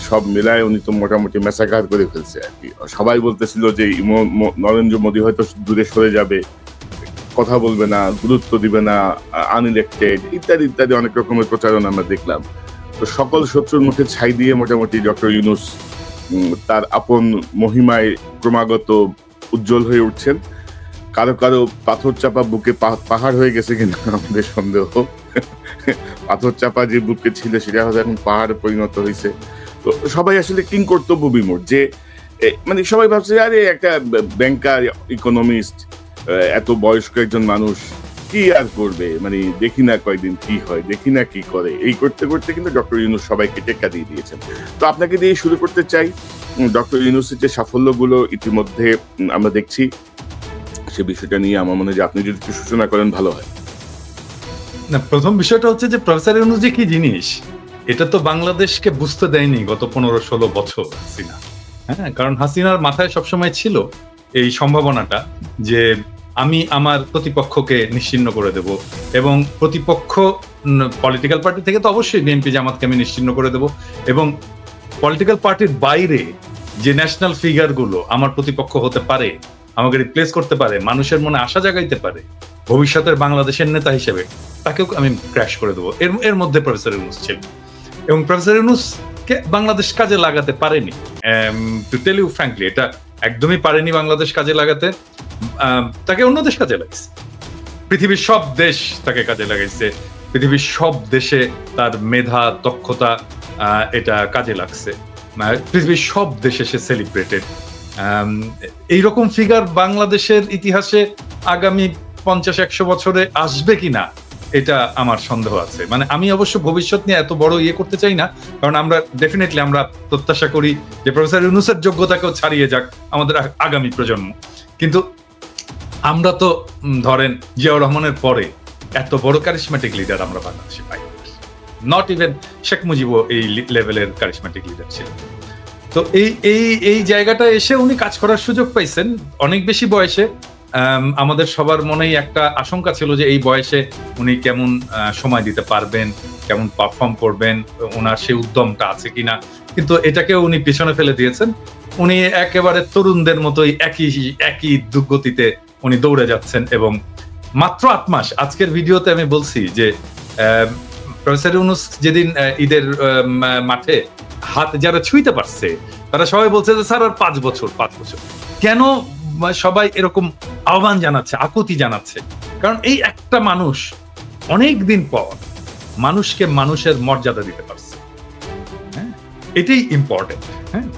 সব মিলায় উনি তো মোটামুটি ম্যাসাকার করে ফেলছে আর কি। সবাই বলতেছিল যে নরেন্দ্র মোদী হয়তো দূরে সরে যাবে, কথা বলবে না, গুরুত্ব দিবে না, আনইলেক্টেড ইত্যাদি ইত্যাদি অনেক রকমের প্রচারণা আমরা দেখলাম। তো সকল শত্রুর মুখে ছাই দিয়ে মোটামুটি ডক্টর ইউনূস তার আপন মহিমায় ক্রমাগত উজ্জ্বল হয়ে উঠছেন। কারো কারো পাথর চাপা বুকে পাহাড় হয়ে গেছে কিনা আমাদের সন্দেহ। পাথর চাপা যে বুকে ছিল সেটা হয়তো এখন পাহাড়ে পরিণত হয়েছে। তো সবাই আসলে কিংকর্তব্য বিমূঢ়, যে মানে সবাই ভাবছে আরে একটা ব্যাংকার, ইকোনমিস্ট, এত বয়স্ক একজন মানুষ কি আর করবে, মানে দেখি না কয়দিন কি হয়, দেখি না কি করে, এই করতে করতে কিন্তু ডক্টর ইউনূস সবাইকে টেক্কা দিয়ে দিয়েছেন। তো আপনাকে দিয়ে শুরু করতে চাই, ডক্টর ইউনূসের যে সাফল্যগুলো ইতিমধ্যে আমরা দেখছি সে বিষয়টা নিয়ে আমার মনে হয় যে আপনি যদি একটু সূচনা করেন ভালো হয়। না, প্রথম বিষয়টা হচ্ছে যে প্রফেসর ইউনূস যে কি জিনিস এটা তো বাংলাদেশকে বুঝতে দেয়নি গত 15-16 বছর হাসিনা। হ্যাঁ, কারণ হাসিনার মাথায় সবসময় ছিল এই সম্ভাবনাটা যে আমি আমার প্রতিপক্ষকে নিশ্চিহ্ন করে দেব, এবং প্রতিপক্ষ পলিটিক্যাল পার্টি থেকে তো অবশ্যই বিএনপি জামাতকে আমি নিশ্চিহ্ন করে দেব, এবং পলিটিক্যাল পার্টির বাইরে যে ন্যাশনাল ফিগার গুলো আমার প্রতিপক্ষ হতে পারে, আমাকে রিপ্লেস করতে পারে, মানুষের মনে আশা জাগাইতে পারে ভবিষ্যতের বাংলাদেশের নেতা হিসেবে, তাকেও আমি ক্র্যাশ করে দেবো। এর মধ্যে প্রফেসর ইউনূস ছিল, এবং প্রফেসর ইউনূসকে বাংলাদেশ কাজে লাগাতে পারেনি। টু টেল ইউ ফ্র্যাঙ্কলি, এটা একদমই পারেনি বাংলাদেশ কাজে লাগাতে। তাকে অন্য দেশ কাজে লাগাইছে, পৃথিবীর সব দেশ তাকে কাজে লাগাইছে, পৃথিবীর সব দেশে তার মেধা, দক্ষতা এটা কাজে লাগছে, পৃথিবীর সব দেশে সে সেলিব্রেটেড। এইরকম ফিগার বাংলাদেশের ইতিহাসে আগামী 50-100 বছরে আসবে কিনা এটা আমার সন্দেহ আছে। মানে আমি অবশ্য ভবিষ্যৎ নিয়ে এত বড় ইয়ে করতে চাই না, কারণ আমরা ডেফিনেটলি আমরা প্রত্যাশা করি যে প্রফেসর ইউনূসের যোগ্যতাকেও ছাড়িয়ে যাক আমাদের আগামী প্রজন্ম। কিন্তু আমরা তো ধরেন জিয়াউর রহমানের পরে এত বড় কারিশম্যাটিক লিডার আমরা বাংলাদেশে পাই, নট ইভেন শেখ মুজিবও এই লেভেলের কারিশম্যাটিক লিডার ছিল। তো এই জায়গাটা এসে উনি কাজ করার সুযোগ পাইছেন অনেক বেশি বয়সে। আমাদের সবার মনেই একটা আশঙ্কা ছিল যে এই বয়সে উনি কেমন সময় দিতে পারবেন, কেমন পারফর্ম করবেন, ওনার সেই উদ্যমটা আছে কিনা, কিন্তু এটাকে উনি পিছনে ফেলে দিয়েছেন। উনি একেবারে তরুণদের মতোই একই দুর্গতিতে উনি দৌড়ে যাচ্ছেন, এবং মাত্র 8 মাস। আজকের ভিডিওতে আমি বলছি যে প্রফেসর ইউনূস যেদিন ঈদের মাঠে হাত যারা ছুঁইতে পারছে তারা সবাই বলছে যে স্যার আর 5 বছর। কেন সবাই এরকম আহ্বান জানাচ্ছে, আকুতি জানাচ্ছে? কারণ এই একটা মানুষ অনেক দিন পর মানুষকে মানুষের মর্যাদা দিতে পারছে। হ্যাঁ, এটাই ইম্পর্টেন্ট। হ্যাঁ,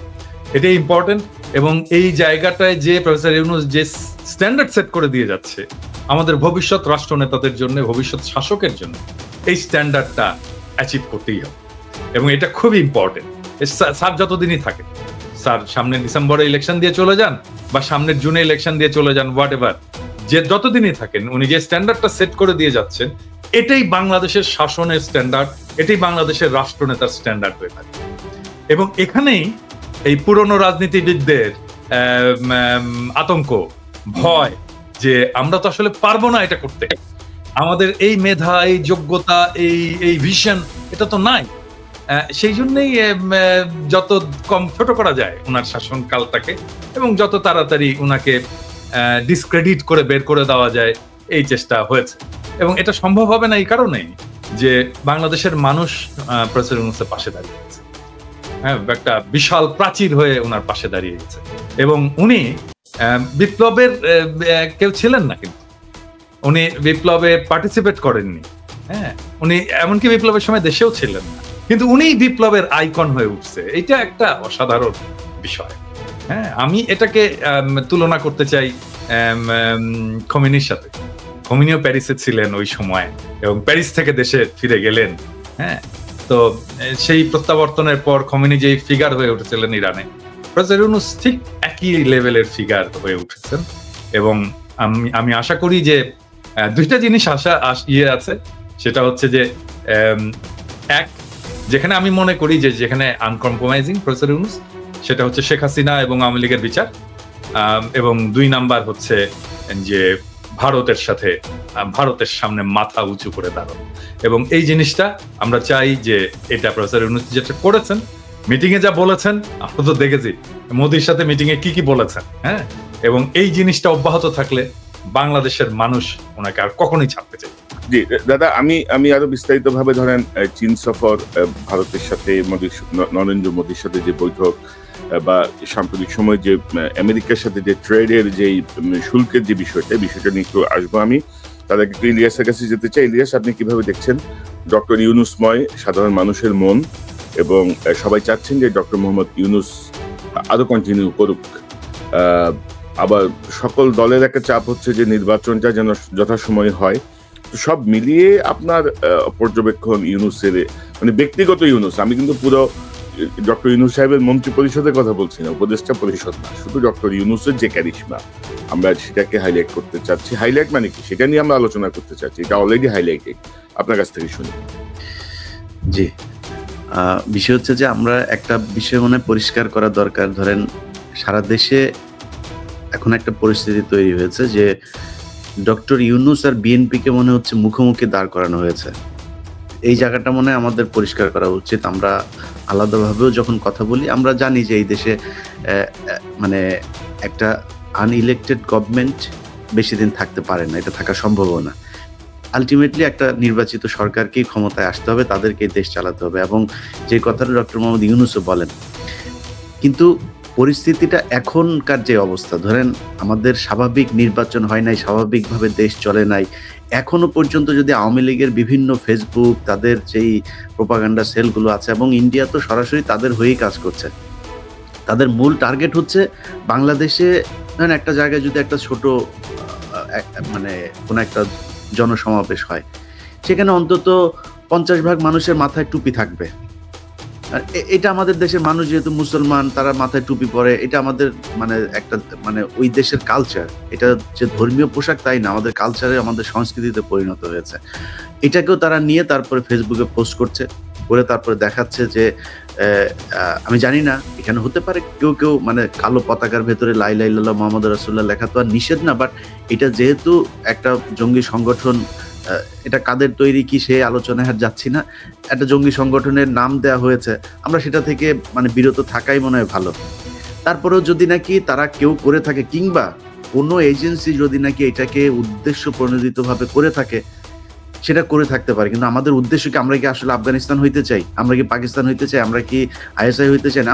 এটাই ইম্পর্টেন্ট। এবং এই জায়গাটায় যে প্রফেসর ইউনূস যে স্ট্যান্ডার্ড সেট করে দিয়ে যাচ্ছে আমাদের ভবিষ্যৎ রাষ্ট্রনেতাদের জন্য, ভবিষ্যৎ শাসকের জন্য, এই স্ট্যান্ডার্ডটা অ্যাচিভ করতেই হবে, এবং এটা খুবই ইম্পর্টেন্ট। স্যার যতদিনই থাকে, স্যার সামনে ডিসেম্বরে ইলেকশন দিয়ে চলে যান বা সামনের জুনে ইলেকশন দিয়ে চলে যান, হোয়াট এভার, যে যতদিনই থাকেন উনি যে স্ট্যান্ডার্ডটা সেট করে দিয়ে যাচ্ছেন এটাই বাংলাদেশের শাসনের স্ট্যান্ডার্ড, এটাই বাংলাদেশের রাষ্ট্রনেতার স্ট্যান্ডার্ড হয়ে থাকে। এবং এখানেই এই পুরনো রাজনীতিবিদদের আতঙ্ক, ভয় যে আমরা তো আসলে পারবো না এটা করতে, আমাদের এই মেধা, এই যোগ্যতা, এই ভিশন এটা তো নাই। সেই জন্যই যত কম ছোট করা যায় ওনার শাসনকালটাকে, এবং যত তাড়াতাড়ি ওনাকে ডিসক্রেডিট করে বের করে দেওয়া যায় এই চেষ্টা হয়েছে। এবং এটা সম্ভব হবে না এই কারণেই যে বাংলাদেশের মানুষ প্রফেসর ইউনূসের পাশে দাঁড়িয়েছে। হ্যাঁ, একটা বিশাল প্রাচীর হয়ে ওনার পাশে দাঁড়িয়ে গেছে। এবং উনি বিপ্লবের কেউ ছিলেন না, কিন্তু উনি বিপ্লবে পার্টিসিপেট করেননি। হ্যাঁ, উনি এমনকি বিপ্লবের সময় দেশেও ছিলেন না, কিন্তু উনি বিপ্লবের আইকন হয়ে উঠছে। এটা একটা অসাধারণ বিষয়। হ্যাঁ, আমি এটাকে তুলনা করতে চাই খোমেনির সাথে। খোমেনিও প্যারিসে ছিলেন ওই সময়, এবং প্যারিস থেকে দেশে ফিরে গেলেন। হ্যাঁ, তো সেই প্রত্যাবর্তনের পর খোমেনি যেই ফিগার হয়ে উঠেছিলেন ইরানে, প্রফেসর ইউনূস ঠিক একই লেভেলের ফিগার হয়ে উঠেছেন। এবং আমি আশা করি যে দুইটা জিনিস আছে, সেটা হচ্ছে যে এক, যেখানে আমি মনে করি যে যেখানে আনকম্প্রোমাইজিং প্রফেসর ইউনূস, সেটা হচ্ছে শেখ হাসিনা এবং আওয়ামী লীগের বিচার, এবং 2 নাম্বার হচ্ছে যে ভারতের সামনে মাথা উঁচু করে দাঁড়ানো। এবং এই জিনিসটা আমরা চাই যে এটা প্রফেসর ইউনূস যেটা করেছেন মিটিং এ যা বলেছেন আমরা তো দেখেছি, মোদির সাথে মিটিং এ কি বলেছেন, হ্যাঁ, এবং এই জিনিসটা অব্যাহত থাকলে বাংলাদেশের মানুষ ওনাকে আর কখনোই ছাড়তে চাই। জি দাদা, আমি আরো বিস্তারিত ভাবে ধরেন চীন সফর, ভারতের সাথে নরেন্দ্র মোদীর সাথে যে বৈঠক, বা সাম্প্রতিক সময় যে আমেরিকার সাথে যে ট্রেডের যে শুল্কের যে বিষয়টা নিয়ে একটু আসবো। আমি তার আগে একটু ইলিয়াসের কাছে যেতে চাই। ইলিয়াস, আপনি কিভাবে দেখছেন ডক্টর ইউনূসময় সাধারণ মানুষের মন, এবং সবাই চাচ্ছেন যে ডক্টর মোহাম্মদ ইউনূস আরো কন্টিনিউ করুক, আবার সকল দলের একটা চাপ হচ্ছে যে নির্বাচনটা যেন যথাসময়ে হয়। তো সব মিলিয়ে আপনার পর্যবেক্ষণ ইউনূসের, মানে ব্যক্তিগত ইউনূস, আমি কিন্তু পুরো ডক্টর ইউনূস সাহেবের মন্ত্রী পরিষদের কথা বলছি না, উপদেষ্টা পরিষদ না, শুধু ডক্টর ইউনূসের যে ক্যারিশমা, আমরা সেটাকে হাইলাইট করতে চাচ্ছি। হাইলাইট মানে কি, সেটা নিয়ে আমরা আলোচনা করতে চাচ্ছি, এটা অলরেডি হাইলাইটেড, আপনার কাছ থেকে শুনি। জি, বিষয় হচ্ছে যে আমরা একটা বিষয় মনে পরিষ্কার করা দরকার। ধরেন সারা দেশে এখন একটা পরিস্থিতি তৈরি হয়েছে যে ডক্টর ইউনূস আর বিএনপিকে মনে হচ্ছে মুখোমুখি দাঁড় করানো হয়েছে। এই জায়গাটা মনে হয় আমাদের পরিষ্কার করা উচিত। আমরা আলাদাভাবেও যখন কথা বলি, আমরা জানি যে এই দেশে মানে একটা আনইলেক্টেড গভর্নমেন্ট বেশি দিন থাকতে পারে না, এটা থাকা সম্ভবও না। আলটিমেটলি একটা নির্বাচিত সরকারকেই ক্ষমতায় আসতে হবে, তাদেরকেই দেশ চালাতে হবে, এবং যে কথাটা ডক্টর মোহাম্মদ ইউনূসও বলেন। কিন্তু পরিস্থিতিটা এখনকার যে অবস্থা, ধরেন আমাদের স্বাভাবিক নির্বাচন হয় নাই, স্বাভাবিকভাবে দেশ চলে নাই, এখনো পর্যন্ত যদি আওয়ামী লীগের বিভিন্ন ফেসবুক, তাদের যেই প্রোপাগান্ডা সেলগুলো আছে, এবং ইন্ডিয়া তো সরাসরি তাদের হয়েই কাজ করছে, তাদের মূল টার্গেট হচ্ছে বাংলাদেশে ধরেন একটা জায়গায় যদি একটা ছোট মানে কোনো একটা জনসমাবেশ হয়, সেখানে অন্তত 50% মানুষের মাথায় টুপি থাকবে। আর এটা আমাদের দেশের মানুষ যেহেতু মুসলমান, তারা মাথায় টুপি পরে, এটা আমাদের মানে একটা মানে ওই দেশের কালচার। এটা যে ধর্মীয় পোশাক তাই না, আমাদের কালচারে, আমাদের সংস্কৃতিতে পরিণত হয়েছে। এটাকেও তারা নিয়ে তারপরে ফেসবুকে পোস্ট করছে, করে তারপরে দেখাচ্ছে যে আমি জানি না, এখানে হতে পারে কেউ মানে কালো পতাকার ভেতরে লা ইলাহা ইল্লাল্লাহ মুহাম্মাদুর রাসূলুল্লাহ লেখা তো আর নিষেধ না, বাট এটা যেহেতু একটা জঙ্গি সংগঠন, এটা কাদের তৈরি কি সে আলোচনায় আর যাচ্ছি না, একটা জঙ্গি সংগঠনের নাম দেওয়া হয়েছে, আমরা সেটা থেকে মানে বিরত থাকাই মনে হয় ভালো। তারপরেও যদি নাকি তারা কেউ করে থাকে, কিংবা কোনো এজেন্সি যদি নাকি এটাকে উদ্দেশ্য প্রণোদিতভাবে করে থাকে, সেটা করে থাকতে পারে, কিন্তু আমাদের উদ্দেশ্য কি, আমরা কি আসলে আফগানিস্তান হইতে চাই, আমরা কি পাকিস্তান হইতে চাই, আমরা কি আইএসআই হইতে চাই না,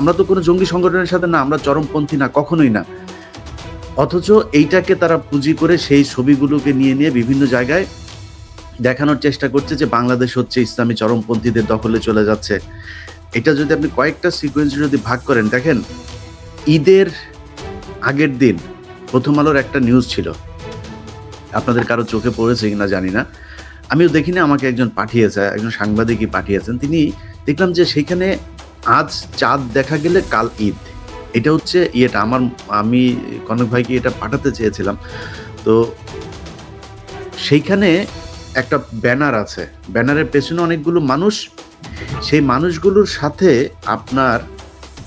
আমরা তো কোনো জঙ্গি সংগঠনের সাথে না, আমরা চরমপন্থী না, কখনোই না। অথচ এইটাকে তারা পুঁজি করে সেই ছবিগুলোকে নিয়ে বিভিন্ন জায়গায় দেখানোর চেষ্টা করছে যে বাংলাদেশ হচ্ছে ইসলামী চরমপন্থীদের দখলে চলে যাচ্ছে। এটা যদি আপনি কয়েকটা সিকোয়েন্স যদি ভাগ করেন, দেখেন ঈদের আগের দিন প্রথম আলোর একটা নিউজ ছিল, আপনাদের কারো চোখে পড়েছে কিনা জানি না, আমিও দেখিনি, আমাকে একজন পাঠিয়েছে, একজন সাংবাদিকই পাঠিয়েছেন। তিনি দেখলাম যে সেখানে আজ চাঁদ দেখা গেলে কাল ঈদ, এটা হচ্ছে ইয়েটা আমি কনক ভাইকে এটা পাঠাতে চেয়েছিলাম। তো সেইখানে একটা ব্যানার আছে, ব্যানারের পেছনে অনেকগুলো মানুষ, সেই মানুষগুলোর সাথে আপনার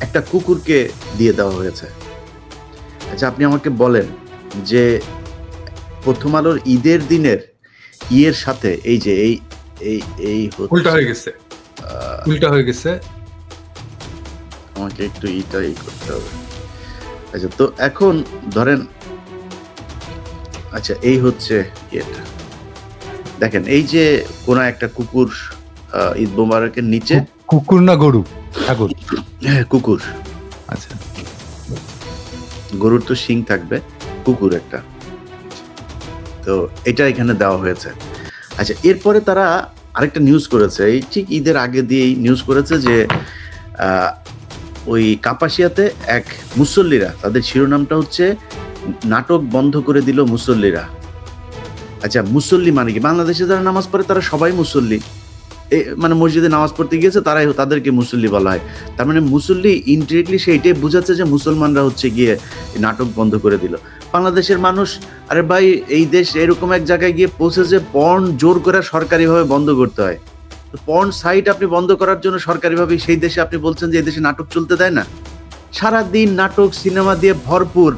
একটা কুকুরকে দিয়ে দেওয়া হয়েছে। আচ্ছা, আপনি আমাকে বলেন যে প্রথম আলোর ঈদের দিনের ইয়ের সাথে এই যে এই উল্টা হয়ে গেছে, আমাকে একটু এই করতে হবে। আচ্ছা, তো এখন ধরেন, আচ্ছা এই হচ্ছে ইয়েটা, দেখেন এই যে কোন একটা কুকুর ঈদ মোবারকের নিচে, কুকুর না গরু? হ্যাঁ কুকুর। আচ্ছা, গরুর তো শিং থাকবে, কুকুর একটা, তো এটা এখানে দেওয়া হয়েছে। আচ্ছা, এরপরে তারা আরেকটা নিউজ করেছে, এই ঠিক ঈদের আগে দিয়েই নিউজ করেছে যে ওই কাপাসিয়াতে এক মুসল্লিরা, তাদের শিরোনামটা হচ্ছে নাটক বন্ধ করে দিল মুসল্লিরা। আচ্ছা, মুসল্লি মানে কি? বাংলাদেশে যারা নামাজ পড়ে তারা সবাই মুসল্লি, মানে মসজিদে নামাজ পড়তে গিয়েছে তাদেরকে মুসল্লি বলা হয়। তার মানে মুসল্লি ইনডিরেক্টলি সেইটাই বোঝাচ্ছে যে মুসলমানরা হচ্ছে গিয়ে নাটক বন্ধ করে দিল। বাংলাদেশের মানুষ, আরে ভাই এই দেশ এরকম এক জায়গায় গিয়ে পৌঁছেছে পর্ন জোর করে সরকারিভাবে বন্ধ করতে হয়। পর্ন সাইট আপনি বন্ধ করার জন্য সরকারিভাবে সেই দেশে আপনি বলছেন যে এই দেশে নাটক চলতে দেয় না? সারাদিন নাটক সিনেমা দিয়ে ভরপুর,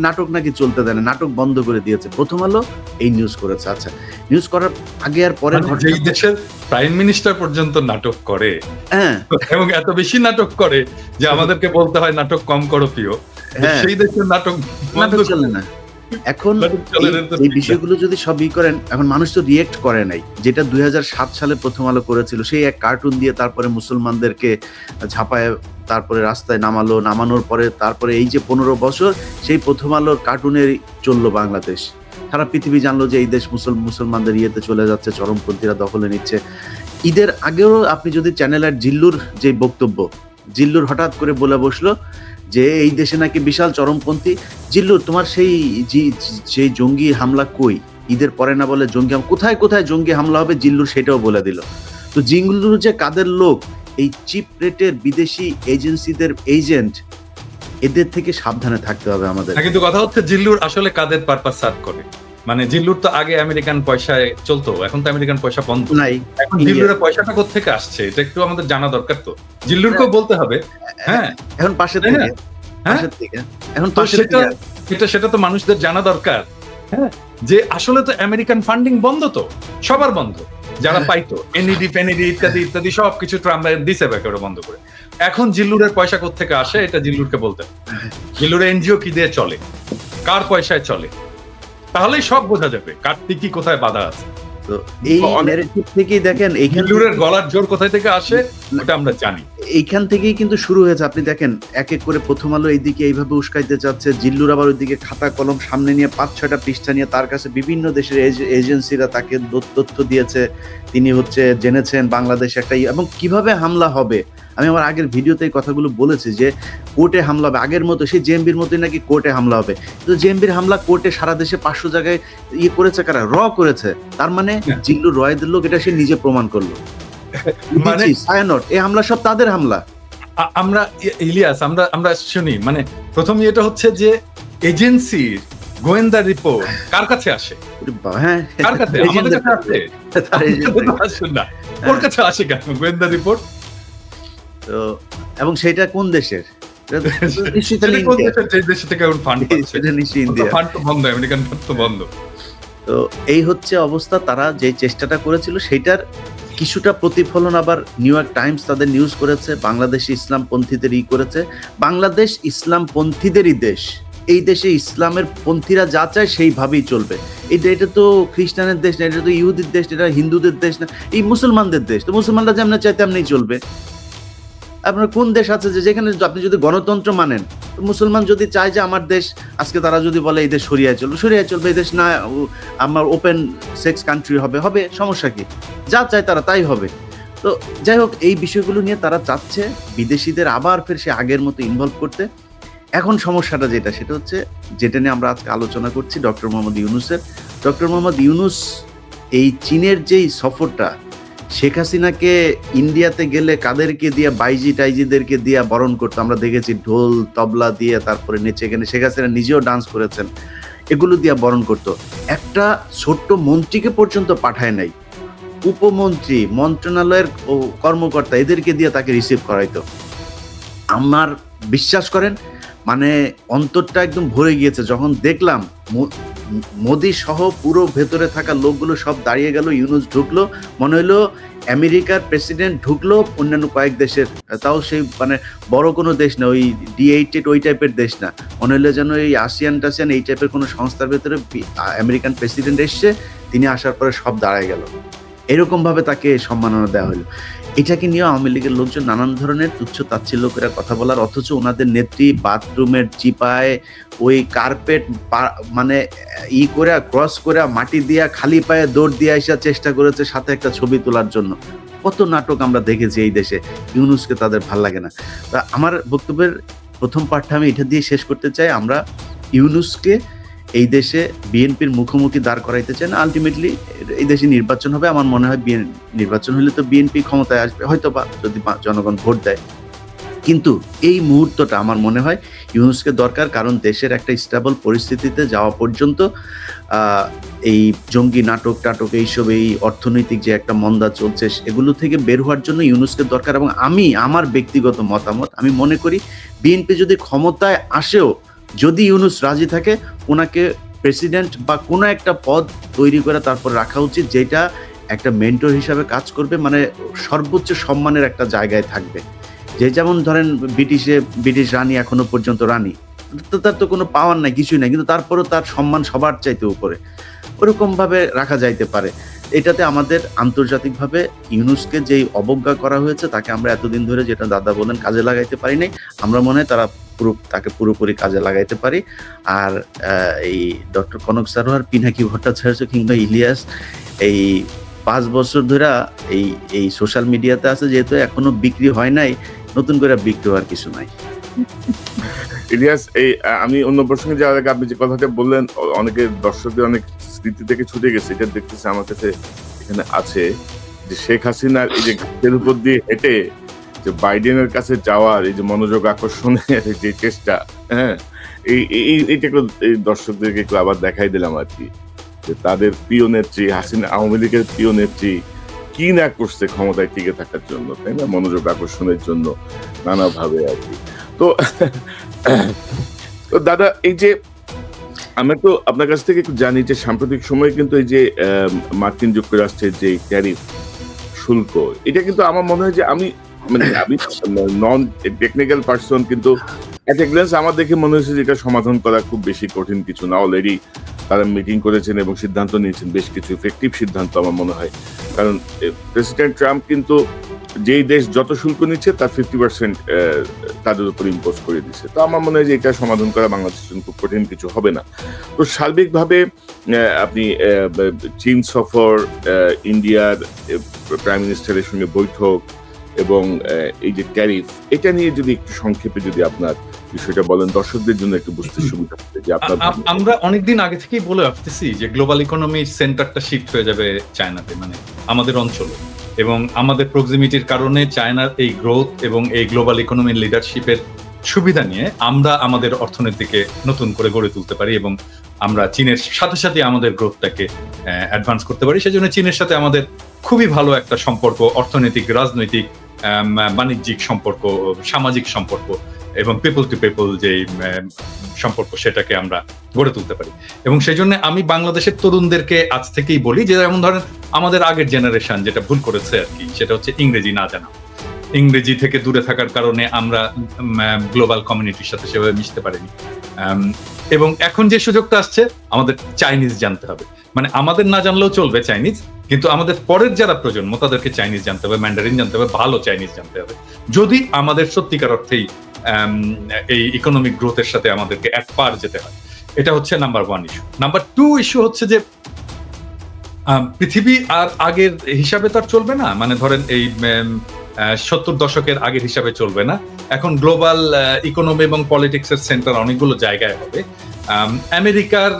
নাটক নাকি চলতে দেয় না, নাটক বন্ধ করে দিয়েছে। প্রথম আলো এই নিউজ করেছে। আচ্ছা, নিউজ করার আগে আর পরে এই দেশের প্রাইম মিনিস্টার পর্যন্ত নাটক করে, হ্যাঁ, এবং এত বেশি নাটক করে যে আমাদেরকে বলতে হয় নাটক কম করো প্রিয়। সেই দেশের নাটক চলে না। এখন এই বিষয়গুলো যদি সবই করেন, এখন মানুষ তো রিয়েক্ট করে নাই, যেটা 2007 সালে প্রথম আলো করেছিল, সেই এক কার্টুন দিয়ে তারপরে মুসলমানদেরকে ঝাঁপায় তারপরে রাস্তায় নামানোর পরে তারপরে এই যে 15 বছর সেই প্রথম আলোর কার্টুনের চললো বাংলাদেশ। সারা পৃথিবী জানলো যে এই দেশ মুসলমানদের ইয়েতে চলে যাচ্ছে, চরমপন্থীরা দখলে নিচ্ছে। ঈদের আগেও আপনি যদি চ্যানেল আর জিল্লুর যে বক্তব্য, জিল্লুর হঠাৎ করে বলে বসলো যে এই দেশে নাকি বিশাল চরমপন্থী। জিল্লুর, তোমার সেই জঙ্গি হামলা কই? ঈদের পরে না বলে জঙ্গি কোথায় কোথায় জঙ্গি হামলা হবে, জিল্লুর সেটাও বলে দিল। তো জিল্লুর যে কাদের লোক, এই চিপ রেটের বিদেশি এজেন্সিদের এজেন্ট, এদের থেকে সাবধানে থাকতে হবে আমাদের। কিন্তু কথা হচ্ছে জিল্লুর আসলে কাদের পারপাস সার্ভ করে। মানে জিল্লুর তো আগে আমেরিকান পয়সায় চলতো, এখন তো আমেরিকান পয়সা বন্ধ নাই। এখন জিল্লুরের পয়সাটা কোত্থেকে আসছে এটা একটু আমাদের জানা দরকার। তো জিল্লুরকেও বলতে হবে। হ্যাঁ, এখন পাশের থেকে, এখন সেটা তো মানুষদের জানা দরকার। হ্যাঁ, যে আসলে তো আমেরিকান ফান্ডিং বন্ধ, তো সবার বন্ধ, যারা পাইতো এনইডি ফেনিডি ইত্যাদি ইত্যাদি সবকিছু ট্রাম্প দিছে একেবারে বন্ধ করে। এখন জিল্লুরের পয়সা কোত্থেকে আসে এটা জিল্লুরকে বলতে হবে। জিল্লুরের এনজিও কি দিয়ে চলে, কার পয়সায় চলে, তাহলেই সব বোঝা যাবে কার কি কোথায় বাধা আছে। তো এই ন্যারেটিভ থেকেই দেখেন জিল্লুরের গলার জোর কোথায় থেকে আসে ওটা আমরা জানি। এইখান থেকেই কিন্তু শুরু হয়েছে। আপনি দেখেন এক এক করে প্রথম আলো এইদিকে এইভাবে উস্কাইতে চাচ্ছে, জিল্লুর আবার ওইদিকে খাতা কলম সামনে নিয়ে 5-6টা পৃষ্ঠা নিয়ে তার কাছে বিভিন্ন দেশের এজেন্সিরা তাকে তথ্য দিয়েছে, তিনি জেনেছেন বাংলাদেশে একটা এবং কিভাবে হামলা হবে। আমি আমার আগের ভিডিওতে এই কথাগুলো বলেছি যে কোর্টে হামলা হবে, আগের মতো সেই জেএমবির মতোই নাকি কোর্টে হামলা হবে। কিন্তু জেএমবির হামলা কোর্টে সারা দেশে 500 জায়গায় করেছে কারা? করেছে। তার মানে জিল্লুর রয়েদের লোক, এটা সে নিজে প্রমাণ করলো। মানে এই হামলা সব তাদের হামলা। আমরা ইলিয়াস আমরা শুনি, মানে প্রথম এটা হচ্ছে যে এজেন্সির গোয়েন্দা রিপোর্ট কার কাছে আসে? হ্যাঁ, কার কাছে? আমাদের কাছে আসে না, ওর কাছে আসে কেন গোয়েন্দা রিপোর্ট? তো এবং সেটা কোন দেশের? তো এই হচ্ছে অবস্থা। তারা যে চেষ্টাটা করেছিল সেটার কিছুটা প্রতিফলন আবার নিউ ইয়র্ক টাইমস তাদের নিউজ করেছে, বাংলাদেশে ইসলামপন্থীদের করেছে। বাংলাদেশ ইসলামপন্থীদেরই দেশ, এই দেশে ইসলামের পন্থীরা যা চায় সেইভাবেই চলবে। এটা তো খ্রিস্টানের দেশ না, এটা তো ইহুদির দেশ, এটা হিন্দুদের দেশ না, এই মুসলমানদের দেশ। তো মুসলমানরা যেমন চায় তেমনি চলবে। আপনার কোন দেশ আছে যে যেখানে আপনি যদি গণতন্ত্র মানেন, মুসলমান যদি চায় যে আমার দেশ আজকে, তারা যদি বলে এই দেশ শরিয়ায় চলবে, এই দেশ না আমার ওপেন সেক্স কান্ট্রি হবে, সমস্যা কি? যা চায় তারা তাই হবে। তো যাই হোক, এই বিষয়গুলো নিয়ে তারা চাচ্ছে বিদেশিদের আবার ফের সে আগের মতো ইনভলভ করতে। এখন সমস্যাটা সেটা হচ্ছে যেটা নিয়ে আমরা আজকে আলোচনা করছি, ডক্টর মোহাম্মদ ইউনূসের। ডক্টর মোহাম্মদ ইউনূস এই চীনের যেই সফরটা, শেখ হাসিনাকে ইন্ডিয়াতে গেলে কাদেরকে দিয়ে, বাইজিদেরকে দিয়ে বরণ করতো আমরা দেখেছি, ঢোল তবলা দিয়ে, তারপরে নেচে গেলে শেখ হাসিনা নিজেও ডান্স করেছেন, এগুলো দিয়ে বরণ করতো। একটা ছোট্ট মন্ত্রীকে পর্যন্ত পাঠায় নাই, উপমন্ত্রী, মন্ত্রণালয়ের কর্মকর্তা, এদেরকে দিয়ে তাকে রিসিভ করাইতো। আমার বিশ্বাস করেন, মানে অন্তরটা একদম ভরে গিয়েছে যখন দেখলাম মোদি সহ পুরো ভেতরে থাকা লোকগুলো সব দাঁড়িয়ে গেল, ইউনূস ঢুকলো, মনে হলো আমেরিকার প্রেসিডেন্ট ঢুকলো অন্যান্য কয়েক দেশের, তাও সেই মানে বড় কোনো দেশ না, ওই D8 ওই টাইপের দেশ না, মনে হলো যেন এই আসিয়ান এই টাইপের কোনো সংস্থার ভেতরে আমেরিকান প্রেসিডেন্ট এসছে, তিনি আসার পরে সব দাঁড়ায় গেল। এরকমভাবে তাকে সম্মাননা দেওয়া হলো। এটাকে নিয়ে আওয়ামী লীগের লোকজন নানান ধরনের তুচ্ছ তাচ্ছিল্য করে কথা বলার, অথচ ওনাদের নেত্রী বাথরুমের চিপায় ওই কার্পেট মানে করে ক্রস করে মাটি দিয়া খালি পায়ে দৌড় দিয়ে আসার চেষ্টা করেছে সাথে একটা ছবি তোলার জন্য। কত নাটক আমরা দেখেছি এই দেশে। ইউনূসকে তাদের ভাল লাগে না। তা আমার বক্তব্যের প্রথম পার্টটা আমি এটা দিয়ে শেষ করতে চাই। আমরা ইউনূসকে এই দেশে বিএনপির মুখোমুখি দাঁড় করাইতে চান। আলটিমেটলি এই দেশে নির্বাচন হবে, আমার মনে হয় নির্বাচন হলে তো বিএনপি ক্ষমতায় আসবে, হয়তো বা যদি জনগণ ভোট দেয়। কিন্তু এই মুহূর্তটা আমার মনে হয় ইউনূসকে দরকার, কারণ দেশের একটা স্টেবল পরিস্থিতিতে যাওয়া পর্যন্ত এই জঙ্গি নাটক এইসব, এই অর্থনৈতিক যে একটা মন্দা চলছে, এগুলো থেকে বের হওয়ার জন্য ইউনূসকে দরকার। এবং আমার ব্যক্তিগত মতামত, আমি মনে করি বিএনপি যদি ক্ষমতায় আসেও যদি ইউনূস রাজি থাকে ওনাকে প্রেসিডেন্ট বা কোনো একটা পদ তৈরি করে তারপর রাখা উচিত, যেটা একটা মেন্টর হিসাবে কাজ করবে, মানে সর্বোচ্চ সম্মানের একটা জায়গায় থাকবে। যে যেমন ধরেন ব্রিটিশ রানী এখনো পর্যন্ত রানী, তো তার তো কোনো পাওয়ার নাই, কিছুই নাই, কিন্তু তারপরেও তার সম্মান সবার চাইতে উপরে, ওরকমভাবে রাখা যাইতে পারে। এটাতে আমাদের আন্তর্জাতিকভাবে ইউনূসকে যেই অবজ্ঞা করা হয়েছে, তাকে আমরা এতদিন ধরে, যেটা দাদা বলেন, কাজে লাগাইতে পারি নাই, আমরা মনে হয় তাকে পুরোপুরি কাজে লাগাইতে পারি। আর এই ডক্টর কনক সারোয়ার, পিনাকি ভট্টাচার্য কিংবা ইলিয়াস এই 5 বছর ধরে এই সোশ্যাল মিডিয়াতে আছে, যেহেতু এখনো বিক্রি হয় নাই, নতুন করে বিক্রি হওয়ার কিছু নাই। ইলিয়াস, আমি অন্য প্রসঙ্গে যাওয়ার আগে আপনি যে কথাটা বললেন, অনেকে দর্শকদের অনেক স্মৃতি থেকে ছুটে গেছে, এটা দেখতেছে আমার কাছে এখানে আছে, যে শেখ হাসিনার এই যে ঘাটের উপর দিয়ে হেঁটে যে বাইডেনের কাছে যাওয়ার এই যে মনোযোগ আকর্ষণের যে চেষ্টা, হ্যাঁ, এইটাকে এই দর্শকদেরকে একটু আবার দেখাই দিলাম আর কি, যে তাদের প্রিয় নেত্রী হাসিনা, আওয়ামী লীগের প্রিয় নেত্রী কি না করছে ক্ষমতায় টিকে থাকার জন্য, তাই না, মনোযোগ আকর্ষণের জন্য নানাভাবে আর কি। তো দাদা, এই যে আমি তো আপনার কাছ থেকে একটু জানি যে সাম্প্রতিক সময়ে কিন্তু এই যে মার্কিন যুক্তরাষ্ট্রের যে ট্যারিফ শুল্ক, এটা কিন্তু আমার মনে হয় যে আমি নন টেকনিক্যাল পার্সন, কিন্তু এট এ গ্ল্যান্স আমার দেখে মনে হয়েছে যে এটা সমাধান করা খুব বেশি কঠিন কিছু না। অলরেডি তারা মিটিং করেছেন এবং সিদ্ধান্ত নিয়েছেন, বেশ কিছু ইফেক্টিভ সিদ্ধান্ত আমার মনে হয়। কারণ প্রেসিডেন্ট ট্রাম্প কিন্তু যেই দেশ যত শুল্ক নিচ্ছে তার 50% তাদের উপর ইম্পোজ করে দিচ্ছে। তো আমার মনে হয় যে এটা সমাধান করা বাংলাদেশের জন্য খুব কঠিন কিছু হবে না। তো সার্বিকভাবে আপনি চীন সফর, ইন্ডিয়ার প্রাইম মিনিস্টারের সঙ্গে বৈঠক এবং এই যে ট্যারিফ, এটা নিয়ে যদি একটু সংক্ষেপে যদি আপনার বিষয়টা বলেন, দর্শকদের জন্য একটু বুঝতে সুবিধা হবে। যে আমরা অনেকদিন আগে থেকেই বলে আসতেছি যে গ্লোবাল ইকোনমির সেন্টারটা শিফট হয়ে যাবে চায়নাতে, মানে আমাদের অঞ্চলে, এবং আমাদের প্রক্সিমিটির কারণে চায়নার এই গ্রোথ এবং এই গ্লোবাল ইকোনমির লিডারশিপের সুবিধা নিয়ে আমরা আমাদের অর্থনীতিকে নতুন করে গড়ে তুলতে পারি এবং আমরা চীনের সাথে সাথে আমাদের গ্রোথটাকে অ্যাডভান্স করতে পারি। সেজন্য চীনের সাথে আমাদের খুবই ভালো একটা সম্পর্ক, অর্থনৈতিক, রাজনৈতিক, বাণিজ্যিক সম্পর্ক, সামাজিক সম্পর্ক এবং পিপল টু পিপল যে সম্পর্ক, সেটাকে আমরা গড়ে তুলতে পারি। এবং সেই জন্য আমি বাংলাদেশের তরুণদেরকে আজ থেকেই বলি যে, যেমন ধরেন আমাদের আগের জেনারেশন যেটা ভুল করেছে আর কি, সেটা হচ্ছে ইংরেজি না জানা। ইংরেজি থেকে দূরে থাকার কারণে আমরা গ্লোবাল কমিউনিটির সাথে সেভাবে মিশতে পারিনি। এবং এখন যে সুযোগটা আসছে, আমাদের চাইনিজ জানতে হবে। মানে আমাদের না জানলেও চলবে চাইনিজ, কিন্তু আমাদের পরের যারা প্রজন্ম তাদেরকে চাইনিজ জানতে হবে, ম্যান্ডারিন জানতে হবে, ভালো চাইনিজ জানতে হবে, যদি আমাদের সত্যিকার অর্থেই এই ইকোনমিক গ্রোথের সাথে আমাদেরকে এক পার যেতে হয়। এটা হচ্ছে নাম্বার 1 ইস্যু। নাম্বার 2 ইস্যু হচ্ছে যে পৃথিবী আর আগের হিসাবে তার চলবে না। মানে ধরেন এই 70 দশকের আগের হিসাবে চলবে না। এখন গ্লোবাল ইকোনমি এবং পলিটিক্সের সেন্টার অনেকগুলো জায়গায় হবে। আমেরিকার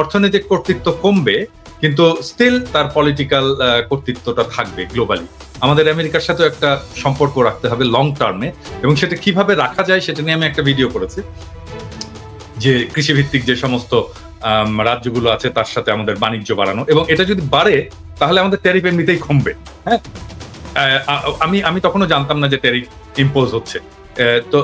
অর্থনৈতিক কর্তৃত্ব কমবে, কিন্তু স্টিল তার পলিটিক্যাল কর্তৃত্বটা থাকবে গ্লোবালি। আমাদের আমেরিকার সাথে একটা সম্পর্ক রাখতে হবে লং টার্মে, এবং সেটা কিভাবে রাখা যায় সেটা নিয়ে আমি একটা ভিডিও করেছি, যে কৃষিভিত্তিক যে সমস্ত রাজ্যগুলো আছে তার সাথে আমাদের বাণিজ্য বাড়ানো, এবং এটা যদি বাড়ে তাহলে আমাদের ট্যারিফ এমনিতেই কমবে। হ্যাঁ, আমি তখনও জানতাম না যে ট্যারিফ ইম্পোজ হচ্ছে। তো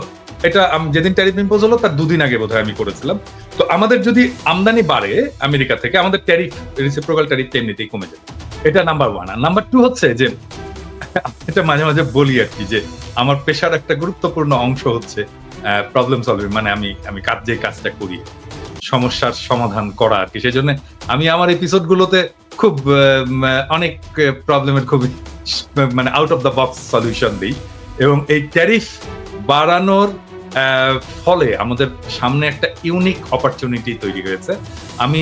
এটা যেদিন ট্যারিফ ইম্পোজ হলো তার 2 দিন আগে বোধহয় আমি করেছিলাম। তো আমাদের যদি আমদানি বাড়ে আমেরিকা থেকে, আমাদের ট্যারিফ, রেসিপ্রোকাল ট্যারিফটা এমনিতেই কমে যাবে। এটা নাম্বার 1। আর নাম্বার 2 হচ্ছে যে, এটা মাঝে মাঝে বলি আর কি, যে আমার পেশার একটা গুরুত্বপূর্ণ অংশ হচ্ছে প্রবলেম সলভিং। মানে আমি যে কাজটা করি, সমস্যার সমাধান করা আর কি। সেই জন্য আমি আমার এপিসোড গুলোতে খুব অনেক প্রবলেমের খুবই মানে out of the box solution দিই। এবং এই ট্যারিফ বাড়ানোর ফলে আমাদের সামনে একটা ইউনিক অপরচুনিটি তৈরি হয়েছে। আমি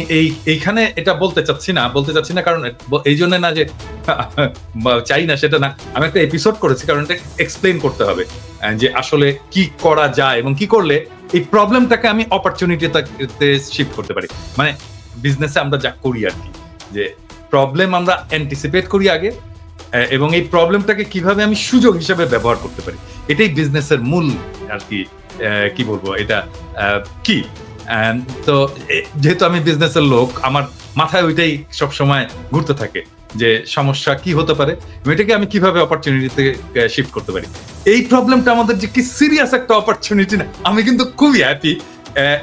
এইখানে এটা বলতে চাচ্ছি না কারণ এই জন্য না যে চাই না সেটা না, আমি একটা এপিসোড করেছি কারণ এটা এক্সপ্লেইন করতে হবে যে আসলে কি করা যায় এবং কি করলে এই প্রবলেমটাকে আমি অপরচুনিটিতে শিফট করতে পারি। মানে বিজনেসে আমরা যা করি আর কি, যে প্রবলেম আমরা অ্যান্টিসিপেট করি আগে, এবং এই প্রবলেমটাকে কিভাবে আমি সুযোগ হিসেবে ব্যবহার করতে পারি, এটাই বিজনেসের মূল আর কি। কি বলবো, এটা কি, তো যেহেতু আমি বিজনেসের লোক, আমার মাথায় ওইটাই সবসময় ঘুরতে থাকে যে সমস্যা কি হতে পারে, এটাকে আমি কিভাবে অপরচুনিটিতে শিফট করতে পারি। এই প্রবলেমটা আমাদের যে কি সিরিয়াস একটা অপরচুনিটি না, আমি কিন্তু খুবই হ্যাপি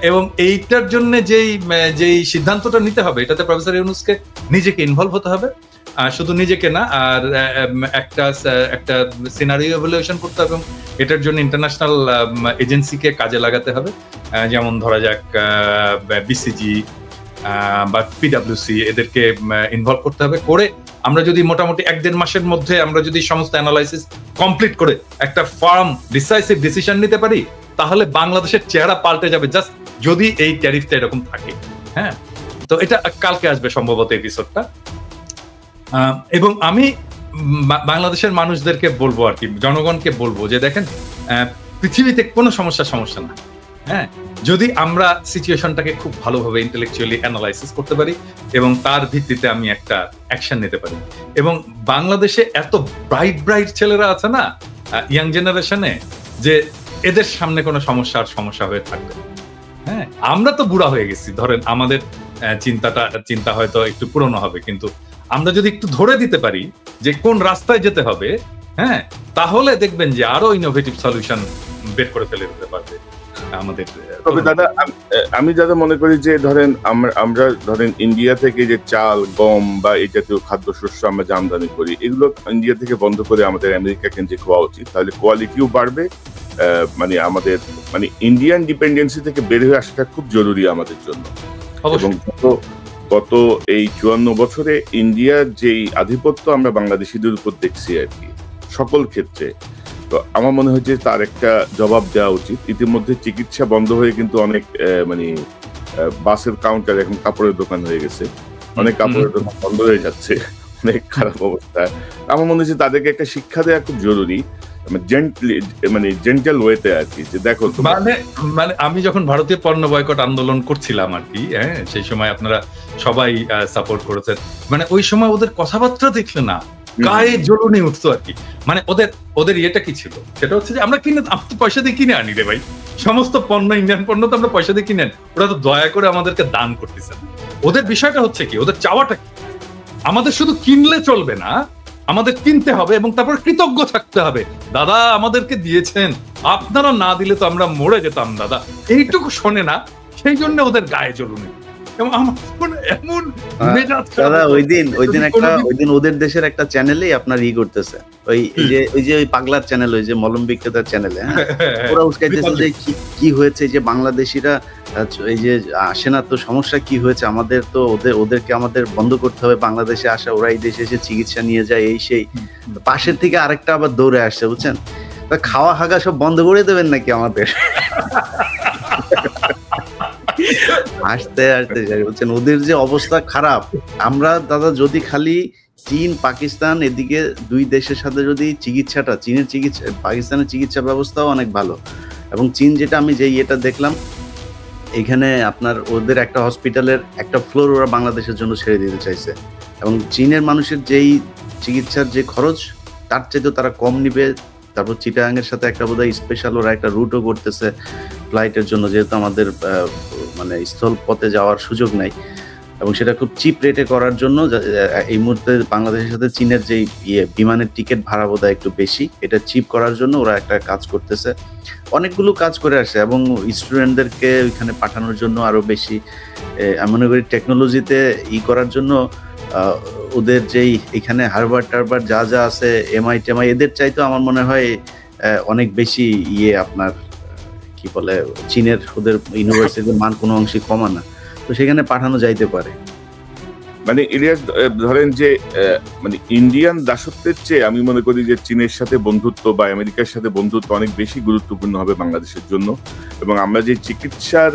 এবং এইটার জন্য যেই সিদ্ধান্তটা নিতে হবে, এটাতে প্রফেসর ইউনূসকে নিজেকে ইনভলভ হতে হবে, শুধু নিজেকে না, আর একটা সিনারিও ইভ্যালুয়েশন করতে হবে, এবং এটার জন্য ইন্টারন্যাশনাল এজেন্সিকে কাজে লাগাতে হবে, যেমন ধরা যাক বিসিজি বা পিডাব্লিউসি, এদেরকে ইনভলভ করতে হবে। করে আমরা যদি মোটামুটি 1-1.5 মাসের মধ্যে আমরা যদি সমস্ত অ্যানালাইসিস কমপ্লিট করে একটা ফার্ম ডিসাইসিভ ডিসিশন নিতে পারি, তাহলে বাংলাদেশের চেহারা পাল্টে যাবে, জাস্ট যদি এই ট্যারিফটা এরকম থাকে। হ্যাঁ, তো এটা কালকে আসবে সম্ভবত এপিসোডটা। এবং আমি বাংলাদেশের মানুষদেরকে বলবো, আর কি জনগণকে বলবো, যে দেখেন পৃথিবীতে কোনো সমস্যা না। হ্যাঁ, যদি আমরা সিচুয়েশনটাকে খুব ভালোভাবে ইন্টেলেকচুয়ালি অ্যানালাইসিস করতে পারি এবং তার ভিত্তিতে আমি একটা অ্যাকশন নিতে পারি। এবং বাংলাদেশে এত ব্রাইট ছেলেরা আছে না ইয়াং জেনারেশনে, যে এদের সামনে কোনো সমস্যা হয়ে থাকবে। হ্যাঁ, আমরা তো বুড়া হয়ে গেছি, ধরেন আমাদের চিন্তা হয়তো একটু পুরনো হবে, কিন্তু আমরা যদি একটু ধরে দিতে পারি যে কোন রাস্তায় যেতে হবে, হ্যাঁ, তাহলে দেখবেন যে আরো ইনোভেটিভ সলিউশন বের করে ফেলে দিতে পারবে আমাদের। তবে দাদা, আমি দাদা মনে করি যে ধরেন আমরা ধরেন ইন্ডিয়া থেকে যে চাল, গম বা এই জাতীয় খাদ্যশস্য আমরা যে আমদানি করি, এগুলো ইন্ডিয়া থেকে বন্ধ করে আমাদের আমেরিকা কেন্দ্রিক হওয়া উচিত। তাহলে কোয়ালিটিও বাড়বে। মানে আমাদের ইন্ডিয়ান ডিপেন্ডেন্সি থেকে বের হয়ে আসাটা খুব জরুরি আমাদের জন্য। এবং গত এই 54 বছরে ইন্ডিয়ার যেই আধিপত্য আমরা বাংলাদেশিদের উপর দেখছি আর কি সকল ক্ষেত্রে, তো আমার মনে হয় যে তার একটা জবাব দেওয়া উচিত। ইতিমধ্যে চিকিৎসা বন্ধ হয়ে কিন্তু অনেক বাসের কাউন্টার এখন কাপড়ের দোকান হয়ে গেছে, অনেক কাপড়ের দোকান বন্ধ হয়ে যাচ্ছে, অনেক খারাপ অবস্থা। আমার মনে হচ্ছে তাদেরকে একটা শিক্ষা দেওয়া খুব জরুরি, জেন্টাল ওয়েতে আর কি, যে দেখো মানে আমি যখন ভারতীয় পণ্য বয়কট আন্দোলন করছিলাম আর কি, হ্যাঁ, সেই সময় আপনারা সবাই সাপোর্ট করেছেন। মানে ওই সময় ওদের কথাবার্তা দেখলে না গায়ে জ্বলুনি উঠতো আর কি। মানে ওদের ইয়েটা কি ছিল, সেটা হচ্ছে যে আমরা পয়সা দিয়ে কিনে আনি রে ভাই, সমস্ত পণ্য, ইন্ডিয়ান পণ্য তো আমরা পয়সা দিয়ে কিনে আনি, ওরা তো দয়া করে আমাদেরকে দান করতেছেন। ওদের বিষয়টা হচ্ছে কি, ওদের চাওয়াটা কি, আমাদের শুধু কিনলে চলবে না, আমাদের কিনতে হবে এবং তারপর কৃতজ্ঞ থাকতে হবে, দাদা আমাদেরকে দিয়েছেন, আপনারা না দিলে তো আমরা মরে যেতাম দাদা। এইটুকু শোনে না, সেই জন্য ওদের গায়ে জ্বলুনি। ওদের দেশের একটা চ্যানেলে আপনার করতেছে, ওই যে পাগলার চ্যানেল, ওই যে মলম বিক্রেতার চ্যানেলে, ওরা উস্কাইতেছে যে কি হয়েছে, যে বাংলাদেশিরা এই যে আসে না, তো সমস্যা কি হয়েছে, আমাদের তো ওদেরকে আমাদের বন্ধ করতে হবে, বাংলাদেশে আসা, ওরা এই দেশে এসে চিকিৎসা নিয়ে যায়, এই সেই। পাশের থেকে আরেকটা আবার দৌড়ে আসছে, বুঝছেন, খাওয়া হাগা সব বন্ধ করে দেবেন নাকি আমাদের? আসতে বলছেন ওদের যে অবস্থা খারাপ। আমরা দাদা যদি খালি চীন, পাকিস্তান, এদিকে দুই দেশের সাথে যদি পাকিস্তানের চিকিৎসা ব্যবস্থাও অনেক ভালো, এবং চীন যেটা আমি যে ইয়েটা দেখলাম, এখানে আপনার ওদের একটা হসপিটালের একটা ফ্লোর ওরা বাংলাদেশের জন্য ছেড়ে দিতে চাইছে, এবং চীনের মানুষের যেই চিকিৎসার যে খরচ তার চাইতেও তারা কম নিবে। তারপর চিটাগাং এর সাথে একটা বোধহয় স্পেশাল ওরা একটা রুটও করতেছে ফ্লাইটের জন্য, যেহেতু আমাদের মানে স্থল পথে যাওয়ার সুযোগ নাই, এবং সেটা খুব চিপ রেটে করার জন্য এই মুহূর্তে বাংলাদেশের সাথে চীনের যে বিমানের টিকিট ভাড়া বোধহয় একটু বেশি, এটা চিপ করার জন্য ওরা একটা কাজ করতেছে, অনেকগুলো কাজ করে আসে, এবং স্টুডেন্টদেরকে ওইখানে পাঠানোর জন্য আরো বেশি আমি মনে করি টেকনোলজিতে করার জন্য ওদের যেই এখানে হারবার্ড যা আছে, MIT এদের চাইতো আমার মনে হয় অনেক বেশি আপনার কি বলে চীনের ওদের ইউনিভার্সিটির মান কোনো অংশে কমা না, তো সেখানে পাঠানো যাইতে পারে। মানে ইলিয়াস, ধরেন যে ইন্ডিয়ান দাসত্বের চেয়ে আমি মনে করি যে চীনের সাথে বন্ধুত্ব বা আমেরিকার সাথে বন্ধুত্ব অনেক বেশি গুরুত্বপূর্ণ হবে বাংলাদেশের জন্য। এবং আমরা যে চিকিৎসার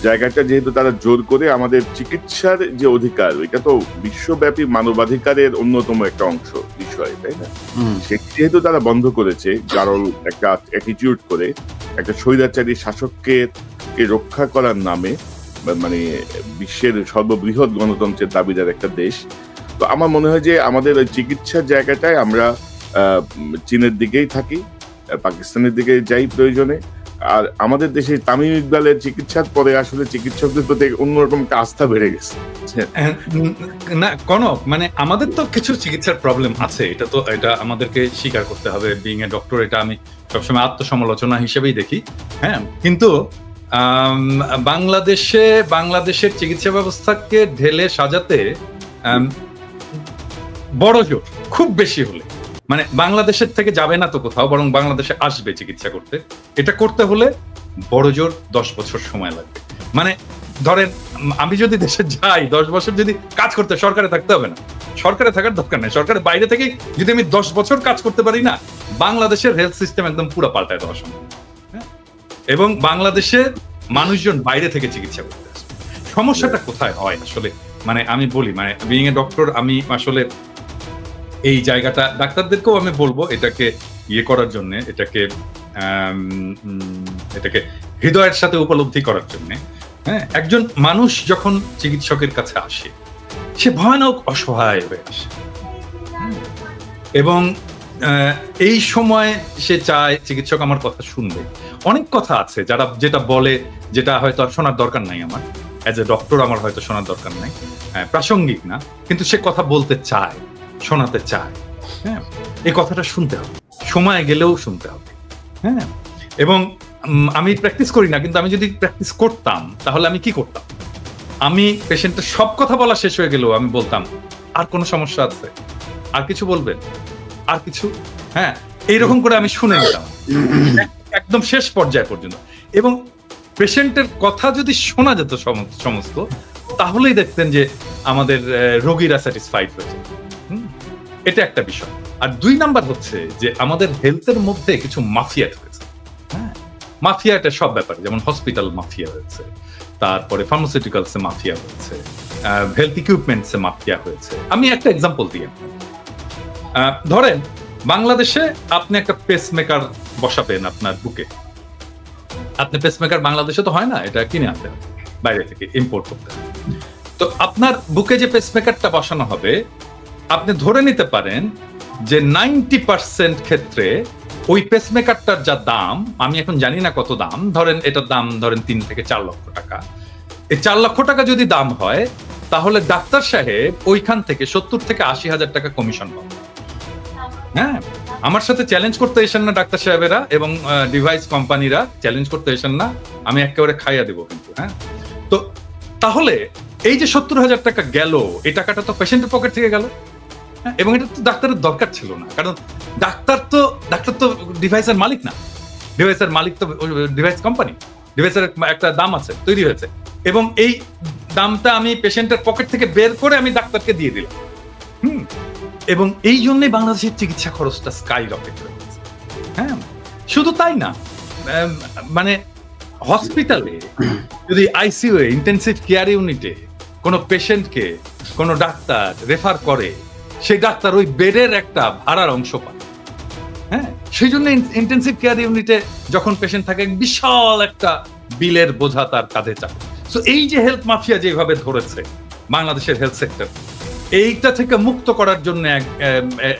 জায়গাটা, যেহেতু তারা জোর করে আমাদের চিকিৎসার যে অধিকার, এটা তো বিশ্বব্যাপী মানবাধিকারের অন্যতম একটা অংশ বিষয়, তাই না? সেটি যেহেতু তারা বন্ধ করেছে, গারল একটা অ্যাটিটিউড করে একটা স্বৈরাচারী শাসককে রক্ষা করার নামে, মানে বিশ্বের সর্ববৃহৎ গণতন্ত্রের দাবিদার একটা দেশ, তো আমার মনে হয় যে আমাদের ওই চিকিৎসার জায়গাটায় আমরা চীনের দিকেই থাকি, পাকিস্তানের দিকে যাই প্রয়োজনে। আর আমাদের দেশে তামিম ইকবালের চিকিৎসার পরে আসলে চিকিৎসকদের প্রতি অন্যরকম একটা আস্থা বেড়ে গেছে না কনক, মানে আমাদের তো কিছু চিকিৎসার প্রবলেম আছে, এটা আমাদেরকে স্বীকার করতে হবে। বিং এ ডক্টর, এটা আমি সবসময় আত্মসমালোচনা হিসেবেই দেখি। হ্যাঁ, কিন্তু বাংলাদেশের চিকিৎসা ব্যবস্থাকে ঢেলে সাজাতে বড় জোর খুব বেশি হলে, মানে বাংলাদেশের থেকে যাবে না তো কোথাও, বরং বাংলাদেশে আসবে চিকিৎসা করতে, এটা করতে হলে বড় জোর 10 বছর সময় লাগবে। মানে ধরেন আমি যদি দেশে যাই 10 বছর যদি কাজ করতে, সরকারে থাকতে হবে না, সরকারে থাকার দরকার নেই, সরকারের বাইরে থেকে যদি আমি 10 বছর কাজ করতে পারি না, বাংলাদেশের হেলথ সিস্টেম একদম পুরো পাল্টায় দেওয়া সম্ভব। এবং বাংলাদেশের মানুষজন বাইরে থেকে চিকিৎসা করতে আসে। সমস্যাটা কোথায় হয় আসলে, মানে আমি বলি, মানে বিইং এ ডক্টর, আমি আসলে এই জায়গাটা ডাক্তারদেরকেও আমি বলবো এটাকে করার জন্য, এটাকে হৃদয়ের সাথে উপলব্ধি করার জন্য। হ্যাঁ, একজন মানুষ যখন চিকিৎসকের কাছে আসে, সে ভয়ানক অসহায় হয়ে আসে, এবং এই সময় সে চায় চিকিৎসক আমার কথা শুনবে। অনেক কথা আছে যেটা বলে, যেটা হয়তো শোনার দরকার নাই, আমার অ্যাজ এ ডক্টর আমার হয়তো শোনার দরকার নাই, প্রাসঙ্গিক না, কিন্তু সে কথা বলতে চায়, শোনাতে চায়। হ্যাঁ, এই কথাটা শুনতে হবে, সময় গেলেও শুনতে হবে। হ্যাঁ, এবং আমি প্র্যাকটিস করি না, কিন্তু আমি যদি প্র্যাকটিস করতাম তাহলে আমি কি করতাম, আমি পেশেন্টের সব কথা বলা শেষ হয়ে গেলেও আমি বলতাম, আর কোনো সমস্যা আছে, আর কিছু বলবেন, আর কিছু, হ্যাঁ, এইরকম করে আমি শুনে নিতাম একদম শেষ পর্যায় পর্যন্ত। এবং পেশেন্টের কথা যদি শোনা যেত সমস্ত, তাহলেই দেখতেন যে আমাদের রোগীরা স্যাটিসফাইড হয়েছে। এটা একটা বিষয়। আর 2 নাম্বার হচ্ছে যে আমাদের হেলথের মধ্যে কিছু মাফিয়া হয়েছে। হ্যাঁ, মাফিয়া এটা সব ব্যাপারে, যেমন হসপিটাল মাফিয়া হয়েছে, তারপরে ফার্মাসিউটিক্যালসে মাফিয়া হয়েছে, হেলথ ইকুইপমেন্টসে মাফিয়া হয়েছে। আমি একটা এক্সাম্পল দিই, ধরেন বাংলাদেশে আপনি একটা পেসমেকার বসাবেন আপনার বুকে, আপনি পেসমেকার বাংলাদেশে তো হয় না, এটা কিনে আনতে হবে বাইরে থেকে, ইম্পোর্ট করতে হবে। তো আপনার বুকে যে পেসমেকারটা বসানো হবে, আপনি ধরে নিতে পারেন যে 90% ক্ষেত্রে ওই পেসমেকারটার যা দাম, আমি এখন জানি না কত দাম, ধরেন এটার দাম ধরেন 3 থেকে 4 লক্ষ টাকা। এই 4 লক্ষ টাকা যদি দাম হয়, তাহলে ডাক্তার সাহেব ওইখান থেকে 70 থেকে 80 হাজার টাকা কমিশন পাবে। হ্যাঁ, আমার সাথে চ্যালেঞ্জ করতে এসেন না ডাক্তার সাহেবেরা এবং ডিভাইস কোম্পানিরা, চ্যালেঞ্জ করতে এসেন না, আমি একেবারে খাইয়া দেবো কিন্তু। হ্যাঁ, তো তাহলে এই যে 70 হাজার টাকা গেল, এই টাকাটা তো পেশেন্টের পকেট থেকে গেল, এবং এটা তো ডাক্তারের দরকার ছিল না, কারণ ডাক্তার তো ডিভাইসের মালিক না, ডিভাইসের মালিক তো ডিভাইস কোম্পানি, ডিভাইসের একটা দাম আছে, তৈরি হয়েছে, এবং এই দামটা আমি পেশেন্টের পকেট থেকে বের করে আমি ডাক্তারকে দিয়ে দিলাম। এবং এই জন্যই বাংলাদেশের চিকিৎসা খরচটা স্কাই রকেট হয়ে গেছে। হ্যাঁ, শুধু তাই না, মানে হসপিটালে যদি আইসিইউ এ, ইন্টেনসিভ কেয়ার ইউনিটে কোনো পেশেন্টকে কোনো ডাক্তার রেফার করে, সেই ডাক্তার ওই বেডের একটা ভাড়ার অংশ পায়। হ্যাঁ, সেই জন্য ইন্টেনসিভ কেয়ার ইউনিটে যখন পেশেন্ট থাকে, বিশাল একটা বিলের বোঝা তার কাঁধে চাপে। সো এই যে হেলথ মাফিয়া যেভাবে ধরেছে বাংলাদেশের হেলথ সেক্টর, এইটা থেকে মুক্ত করার জন্য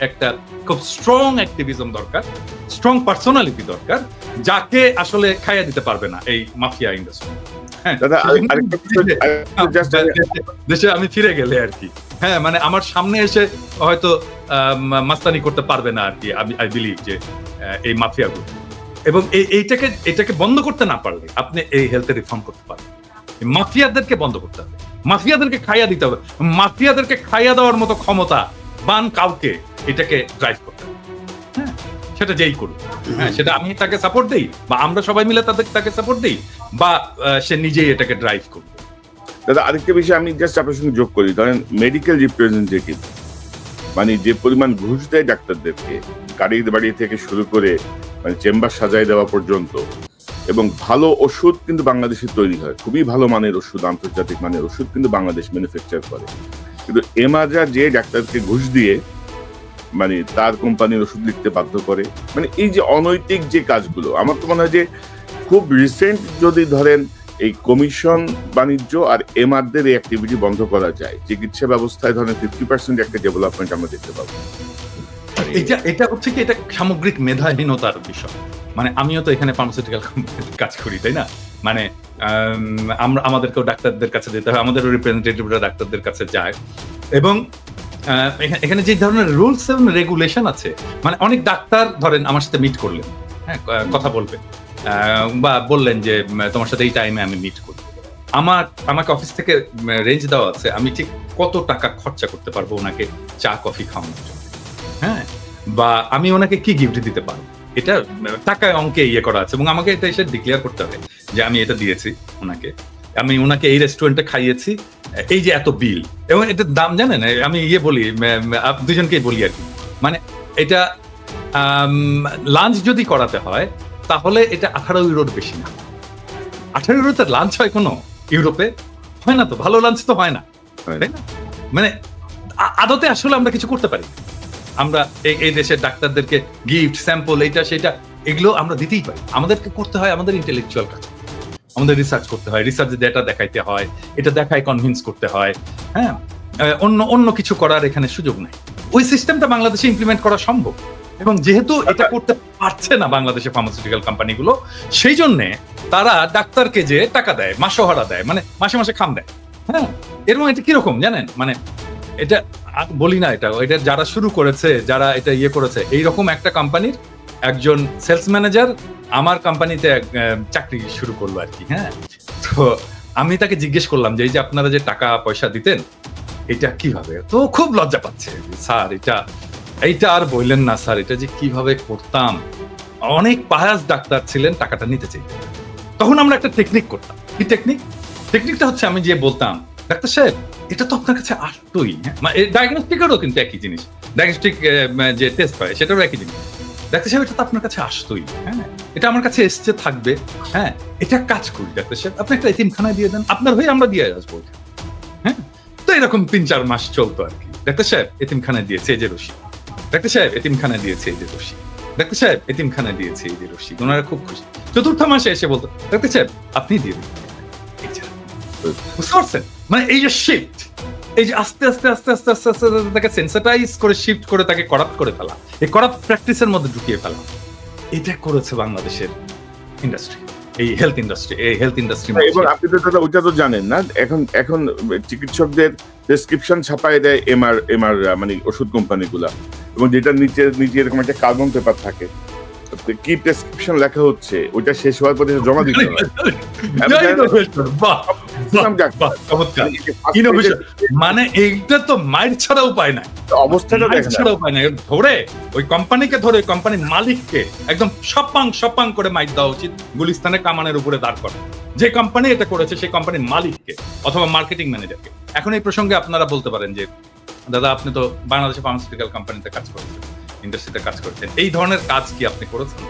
একটা খুব স্ট্রং অ্যাক্টিভিজম দরকার, স্ট্রং পার্সোনালিটি দরকার, যাকে আসলে খাইয়া দিতে পারবে না এই মাফিয়া ইন্ডাস্ট্রি। হ্যাঁ, দেশে আমি ফিরে গেলে আর কি, হ্যাঁ, মানে আমার সামনে এসে হয়তো মাস্তানি করতে পারবে না আর কি, আই বিলিভ যে এই মাফিয়াগুলো। এবং এইটাকে বন্ধ করতে না পারলে আপনি এই হেলথে রিফর্ম করতে পারবেন। মাফিয়াদেরকে বন্ধ করতে হবে, মাফিয়াদেরকে খাইয়া দিতে হবে, মাফিয়াদেরকে খাইয়া দেওয়ার মতো ক্ষমতা বান কাউকে এটাকে ড্রাইভ করতে হবে। হ্যাঁ, সেটা যেই করুক, হ্যাঁ, সেটা আমি তাকে সাপোর্ট দেই, বা আমরা সবাই মিলে তাকে সাপোর্ট দেই, বা সে নিজেই এটাকে ড্রাইভ করবে। দাদা, আরেকটা বিষয় আমি জাস্ট আপনার সঙ্গে যোগ করি, ধরেন মেডিকেল রিপ্রেজেন্টেটিভ, মানে যে পরিমাণ ঘুষ দেয় ডাক্তারদেরকে, গাড়ি বাড়ি থেকে শুরু করে মানে চেম্বার সাজায় দেওয়া পর্যন্ত, এবং ভালো ওষুধ কিন্তু বাংলাদেশে তৈরি হয়, খুবই ভালো মানের ওষুধ, আন্তর্জাতিক মানের ওষুধ কিন্তু বাংলাদেশ ম্যানুফ্যাকচার করে, কিন্তু এমাজা যে ডাক্তারকে ঘুষ দিয়ে মানে তার কোম্পানির ওষুধ লিখতে বাধ্য করে। মানে এই যে অনৈতিক যে কাজগুলো, আমার তো মনে হয় যে খুব রিসেন্ট যদি ধরেন এই কমিশন বাণিজ্য আর এমআরদের এই অ্যাক্টিভিটি বন্ধ করা যায়, চিকিৎসা ব্যবস্থায় ধরেন 50% একটা ডেভেলপমেন্ট আমরা দেখতে পাবো। এটা হচ্ছে কি, এটা সামগ্রিক মেধাহীনতার বিষয়। মানে আমিও তো এখানে ফার্মাসিউটিক্যাল কাজ করি, তাই না? মানে আমাদেরকেও ডাক্তারদের কাছে যেতে হয়, আমাদেরও রিপ্রেজেন্টেটিভরা ডাক্তারদের কাছে যায়, এবং এখানে যে ধরনের রুলস এবং রেগুলেশন আছে, মানে অনেক ডাক্তার ধরেন আমার সাথে মিট করলেন, হ্যাঁ, কথা বলবেন, বা বললেন যে তোমার সাথে এই টাইমে আমি মিট করব, আমাকে অফিস থেকে রেঞ্জ দেওয়া আছে, আমি ঠিক কত টাকা খরচা করতে পারবো ওনাকে চা কফি খাওয়ানোর জন্য, হ্যাঁ, বা আমি ওনাকে কি গিফট দিতে পারবো, এটা টাকায় অঙ্কে ইয়ে করা আছে, এবং আমাকে এটা এসে ডিক্লেয়ার করতে হবে যে আমি এটা দিয়েছি ওনাকে, আমি ওনাকে এই রেস্টুরেন্টে খাইয়েছি, এই যে এত বিল, এবং এটার দাম জানেন, আমি বলি দুজনকেই বলি আর কি, মানে এটা লাঞ্চ যদি করাতে হয় তাহলে এটা 18 ইউরোর বেশি না। 18 ইউরোতে লাঞ্চ হয় কোনো ইউরোপে? হয় না তো, ভালো লাঞ্চ তো হয় না, তাই না? মানে আদতে আসলে আমরা কিছু করতে পারি, আমরা এই দেশের ডাক্তারদেরকে গিফট, স্যাম্পল, এইটা সেটা এগুলো আমরা দিতেই পারি। আমাদেরকে করতে হয় আমাদের ইন্টেলেকচুয়াল কাজ, আমাদের রিসার্চ করতে হয়, রিসার্চের ডেটা দেখাইতে হয়, এটা দেখায় কনভিন্স করতে হয়, হ্যাঁ, অন্য কিছু করার এখানে সুযোগ নাই। ওই সিস্টেমটা বাংলাদেশে ইমপ্লিমেন্ট করা সম্ভব, এবং যেহেতু এটা করতে পারছে না বাংলাদেশের ফার্মাসিউটিক্যাল কোম্পানিগুলো, সেই জন্য তারা ডাক্তারকে যে টাকা দেয়, মাসোহারা দেয়, মানে মাসে মাসে খাম দেয়, হ্যাঁ। এরকম এটা কিরকম জানেন, মানে এটা বলি না, এটা যারা শুরু করেছে, যারা এটা করেছে, এইরকম একটা কোম্পানির একজন সেলস ম্যানেজার আমার কোম্পানিতে চাকরি শুরু করলো আর কি, হ্যাঁ। তো আমি তাকে জিজ্ঞেস করলাম যে এই যে আপনারা যে টাকা পয়সা দিতেন এটা কিভাবে, তো খুব লজ্জা পাচ্ছে, স্যার এইটা আর বললেন না স্যার, এটা যে কিভাবে করতাম, অনেক পায়াস ডাক্তার ছিলেন টাকাটা নিতে চাইতেন। তখন আমরা একটা টেকনিক করতাম। কি টেকনিকটা হচ্ছে আমি যে বলতাম, ডাক্তার সাহেব এটা তো আপনার কাছে আসতোই, হ্যাঁ, ডায়াগনস্টিকেরও কিন্তু একই জিনিস, ডায়াগনস্টিক যে টেস্ট হয় সেটারও একই জিনিস, ডাক্তার সাহেব এটা তো আপনার কাছে আসতোই, হ্যাঁ, এটা আমার কাছে এসছে থাকবে, হ্যাঁ, এটা কাজ করি ডাক্তার সাহেব, আপনি একটা এতিমখানায় দিয়ে দেন, আপনার হয়ে আমরা দিয়ে আসবো, হ্যাঁ। তো এরকম 3-4 মাস চলতো আর কি। ডাক্তার সাহেব এতিমখানায় দিয়েছে এই যে রশিদ, ডাক্তার সাহেব এতিমখানায় দিয়েছে এই যে রশিদ, ডাক্তার সাহেব এতিমখানায় দিয়েছে এই যে রশিদ, ওনারা খুব খুশি। 4র্থ মাসে এসে বলতো, ডাক্তার সাহেব আপনি দিয়ে দিন, বুঝতে পারছেন? মানে এই যে শিফট, এই যে আস্তে আস্তে আস্তে আস্তে আস্তে আস্তে তাকে সেন্সিটাইজ করে শিফট করে তাকে করাপ্ট করে ফেলা, এই করাপ্ট প্র্যাকটিসের মধ্যে ঢুকিয়ে ফেলা, এটা করেছে বাংলাদেশের ইন্ডাস্ট্রি, এই হেলথ ইন্ডাস্ট্রি। এবং আপনি তো দাদা ওইটা তো জানেন না, এখন চিকিৎসকদের প্রেসক্রিপশন ছাপায় দেয় এমআর মানে ওষুধ কোম্পানিগুলা, এবং যেটা নিচে এরকম একটা কার্বন পেপার থাকে, কি প্রেসক্রিপশন লেখা হচ্ছে ওইটা শেষ হওয়ার পরে জমা দিতে হয়। মানে এইটা তো মাইর ছাড়া উপায় নাই, অবস্থাটা ছাড়া উপায় নাই, ধরে ওই কোম্পানিকে ধরে কোম্পানির মালিককে একদম সপাং করে মাইর দেওয়া উচিত, গুলিস্তানে কামানের উপরে দাঁড় করে, যে কোম্পানি এটা করেছে সেই কোম্পানির মালিককে অথবা মার্কেটিং ম্যানেজারকে। এখন এই প্রসঙ্গে আপনারা বলতে পারেন যে দাদা আপনি তো বাংলাদেশের ফার্মাসিউটিক্যাল কোম্পানিতে কাজ করেছেন, ইন্ডাস্ট্রিতে কাজ করছেন, এই ধরনের কাজ কি আপনি করেছেন?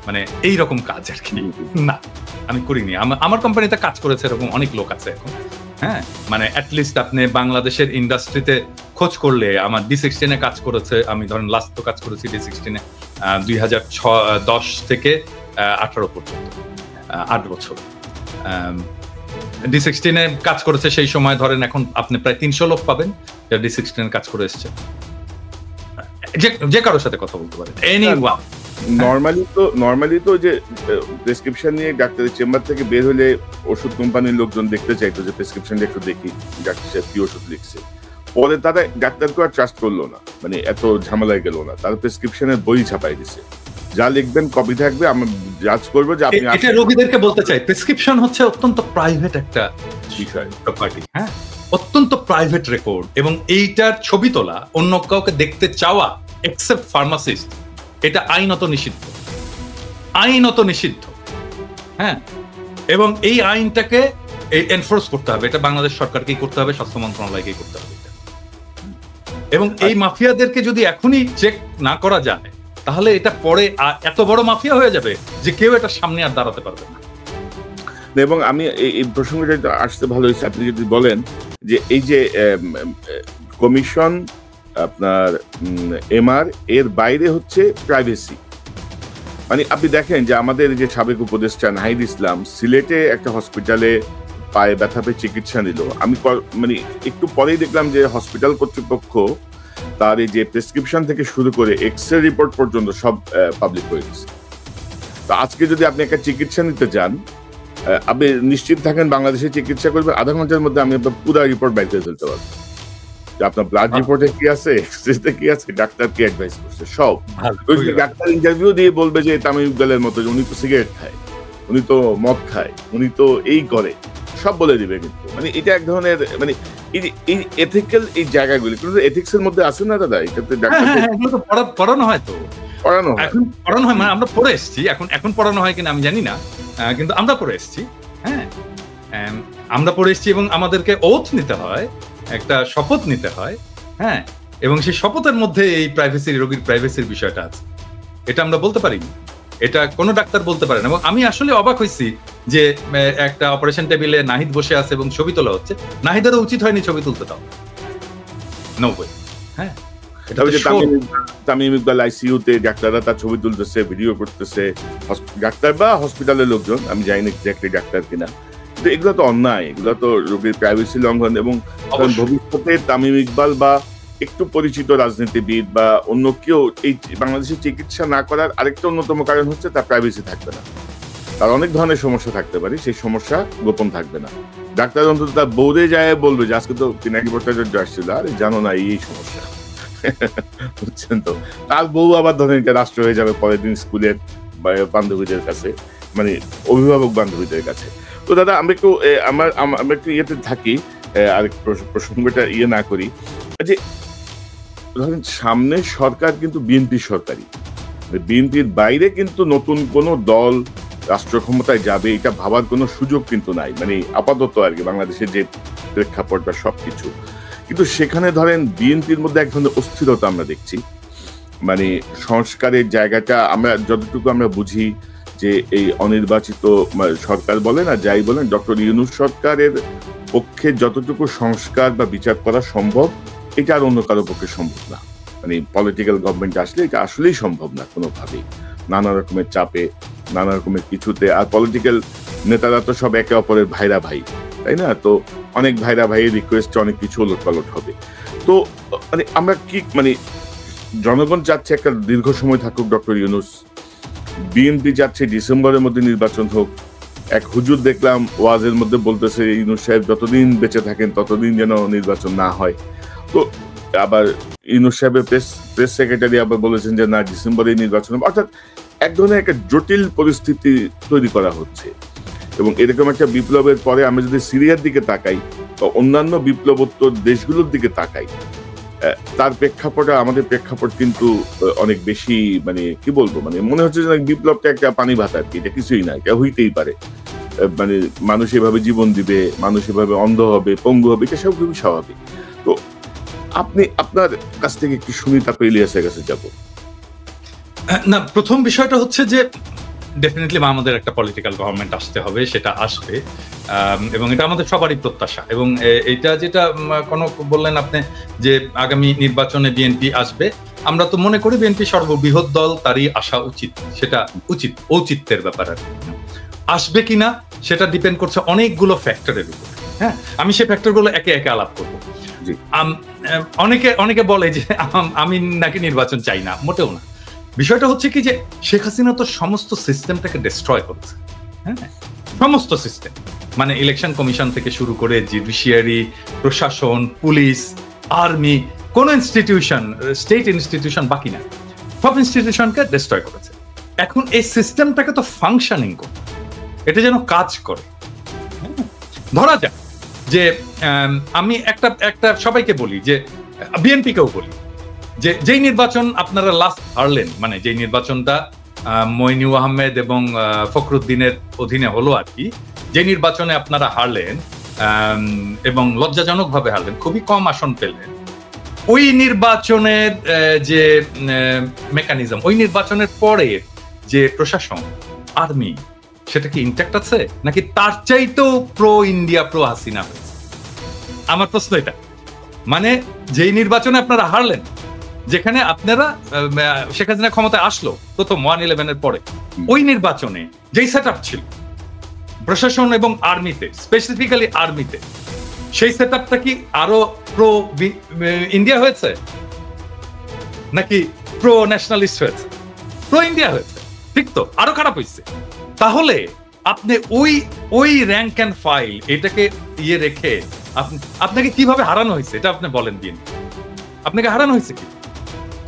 মানে এইরকম কাজ আর কি না, আমি করিনি। আমার কোম্পানিতে কাজ করেছে এরকম অনেক লোক আছে এখন, হ্যাঁ, মানে অ্যাটলিস্ট আপনি বাংলাদেশের ইন্ডাস্ট্রিতে খোঁজ করলে আমার D16 কাজ করেছে, আমি ধরেন লাস্ট তো কাজ করেছি D16 2010 থেকে 18 পর্যন্ত, 8 বছর D16 কাজ করেছে। সেই সময় ধরেন এখন আপনি প্রায় 300 লোক পাবেন যারা D16 কাজ করে এসছে, যে কারোর সাথে কথা বলতে পারেন, এনিওয়ান। নরমালি তো যে প্রেসক্রিপশন নিয়ে ডাক্তারের চেম্বার থেকে বের হলে ওষুধ কোম্পানির লোকজন দেখতে চাইতো যে প্রেসক্রিপশনটা একটু দেখি ডাক্তার সাহেব কি ওষুধ লিখছে, পরে তারা ডাক্তারকে আর ট্রাস্ট করলো না, মানে এত ঝামেলায় গেল না, তারা প্রেসক্রিপশনের বই ছাপাই দিছে, যা লিখবেন কপি থাকবে, আমি জাজ করবো যে আপনি। এটা রোগীদেরকে বলতে চাই, প্রেসক্রিপশন হচ্ছে অত্যন্ত প্রাইভেট একটা বিষয়, প্রপার্টি, হ্যাঁ, অত্যন্ত প্রাইভেট রেকর্ড, এবং এইটার ছবি তোলা অন্য কাউকে দেখতে চাওয়া এক্সেপ্ট ফার্মাসিস্ট, এটা আইনত নিষিদ্ধ, হ্যাঁ। এবং এই আইনটাকে এনফোর্স করতে হবে, এটা বাংলাদেশ সরকারকেই করতে হবে, স্বাস্থ্য মন্ত্রণালয়কেই করতে হবে। এবং এই মাফিয়াদেরকে যদি এখনই চেক না করা যায় তাহলে এটা পরে এত বড় মাফিয়া হয়ে যাবে যে কেউ এটা সামনে আর দাঁড়াতে পারবে না। এবং আমি এই প্রসঙ্গটা আসতে ভালো হয়েছে আপনি যদি বলেন যে এই যে কমিশন আপনার এমআর এর বাইরে হচ্ছে প্রাইভেসি, মানে আপনি দেখেন যে আমাদের যে সাবেক উপদেষ্টা নাহিদ ইসলাম সিলেটে একটা হসপিটালে পায়ে ব্যথা পেয়ে চিকিৎসা নিল, আমি মানে একটু পরেই দেখলাম যে হসপিটাল কর্তৃপক্ষ তার এই যে প্রেসক্রিপশন থেকে শুরু করে এক্স-রে রিপোর্ট পর্যন্ত সব পাবলিক করে দিচ্ছে। তো আজকে যদি আপনি একটা চিকিৎসা নিতে যান, আপনি নিশ্চিত থাকেন বাংলাদেশে চিকিৎসা করবে, আধা ঘন্টার মধ্যে আমি আপনার পুরো রিপোর্ট বাইর করে ফেলতে পারবো, যে আপনার ব্লাড রিপোর্টে কি আছে, এক্সরেতে কি আছে, ডাক্তার কি অ্যাডভাইস করছে, সব। ডাক্তার ইন্টারভিউ দিয়ে বলবে যে তামিম ইকবালের মতো উনি তো সিগারেট খায়, উনি তো মদ খায়, উনি তো এই করে, সব বলে দিবে। কিন্তু মানে এটা এক ধরনের মানে এই এথিক্যাল এই জায়গাগুলি কিন্তু এথিক্সের মধ্যে আছে না দাদা? এটাতে পড়ানো হয়, তো পড়ানো এখন পড়ানো হয়, মানে আমরা পড়ে এসেছি, এখন পড়ানো হয় কিনা আমি জানি না, কিন্তু আমরা পড়ে এসেছি। হ্যাঁ, আমরা পড়ে এসেছি এবং আমাদেরকে ওথ নিতে হয়, একটা শপথ নিতে হয়। হ্যাঁ, এবং সেই শপথের মধ্যে এই প্রাইভেসি, রোগীর প্রাইভেসির বিষয়টা আছে। এটা আমরা বলতে পারিনি, এটা কোনো ডাক্তার বলতে পারে না। এবং আমি আসলে অবাক হয়েছি যে একটা অপারেশন টেবিলে নাহিদ বসে আছে এবং ছবি তোলা হচ্ছে, নাহিদেরও উচিত হয়নি ছবি তুলতে দাও, নো ওয়ে। হ্যাঁ, তামিম ইকবাল আইসিইউতে ডাক্তাররা তার ছবি তুলতেছে, ভিডিও করতেছে, ডাক্তার বা হসপিটালের লোকজন, আমি জানি না এক্স্যাক্টলি ডাক্তার কিনা, কিন্তু এগুলো তো অন্যায়, এগুলো তো রোগীর প্রাইভেসি লঙ্ঘন। এবং ভবিষ্যতে তামিম ইকবাল বা একটু পরিচিত রাজনীতিবিদ বা অন্য কেউ এই বাংলাদেশে চিকিৎসা না করার আরেকটা অন্যতম কারণ হচ্ছে তার প্রাইভেসি থাকবে না। তার অনেক ধরনের সমস্যা থাকতে পারে, সেই সমস্যা গোপন থাকবে না। ডাক্তার অন্তত তার বৌরে যায় বলবে যে আজকে তো পিনাকি ভট্টাচার্য আসছিল, আরে জানো না এই সমস্যা, বুঝছেন তো। তার বউ আবার ধরেন রাষ্ট্র হয়ে যাবে পরের দিন স্কুলের বান্ধবীদের কাছে, মানে অভিভাবক বান্ধবীদের কাছে। তো দাদা আমরা একটু ইয়েতে থাকি, আর প্রসঙ্গটা না করি যে ধরেন সামনে সরকার কিন্তু বিএনপি সরকারি, বিএনপির বাইরে কিন্তু নতুন কোন দল রাষ্ট্র ক্ষমতায় যাবে এটা ভাবার কোনো সুযোগ কিন্তু নাই, মানে আপাতত আর কি বাংলাদেশের যে প্রেক্ষাপট বা সবকিছু। কিন্তু সেখানে ধরেন বিএনপির মধ্যে এক ধরনের অস্থিরতা আমরা দেখছি, মানে সংস্কারের জায়গাটা আমরা যতটুকু আমরা বুঝি যে এই অনির্বাচিত সরকার বলেন আর যাই বলেন, ডক্টর ইউনূস সরকারের পক্ষে যতটুকু সংস্কার বা বিচার করা সম্ভব এটা আর অন্য কারো পক্ষে সম্ভব না। মানে পলিটিক্যাল গভর্নমেন্ট আসলে এটা আসলেই সম্ভব না কোনোভাবেই, নানা রকমের চাপে, নানা রকমের কিছুতে। আর পলিটিক্যাল নেতারা তো সব একে অপরের ভাইরা ভাই, তাই না? তো অনেক ভাইরা ভাইয়ের রিকোয়েস্টে অনেক কিছু ওলটপালট হবে। তো মানে আমরা কি মানে জনগণ চাচ্ছে একটা দীর্ঘ সময় থাকুক ডক্টর ইউনূস, বিএনপি চাচ্ছে ডিসেম্বরের মধ্যে নির্বাচন হোক। এক হুজুর দেখলাম ওয়াজের মধ্যে বলতেছে ইউনূস সাহেব যতদিন বেঁচে থাকেন ততদিন যেন নির্বাচন না হয়। তো আবার ইউনূস সাহেবের প্রেস সেক্রেটারি আবার বলেছেন যে না ডিসেম্বরে নির্বাচন হবে। অর্থাৎ এক ধরনের একটা জটিল পরিস্থিতি তৈরি করা হচ্ছে। এবং এরকম একটা বিপ্লবের পরে আমরা যদি সিরিয়ার দিকে তাকাই বা অন্যান্য বিপ্লবোত্তর দেশগুলোর দিকে তাকাই, তার প্রেক্ষাপটে আমাদের প্রেক্ষাপট কিন্তু অনেক বেশি, মানে কি বলবো, মানে মনে হচ্ছে যে বিপ্লবটা একটা পানি ভাত আর কি, এটা কিছুই না, এটা হইতেই পারে। মানে মানুষ এভাবে জীবন দিবে, মানুষ এভাবে অন্ধ হবে, পঙ্গু হবে, এটা সব খুবই স্বাভাবিক। তো আপনি আপনার কাছ থেকে একটু শুনি, তারপর ইলিয়াসের কাছে যাবো। না, প্রথম বিষয়টা হচ্ছে যে ডেফিনেটলি আমাদের একটা পলিটিক্যাল গভর্নমেন্ট আসতে হবে, সেটা আসবে, এবং এটা আমাদের সবারই প্রত্যাশা। এবং এটা যেটা কোনো বললেন আপনি যে আগামী নির্বাচনে বিএনপি আসবে, আমরা তো মনে করি বিএনপি সর্ববৃহৎ দল, তারই আসা উচিত, সেটা উচিত, ঔচিত্যের ব্যাপার আর আসবে কিনা সেটা ডিপেন্ড করছে অনেকগুলো ফ্যাক্টরের উপর। হ্যাঁ, আমি সেই ফ্যাক্টরগুলো একে একে আলাপ করবো। অনেকে বলে যে আমি নাকি নির্বাচন চাই না, মোটেও না। বিষয়টা হচ্ছে কি যে শেখ হাসিনা তো সমস্ত সিস্টেমটাকে ডিস্ট্রয় করেছে। হ্যাঁ, সমস্ত সিস্টেম, মানে ইলেকশন কমিশন থেকে শুরু করে জুডিশিয়ারি, প্রশাসন, পুলিশ, আর্মি, কোন ইনস্টিটিউশন, স্টেট ইনস্টিটিউশন বাকি না, সব ইনস্টিটিউশনকে ডিস্ট্রয় করেছে। এখন এই সিস্টেমটাকে তো ফাংশনিং করে, এটা যেন কাজ করে। ধরা যাক যে আমি একটা সবাইকে বলি, যে বিএনপিকেও বলি, যে যেই নির্বাচন আপনারা লাস্ট হারলেন, মানে যেই নির্বাচনটা মইনু আহমেদ এবং ফখরুদ্দিনের অধীনে হলো আর কি, যে নির্বাচনে আপনারা হারলেন এবং লজ্জাজনকভাবে হারলেন, খুবই কম আসন পেলেন, ওই নির্বাচনের যে মেকানিজম, ওই নির্বাচনের পরে যে প্রশাসন, আর্মি, সেটা কি ইনট্যাক্ট আছে নাকি তার চাইতেও প্রো ইন্ডিয়া, প্রো হাসিনা হয়েছে? আমার প্রশ্ন এটা। মানে যেই নির্বাচনে আপনারা হারলেন, যেখানে আপনারা শেখ হাসিনা ক্ষমতায় আসলো প্রথম 1/11 পরে, ওই নির্বাচনে যেই সেট আপ ছিল প্রশাসন এবং আর্মিতে, স্পেসিফিক্যালি আর্মিতে, সেই সেট আপটা কি আরো প্রো ইন্ডিয়া হয়েছে নাকি প্রো ন্যাশনালিস্ট হয়েছে? প্রো ইন্ডিয়া হয়েছে, ঠিক তো? আরো খারাপ হয়েছে। তাহলে আপনি ওই র্যাঙ্ক অ্যান্ড ফাইল এটাকে রেখে আপনাকে কিভাবে হারানো হয়েছে এটা আপনি বলেন বিএনপি, আপনাকে হারানো হয়েছে কি?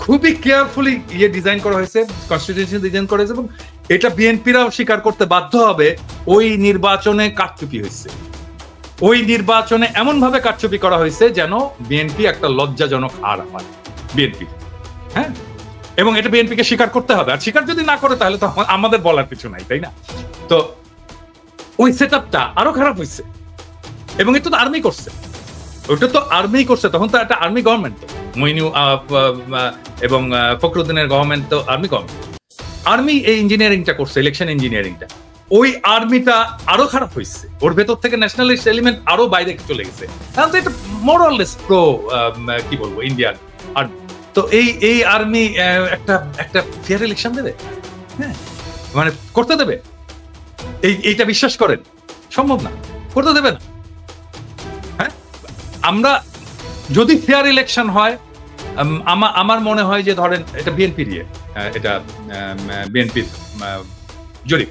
খুবই কেয়ারফুলি ডিজাইন করা হয়েছে, কনস্টিটিউশন ডিজাইন করা হয়েছে, এবং এটা বিএনপিরাও স্বীকার করতে বাধ্য হবে। ওই নির্বাচনে কারচুপি হয়েছে, ওই নির্বাচনে এমন ভাবে কারচুপি করা হয়েছে যেন বিএনপি একটা লজ্জাজনক হার হয় বিএনপি। হ্যাঁ, এবং এটা বিএনপিকে স্বীকার করতে হবে। আর স্বীকার যদি না করে তাহলে তো আমাদের বলার কিছু নাই, তাই না? তো ওই সেট আপটা আরো খারাপ হয়েছে, এবং এটা তো আর্মি করছে, ওটা তো আর্মি করছে। তখন তো একটা আর্মি গভর্নমেন্ট, তো মইনু এবং ফখরুদ্দিনের গভর্নমেন্ট তো আর্মি গভর্নমেন্ট, আর্মি এই ইঞ্জিনিয়ারিংটা করছে, ইলেকশন ইঞ্জিনিয়ারিংটা। ওই আর্মিটা আরো খারাপ হয়েছে, ওর ভেতর থেকে ন্যাশনালিস্ট এলিমেন্ট আরো বাইরে চলে গেছে। এটা মোরাললেস প্রো কি বলবো ইন্ডিয়ান আর্মি। তো এই আর্মি একটা ফেয়ার ইলেকশন দেবে? হ্যাঁ, মানে করতে দেবে? এইটা বিশ্বাস করেন? সম্ভব না, করতে দেবে না। হ্যাঁ, আমরা যদি ফেয়ার ইলেকশন হয়, আমার মনে হয় যে ধরেন এটা বিএনপির এটা বিএনপির জরিপ,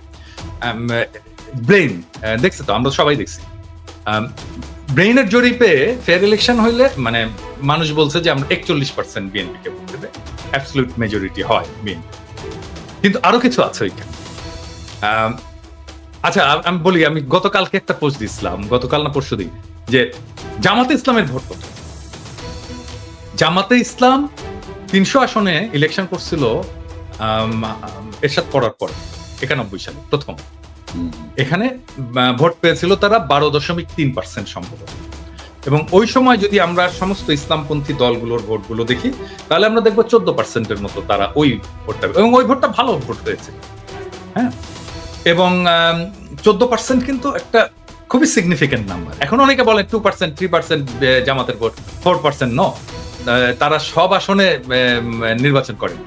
ব্রেইন দেখছে তো, আমরা সবাই দেখছি। ব্রেইনের জরিপে ফেয়ার ইলেকশন হইলে মানে মানুষ বলছে যে আমরা 41% বিএনপিকে ভোট দেবে, অ্যাবসলিউট মেজরিটি হয় বিএনপি। কিন্তু আরো কিছু আছে ওইখানে। আচ্ছা, আমি বলি, আমি গতকালকে একটা পোস্ট দিয়েছিলাম, গতকাল না পরশুদিন, যে জামাতে ইসলামের ভোট কত। জামাতে ইসলাম 300 আসনে ইলেকশন করছিল এরশাদ পড়ার পর 91 সালে প্রথম। এখানে ভোট পেয়েছিল তারা 12.3% সম্ভবত। এবং ওই সময় যদি আমরা সমস্ত ইসলামপন্থী দলগুলোর ভোটগুলো দেখি, তাহলে আমরা দেখবো 14%-এর মতো তারা ওই ভোটটা, এবং ওই ভোটটা ভালো ভোট হয়েছে। হ্যাঁ, এবং 14% কিন্তু একটা খুবই সিগনিফিকেন্ট নাম্বার। এখন অনেকে বলে 2%, 3% জামাতের ভোট, 4% ন। তারা সব আসনে নির্বাচন করেন,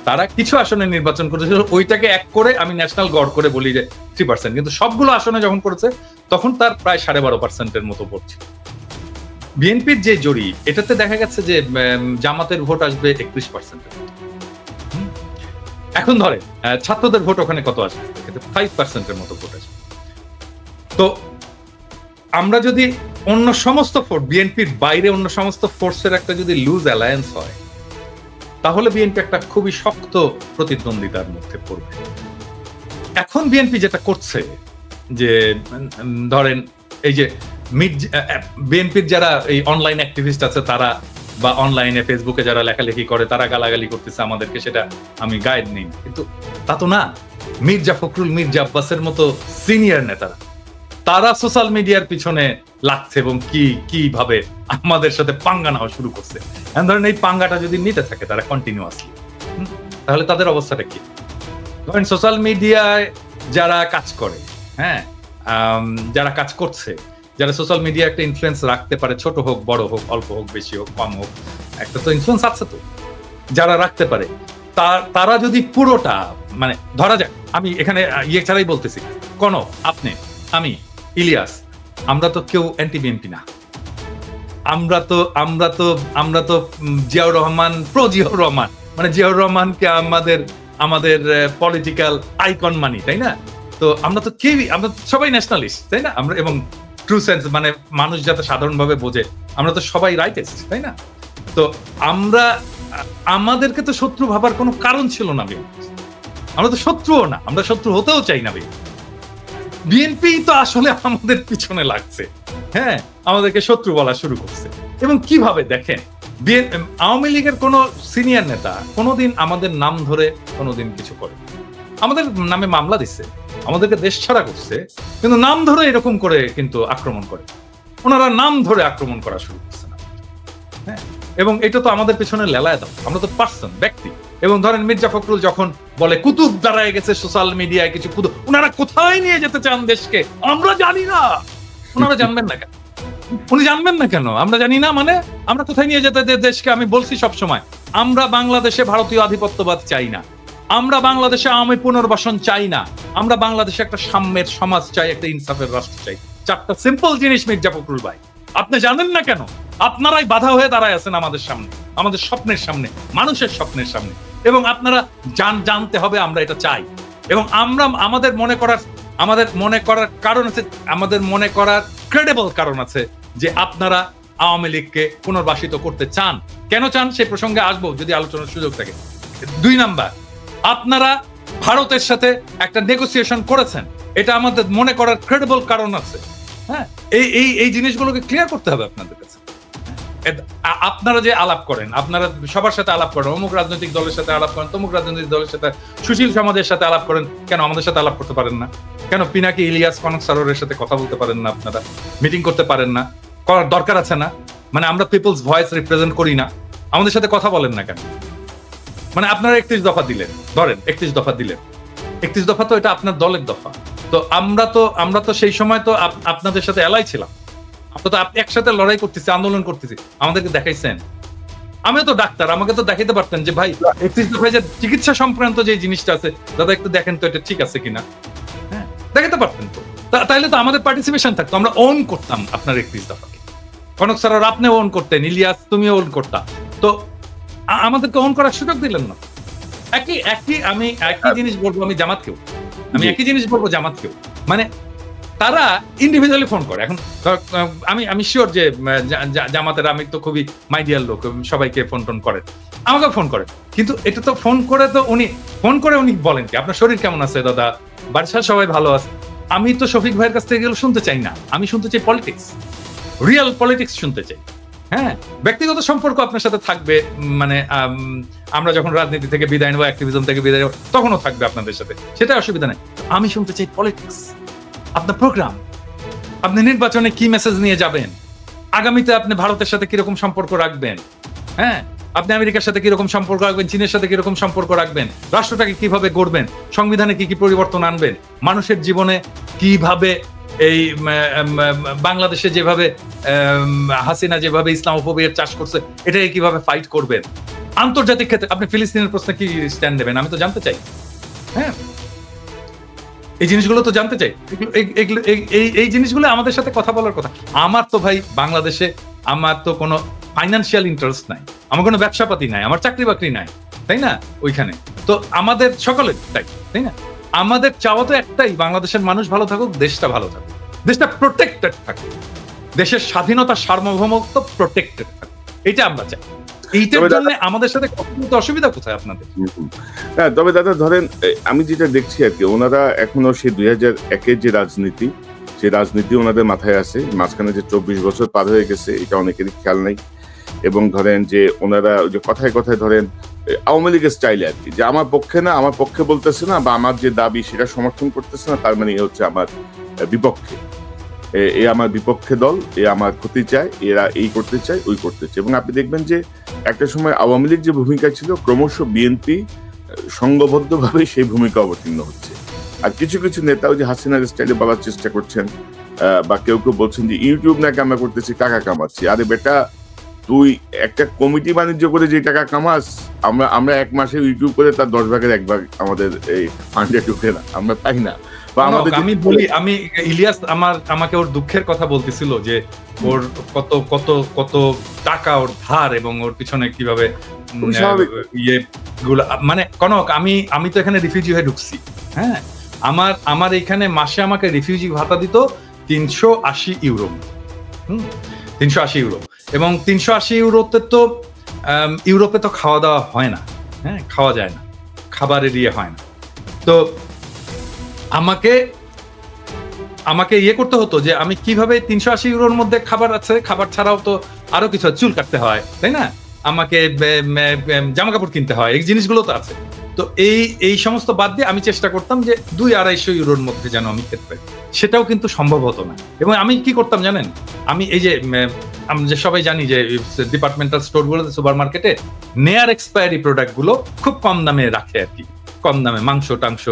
তারা কিছু আসনে নির্বাচন করেছিল, ওইটাকে এক করে আমি ন্যাশনাল গড় করে বলি যে 3%, কিন্তু সবগুলো আসনে যখন করেছে তখন তার প্রায় 12.5%-এর মতো ভোট ছিল। বিএনপির যে জরিপ, এটাতে দেখা গেছে যে জামাতের ভোট আসবে 31%। এখন ধরে ছাত্রদের ভোট ওখানে কত আসবে? 5%-এর মতো ভোট আসবে। তো আমরা যদি অন্য সমস্ত ফোর্স, বিএনপির বাইরে অন্য সমস্ত ফোর্সের একটা যদি লুজ অ্যালায়েন্স হয়, তাহলে বিএনপি একটা খুবই শক্ত প্রতিদ্বন্দ্বিতার মধ্যে পড়বে। এখন বিএনপি যেটা করছে যে ধরেন এই যে বিএনপির যারা এই অনলাইন অ্যাক্টিভিস্ট আছে তারা, বা অনলাইনে ফেসবুকে যারা লেখালেখি করে তারা গালাগালি করতেছে আমাদেরকে, সেটা আমি গাইড নেই, কিন্তু তা তো না। মির্জা ফখরুল, মির্জা আব্বাসের মতো সিনিয়র নেতারা তারা সোশ্যাল মিডিয়ার পিছনে লাগছে এবং কিভাবে আমাদের সাথে পাঙ্গা নেওয়া শুরু করছে। ধরেন এই পাঙ্গাটা যদি নিতে থাকে তারা কন্টিনিউয়াসলি, তাহলে তাদের অবস্থাটা কি? ধরেন সোশ্যাল মিডিয়ায় যারা কাজ করে, হ্যাঁ, যারা কাজ করছে, যারা সোশ্যাল মিডিয়া একটা ইনফ্লুয়েন্স রাখতে পারে, ছোট হোক বড় হোক, অল্প হোক বেশি হোক কম হোক, একটা তো ইনফ্লুয়েন্স আছে। তো যারা রাখতে পারে তারা যদি পুরোটা, মানে ধরা যাক, আমি এখানে ছাড়াই বলতেছি, কনক, আপনি, আমি, ইলিয়াস, আমরা তো কেউ অ্যান্টি বিএনপি না। আমরা তো জিয়াউর রহমান, প্রো জিয়াউর রহমান, মানে জিয়াউর রহমানকে আমাদের পলিটিক্যাল আইকন মানি, তাই না? তো আমরা তো কেউই, আমরা সবাই ন্যাশনালিস্ট, তাই না? আমরা, এবং ট্রু সেন্স মানে মানুষ যাতে সাধারণভাবে বোঝে, আমরা তো সবাই রাইটেস্ট, তাই না? তো আমাদেরকে তো শত্রু ভাবার কোনো কারণ ছিল না। আমরা তো শত্রুও না, আমরা শত্রু হতেও চাই না। বিএনপি তো আসলে আমাদের পিছনে লাগছে, হ্যাঁ, আমাদেরকে শত্রু বলা শুরু করছে। এবং কিভাবে দেখেন, আওয়ামী লীগের কোন সিনিয়র নেতা কোনোদিন আমাদের নাম ধরে কোনোদিন কিছু করে, আমাদের নামে মামলা দিচ্ছে, আমাদেরকে দেশ ছাড়া করছে, কিন্তু নাম ধরে এরকম করে কিন্তু আক্রমণ করে, ওনারা নাম ধরে আক্রমণ করা শুরু করছে না। হ্যাঁ, এবং এটা তো আমাদের পেছনে লেলায় দাও, আমরা তো পার্সন, ব্যক্তি। এবং ধরেন মির্জা ফখরুল যখন বলে কুতুব দাঁড়ায় গেছে সোশ্যাল মিডিয়ায় কিছু কুতুব, ওনারা কোথায় নিয়ে যেতে চান দেশকে আমরা জানি না। ওনারা জানবেন না কেন? উনি জানবেন না কেন? আমরা জানি না মানে আমরা কোথায় নিয়ে যেতে দেশকে? আমি বলছি সবসময়, আমরা বাংলাদেশে ভারতীয় আধিপত্যবাদ চাই না, আমরা বাংলাদেশে আওয়ামী পুনর্বাসন চাই না, আমরা বাংলাদেশে একটা সাম্যের সমাজ চাই, একটা ইনসাফের রাষ্ট্র চাই। 4টা সিম্পল জিনিস মির্জা ফখরুল ভাই, আপনি জানেন না কেন? আপনারাই বাধা হয়ে দাঁড়ায় আছেন আমাদের সামনে, আমাদের স্বপ্নের সামনে, মানুষের স্বপ্নের সামনে। এবং আপনারা জানতে হবে আমরা এটা চাই। এবং আমরা আমাদের মনে করার কারণ আছে, আমাদের মনে করার ক্রেডিবল কারণ আছে যে আপনারা আওয়ামী লীগকে পুনর্বাসিত করতে চান। কেন চান সেই প্রসঙ্গে আসবো যদি আলোচনার সুযোগ থাকে। 2 নাম্বার, আপনারা ভারতের সাথে একটা নেগোসিয়েশন করেছেন, এটা আমাদের মনে করার ক্রেডিবল কারণ আছে। হ্যাঁ, এই জিনিসগুলোকে ক্লিয়ার করতে হবে আপনাদের কাছে। আপনারা যে আলাপ করেন, আপনারা সবার সাথে আলাপ করেন, অমুক রাজনৈতিক দলের সাথে আলাপ করেন, তমুক রাজনৈতিক দলের সাথে, সুশীল সমাজের সাথে আলাপ করেন, কেন আমাদের সাথে আলাপ করতে পারেন না? কেন পিনাকি ইলিয়াস, কনক সারোয়ারের সাথে কথা বলতে পারেন না? আপনারা মিটিং করতে পারেন না? করার দরকার আছে না? মানে আমরা পিপলস ভয়েস রিপ্রেজেন্ট করি না? আমাদের সাথে কথা বলেন না কেন? মানে আপনারা 31 দফা দিলেন, ধরেন 31 দফা দিলেন, 31 দফা তো এটা আপনার দলের দফা। তো আমরা তো সেই সময় তো আপনাদের সাথে এলাই ছিলাম, আমরা তো একসাথে লড়াই করতেছি, আন্দোলন করতেছি, আমাদেরকে দেখাইছেন। আমিও তো ডাক্তার, আমাকে তো দেখাইতে পারতেন যে ভাই 31 দফায় যে চিকিৎসা সংক্রান্ত যে জিনিসটা আছে দাদা একটু দেখেন তো এটা ঠিক আছে কিনা। হ্যাঁ, দেখাতে পারতেন তো, তাইলে তো আমাদের পার্টিসিপেশন থাকতো, আমরা ওন করতাম আপনার 31 দফাকে। কনক স্যার আপনি ওন করতেন, ইলিয়াস তুমিও ওন করতা, তো আমাদেরকে ওন করার সুযোগ দিলেন না। আমি একই জিনিস বলবো আমি জামাতকেও, একই জিনিস বলবো জামাতকেও। মানে তারা ইন্ডিভিজুয়ালি ফোন করে। এখন আমি শিওর যে জামাতের আমি তো খুবই মাইডিয়াল লোক, সবাইকে ফোন টোন করে, আমাকে ফোন করে, কিন্তু এটা তো ফোন করে উনি বলেন কি আপনার শরীর কেমন আছে দাদা, বাড়ির সবাই ভালো আছে। আমি তো শফিক ভাইয়ের কাছ থেকে এগুলো শুনতে চাই না, আমি শুনতে চাই পলিটিক্স, রিয়েল পলিটিক্স শুনতে চাই। হ্যাঁ, ব্যক্তিগত সম্পর্ক আপনার সাথে থাকবে, মানে আমরা যখন রাজনীতি থেকে বিদায় নেবো, অ্যাক্টিভিজম থেকে বিদায় নেবো, তখনও থাকবে আপনাদের সাথে, সেটা অসুবিধা নেই। আমি শুনতে চাই পলিটিক্স, আপনার প্রোগ্রাম, আপনি নির্বাচনে কি মেসেজ নিয়ে যাবেন, আগামীতে আপনি ভারতের সাথে কিরকম সম্পর্ক রাখবেন, হ্যাঁ আপনি আমেরিকার সাথে কিরকম সম্পর্ক রাখবেন, চীনের সাথে কিরকম সম্পর্ক রাখবেন, রাষ্ট্রটাকে কিভাবে গড়বেন, সংবিধানে কি কি পরিবর্তন আনবেন, মানুষের জীবনে কিভাবে, এই বাংলাদেশে যেভাবে হাসিনা যেভাবে ইসলামোফোবিয়ার চাষ করছে এটাকে কিভাবে ফাইট করবেন, আন্তর্জাতিক ক্ষেত্রে আপনি ফিলিস্তিনের প্রশ্নে কি স্ট্যান্ড নেবেন, আমি তো জানতে চাই। হ্যাঁ, এই জিনিসগুলো তো জানতে চাই। এই জিনিসগুলো আমাদের সাথে কথা বলার কথা। আমার তো ভাই বাংলাদেশে আমার তো কোনো ফাইন্যান্সিয়াল ইন্টারেস্ট নাই, আমার কোনো ব্যবসাপাতি নাই, আমার চাকরি বাকরি নাই, তাই না? ওইখানে তো আমাদের সকলের তাই না? আমাদের চাওয়া তো একটাই, বাংলাদেশের মানুষ ভালো থাকুক, দেশটা ভালো থাকুক, দেশটা প্রোটেক্টেড থাকুক, দেশের স্বাধীনতা সার্বভৌমত্ব প্রোটেক্টেড থাকুক, এটা আমরা চাই। এইটার জন্য আমাদের সাথে অসুবিধা কোথায় আপনাদের? হ্যাঁ, তবে দাদা ধরেন আমি যেটা দেখছি আর কি, ওনারা এখনো সেই 2001-এর যে রাজনীতি, সেই রাজনীতি ওনাদের মাথায় আছে। মাঝখানে যে 24 বছর পার হয়ে গেছে এটা অনেকেরই খেয়াল নাই। এবং ধরেন যে ওনারা যে কথায় কথায় ধরেন আওয়ামী লীগের স্টাইলে আর কি, যে আমার পক্ষে না, আমার পক্ষে বলতেছে না, বা আমার যে দাবি সেটা সমর্থন করতেছে না, তার মানে হচ্ছে আমার বিপক্ষে, এ আমার বিপক্ষে দল, এ আমার ক্ষতি চায়, এরা এই করতে চায়, ওই করতে চায়। এবং আপনি দেখবেন যে একটা সময় আওয়ামী লীগ যে ভূমিকা ছিল, ক্রমশ বিএনপি সংঘবদ্ধভাবে সেই ভূমিকা অবতীর্ণ হচ্ছে। আর কিছু কিছু নেতা ওই যে হাসিনার স্টাইলে বলার চেষ্টা করছেন, বা কেউ কেউ বলছেন যে ইউটিউব নাকি আমরা করতেছি, টাকা কামাচ্ছি। আরে বেটা, তুই একটা কমিটি বাণিজ্য করে যে টাকা কামাস, আমরা 1 মাসে ইউটিউব করে তার 10 ভাগের 1 ভাগ আমাদের এই ফান্ডে ঢুকে না, আমরা পাই না। আমি বলি, আমি ইলিয়াস আমাকে ওর দুঃখের কথা বলতেছিল যে ওর কত কত কত টাকা ওর ধার, এবং ওর পিছনে কিভাবে ইয়ে গুলো, মানে কনক আমি তো এখানে রিফিউজি হয়ে ঢুকছি। হ্যাঁ, আমার এখানে মাসে আমাকে রিফিউজি ভাতা দিত 380 ইউরো। 380 ইউরো, এবং 380 ইউরোতে তো ইউরোপে তো খাওয়া দাওয়া হয় না, হ্যাঁ খাওয়া যায় না, খাবারের ইয়ে হয় না। তো আমাকে ইয়ে করতে হতো যে আমি কিভাবে 380 ইউরোর মধ্যে খাবার আছে, খাবার ছাড়াও তো আরো কিছু, চুল কাটতে হয়, তাই না, আমাকে জামা কাপড় কিনতে হয়, এই জিনিসগুলো তো আছে। তো এই সমস্ত বাদ দিয়ে আমি চেষ্টা করতাম যে 200-250 ইউরোর মধ্যে যেন আমি খেতে পারি, সেটাও কিন্তু সম্ভব হতো না। এবং আমি কি করতাম জানেন, আমি এই যে আমরা সবাই জানি যে ডিপার্টমেন্টাল স্টোর গুলোতে, সুপার মার্কেটে নেয়ার এক্সপায়ারি প্রোডাক্ট গুলো খুব কম দামে রাখে আর কি, কম দামে মাংস টাংস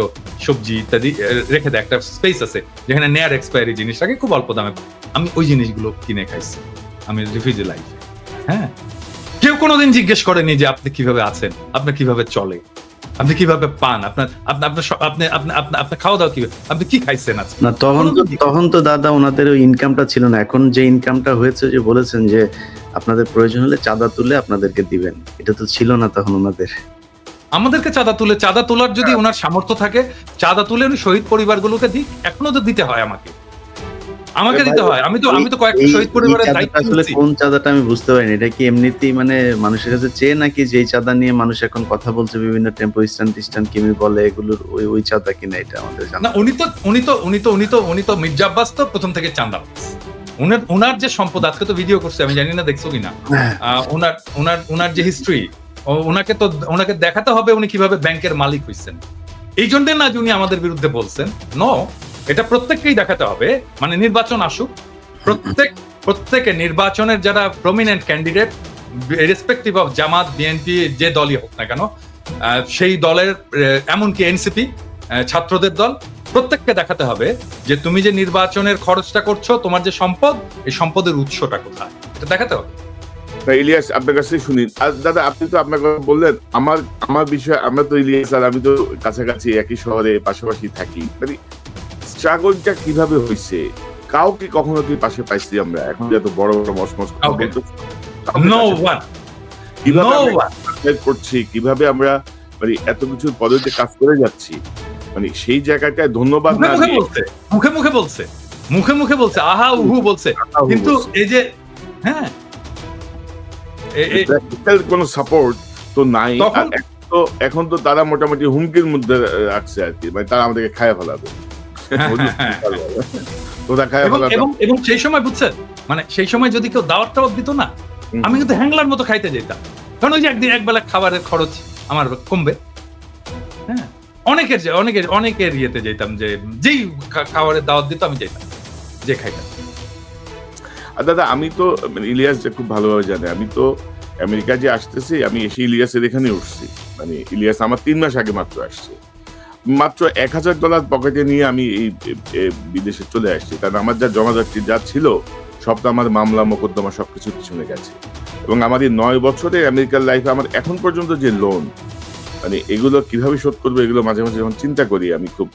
সবজি ইত্যাদি রেখে দেয়, একটা স্পেস আছে যেখানে নেয়ার এক্সপায়ারি জিনিস রাখে খুব অল্প দামে। আমি ওই জিনিসগুলো কিনে খাইছি আমি রিফিউজি লাইফে। হ্যাঁ, কেউ কোনোদিন জিজ্ঞেস করেনি যে আপনি কিভাবে আছেন, আপনি কিভাবে চলে, আপনি কিভাবে পান, আপনার খাওয়া দাওয়া কিভাবে, আপনি কি খাইছেন আছে না। তখন তো দাদা ওনাদের ওই ইনকামটা ছিল না। এখন যে ইনকামটা হয়েছে, যে বলেছেন যে আপনাদের প্রয়োজন হলে চাঁদা তুলে আপনাদেরকে দিবেন, এটা তো ছিল না তখন ওনাদের। আমাদেরকে চাঁদা তোলার যদি ওনার সামর্থ্য থাকে, চাঁদা তুলে উনি শহীদ পরিবারগুলোকে দিক, এখনো তো দিতে হয় আমাকে। আমাকে দিতে হয়। আমি তো কয়েকটা শহীদ পরিবারের দায়িত্ব আসলে নিচ্ছি। কোন চাঁদাটা আমি বুঝতে পারিনি। এটা কি এমনিতেই মানে মানুষের কাছে চেয়ে নাকি যে চাঁদা নিয়ে মানুষ এখন কথা বলছে বিভিন্ন টেম্পো স্ট্যান্ড কিমি বলে এগুলোর ওই চাঁদা কিনা এটা আমাদের জানা। না, উনি তো মির্জা আব্বাস তো প্রথম থেকে চাঁদা। ওনার যে সম্পদ, আজকে তো ভিডিও করছে, আমি জানি না দেখছো কিনা, ওনার যে হিস্ট্রি, ওনাকে দেখাতে হবে উনি কিভাবে ব্যাংকের মালিক হইছেন। এই জন্য না যে উনি আমাদের বিরুদ্ধে বলছেন, নো, এটা প্রত্যেককেই দেখাতে হবে। মানে নির্বাচন আসুক, প্রত্যেকে নির্বাচনের যারা prominent candidate, respective of Jamaat, BNP, যে দলই হোক না কেন, সেই দলের, এমনকি এনসিপি, ছাত্রদের দল, প্রত্যেককে দেখাতে হবে যে তুমি যে নির্বাচনের খরচটা করছো, তোমার যে সম্পদ, এই সম্পদের উৎসটা কোথায়, এটা দেখাতে হবে। ইলিয়াস, আপনার কাছে শুনি। আর দাদা, আপনি তো আপনার কথা বললেন, আমার বিষয়, আমরা তো ইলিয়াস আর আমি তো কাছাকাছি একই শহরে পাশাপাশি থাকি। মানে স্ট্রাগলটা কিভাবে হয়েছে, কাউকে কখনো কি পাশে পাইছি আমরা? এখন যত বড় বড় মসমস কথা বলতো, কিভাবে করছি, কিভাবে আমরা মানে এত কিছুর পদ্ধতিতে কাজ করে যাচ্ছি, মানে সেই জায়গাটায় ধন্যবাদ না দিয়ে মুখে মুখে বলছে আহা উহু বলছে, কিন্তু এই যে হ্যাঁ কোনো সাপোর্ট তো নাই। এখন তো তারা মোটামুটি হুমকির মধ্যে রাখছে আর কি, মানে তারা আমাদেরকে খায় ফেলাবে। এবং সেই সময় বুঝছেন, মানে সেই সময় যদি কেউ দাওয়াত দিত না, আমি কিন্তু হ্যাংলার মতো খাইতে যেতাম, কারণ ওই যে একবেলা খাবারের খরচ আমার কমবে। হ্যাঁ, অনেকের ইয়েতে যেতাম, যে যেই খাবারের দাওয়াত দিত আমি যেতাম, যে খাইতাম। আর দাদা, আমি তো ইলিয়াস যে খুব ভালোভাবে জানে, আমি তো আমেরিকা যে আসতেছি, আমি এসে ইলিয়াসের এখানে উঠছি। মানে ইলিয়াস আমার 3 মাস আগে মাত্র আসছে, মাত্র $1000 পকেটে নিয়ে আমি এই বিদেশে চলে আসছি। কারণ আমার যা জমাজাতি যা ছিল সব তো আমার মামলা মোকদ্দমা সবকিছু পিছনে গেছে। এবং আমার এই 9 বছরের আমেরিকার লাইফে আমার এখন পর্যন্ত যে লোন, মানে এগুলো কিভাবে শোধ করবো, এগুলো মাঝে মাঝে যখন চিন্তা করি আমি খুব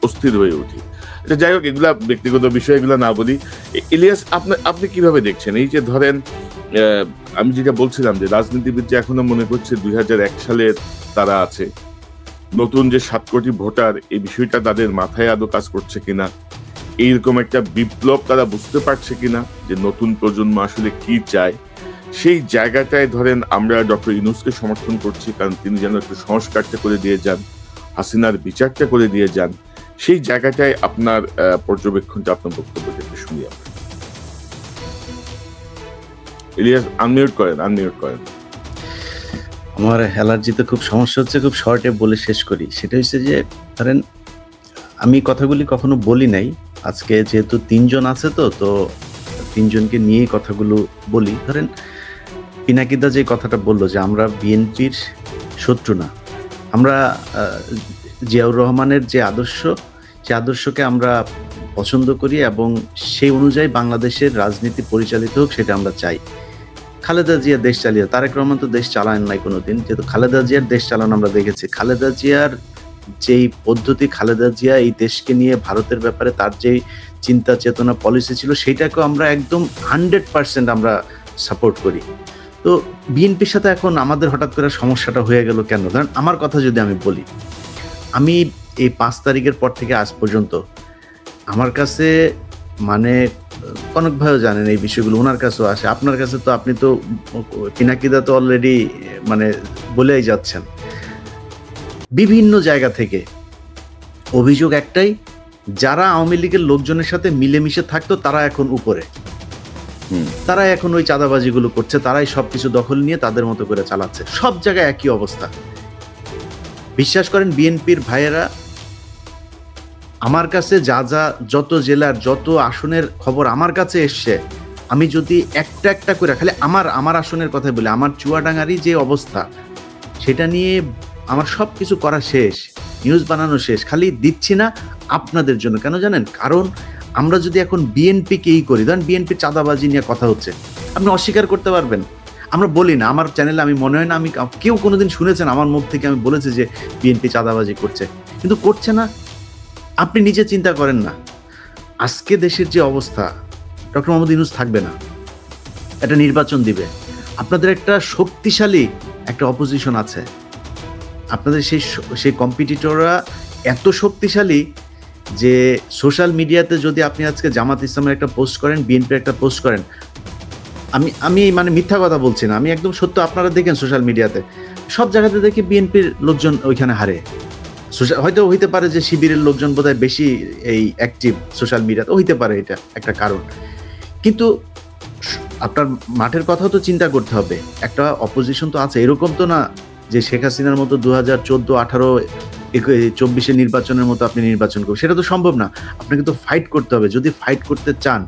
অস্থির হয়ে উঠি। যাই হোক, এগুলা ব্যক্তিগত বিষয়, এগুলো না বলি। ইলিয়াস, আপনি কিভাবে দেখছেন এই যে ধরেন, আমি যেটা বলছিলাম যে রাজনীতিবিদ যে এখনো মনে করছে 2001 সালের তারা আছে, নতুন যে 7 কোটি ভোটার, এই বিষয়টা তাদের মাথায় আদৌ কাজ করছে কিনা, এইরকম একটা বিপ্লব তারা বুঝতে পারছে কিনা যে নতুন প্রজন্ম আসলে কি চায়, সেই জায়গাটায় ধরেন আমরা ডক্টর ইউনূসকে সমর্থন করছি, কারণ তিনি যেন একটু সংস্কারটা করে দিয়ে যান, হাসিনার বিচারটা করে দিয়ে যান। সেই জায়গাটায় আপনার পর্যবেক্ষণটা, আপনার বক্তব্যটা একটু শুনি আমরা। ইলিয়াস, আনমিউট করেন। আমার অ্যালার্জিতে খুব সমস্যা হচ্ছে, খুব শর্টে বলে শেষ করি। সেটা হচ্ছে যে ধরেন আমি কথাগুলি কখনো বলি নাই, আজকে যেহেতু 3 জন আছে তো 3 জনকে নিয়েই কথাগুলো বলি। ধরেন পিনাকিদা যে কথাটা বললো যে আমরা বিএনপির শত্রু না, আমরা জিয়াউর রহমানের যে আদর্শ, সে আদর্শকে আমরা পছন্দ করি এবং সেই অনুযায়ী বাংলাদেশের রাজনীতি পরিচালিত হোক, সেটা আমরা চাই। খালেদা জিয়া দেশ চালিয়ে, তারেক রহমান তো দেশ চালান নাই কোনোদিন, যেহেতু খালেদা জিয়ার দেশ চালানো আমরা দেখেছি। খালেদা জিয়ার যেই পদ্ধতি, খালেদা জিয়া এই দেশকে নিয়ে ভারতের ব্যাপারে তার যেই চিন্তা চেতনা পলিসি ছিল, সেইটাকে আমরা একদম 100% আমরা সাপোর্ট করি। তো বিএনপির সাথে এখন আমাদের হঠাৎ করে সমস্যাটা হয়ে গেল কেন? ধরেন আমার কথা যদি আমি বলি, আমি এই 5 তারিখের পর থেকে আজ পর্যন্ত আমার কাছে, মানে কনক ভাইও জানেন এই বিষয়গুলো, ওনার কাছেও আসে, আপনার কাছে তো, আপনি তো পিনাকিদা তো অলরেডি মানে বলেই যাচ্ছেন, বিভিন্ন জায়গা থেকে অভিযোগ একটাই, যারা আওয়ামী লীগের লোকজনের সাথে মিলেমিশে থাকতো তারা এখন উপরে, তারা এখন ওই চাঁদাবাজিগুলো করছে, তারাই সবকিছু দখল নিয়ে তাদের মতো করে চালাচ্ছে। সব জায়গায় একই অবস্থা। বিশ্বাস করেন বিএনপির ভাইয়েরা, আমার কাছে যত জেলার যত আসনের খবর আমার কাছে এসছে, আমি যদি একটা একটা করে, খালি আমার আসনের কথা বলি, আমার চুয়াডাঙ্গারই যে অবস্থা, সেটা নিয়ে আমার সব কিছু করা শেষ, নিউজ বানানো শেষ, খালি দিচ্ছি না আপনাদের জন্য। কেন জানেন? কারণ আমরা যদি এখন বিএনপিকেই করি, ধরেন বিএনপির চাঁদাবাজি নিয়ে কথা হচ্ছে, আপনি অস্বীকার করতে পারবেন? আমরা বলি না, আমার চ্যানেলে আমি মনে হয় না আমি কেউ কোনোদিন শুনেছেন আমার মুখ থেকে আমি বলেছি যে বিএনপি চাঁদাবাজি করছে, কিন্তু করছে না। আপনি নিজে চিন্তা করেন না, আজকে দেশের যে অবস্থা, ডক্টর মোহাম্মদ ইউনূস থাকবে না, একটা নির্বাচন দিবে, আপনাদের একটা শক্তিশালী একটা অপোজিশন আছে, আপনাদের সেই কম্পিটিটররা এত শক্তিশালী যে সোশ্যাল মিডিয়াতে যদি আপনি আজকে জামাত ইসলামের একটা পোস্ট করেন, বিএনপির একটা পোস্ট করেন, আমি মানে মিথ্যা কথা বলছি না, আমি একদম সত্য, আপনারা দেখেন সোশ্যাল মিডিয়াতে সব জায়গাতে দেখি বিএনপির লোকজন ওইখানে হারে। হয়তো হইতে পারে যে শিবিরের লোকজন বোধহয় বেশি এই অ্যাক্টিভ সোশ্যাল মিডিয়াতে, হইতে পারে, এটা একটা কারণ। কিন্তু আপনার মাঠের কথাও তো চিন্তা করতে হবে, একটা অপোজিশন তো আছে, এরকম তো না যে শেখ হাসিনার মতো 2014, 18, 24 নির্বাচনের মতো আপনি নির্বাচন করবেন, সেটা তো সম্ভব না। আপনাকে তো ফাইট করতে হবে। যদি ফাইট করতে চান,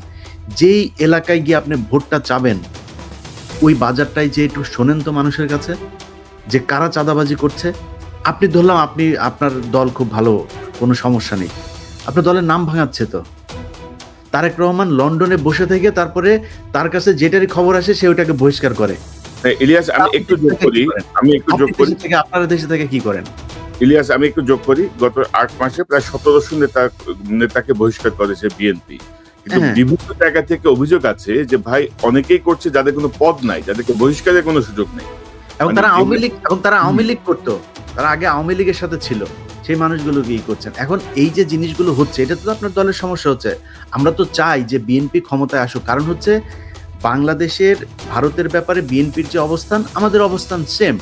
যেই এলাকায় গিয়ে আপনি ভোটটা চাবেন, ওই বাজারটাই যে একটু শোনেন তো মানুষের কাছে যে কারা চাঁদাবাজি করছে। আপনি ধরলাম আপনি আপনার দল খুব ভালো, কোনো সমস্যা নেই, আপনার দলের নাম ভাঙাচ্ছে তো। তারেক রহমান লন্ডনে বসে থেকে তারপরে তার কাছে যেটারই খবর আসে সে ওটাকে বহিষ্কার করে। ইলিয়াস, আমি একটু যোগ করি, আপনারা দেশে থেকে কি করেন? ইলিয়াস, আমি একটু যোগ করি, গত 8 মাসে প্রায় 1700 নেতাকে বহিষ্কার করেছে বিএনপি। কিন্তু বিভিন্ন জায়গা থেকে অভিযোগ আছে যে ভাই অনেকেই করছে যাদের কোনো পদ নাই, যাদেরকে বহিষ্কারের কোনো সুযোগ নেই, এবং তারা আওয়ামী লীগ করতো, তারা আগে আওয়ামী লীগের সাথে ছিল, সেই মানুষগুলো কি করছেন। এখন এই যে জিনিসগুলো হচ্ছে, এটা তো আপনার দলের সমস্যা হচ্ছে। আমরা তো চাই যে বিএনপি ক্ষমতায় আসুক, কারণ হচ্ছে বাংলাদেশের ভারতের ব্যাপারে বিএনপির যে অবস্থান, আমাদের অবস্থান সেম।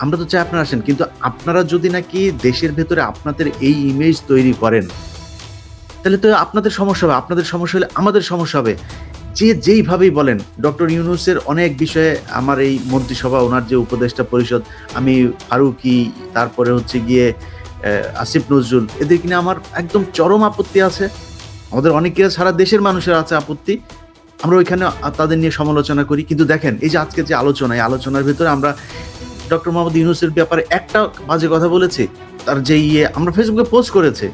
আমরা তো চাই আপনারা আসেন, কিন্তু আপনারা যদি নাকি দেশের ভেতরে আপনাদের এই ইমেজ তৈরি করেন, তাহলে তো আপনাদের সমস্যা হবে। আপনাদের সমস্যা হলে আমাদের সমস্যা হবে। যেইভাবেই বলেন, ডক্টর ইউনূসের অনেক বিষয়ে আমার এই মন্ত্রিসভা, ওনার যে উপদেষ্টা পরিষদ, আমি ফারুকি, তারপরে হচ্ছে গিয়ে আসিফ নজরুল, এদের কিনে আমার একদম চরম আপত্তি আছে। আমাদের অনেকের, সারা দেশের মানুষের আছে আপত্তি। আমরা ওইখানে তাদের নিয়ে সমালোচনা করি। কিন্তু দেখেন, এই যে আজকে যে আলোচনা, এই আলোচনার ভিতরে আমরা ডক্টর মোহাম্মদ ইউনূসের ব্যাপারে একটা বাজে কথা বলেছি। তার যে আমরা ফেসবুকে পোস্ট করেছে,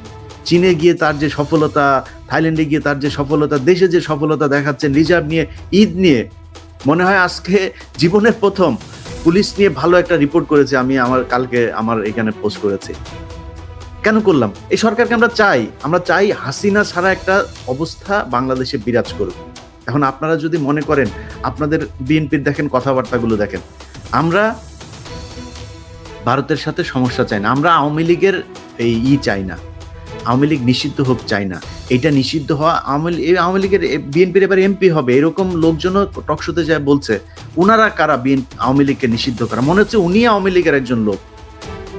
চীনে গিয়ে তার যে সফলতা, থাইল্যান্ডে গিয়ে তার যে সফলতা, দেশে যে সফলতা দেখাচ্ছেন, রিজার্ভ নিয়ে, ঈদ নিয়ে, মনে হয় আজকে জীবনের প্রথম পুলিশ নিয়ে ভালো একটা রিপোর্ট করেছে। আমি কালকে আমার এখানে পোস্ট করেছি। কেন করলাম? এই সরকারকে আমরা চাই হাসিনা ছাড়া একটা অবস্থা বাংলাদেশে বিরাজ করুক। এখন আপনারা যদি মনে করেন, আপনাদের বিএনপির দেখেন কথাবার্তাগুলো দেখেন, আমরা ভারতের সাথে সমস্যা চাই না, আমরা আওয়ামী লীগের চাই না, আওয়ামী লীগ নিষিদ্ধ হোক চাই না। এটা নিষিদ্ধ হওয়া, আওয়ামী লীগের বিএনপির এবার এমপি হবে, এরকম লোকজনও টকশোতে যায় বলছে। ওনারা কারা আওয়ামী লীগকে নিষিদ্ধ করা? মনে হচ্ছে উনি আওয়ামী লীগের একজন লোক।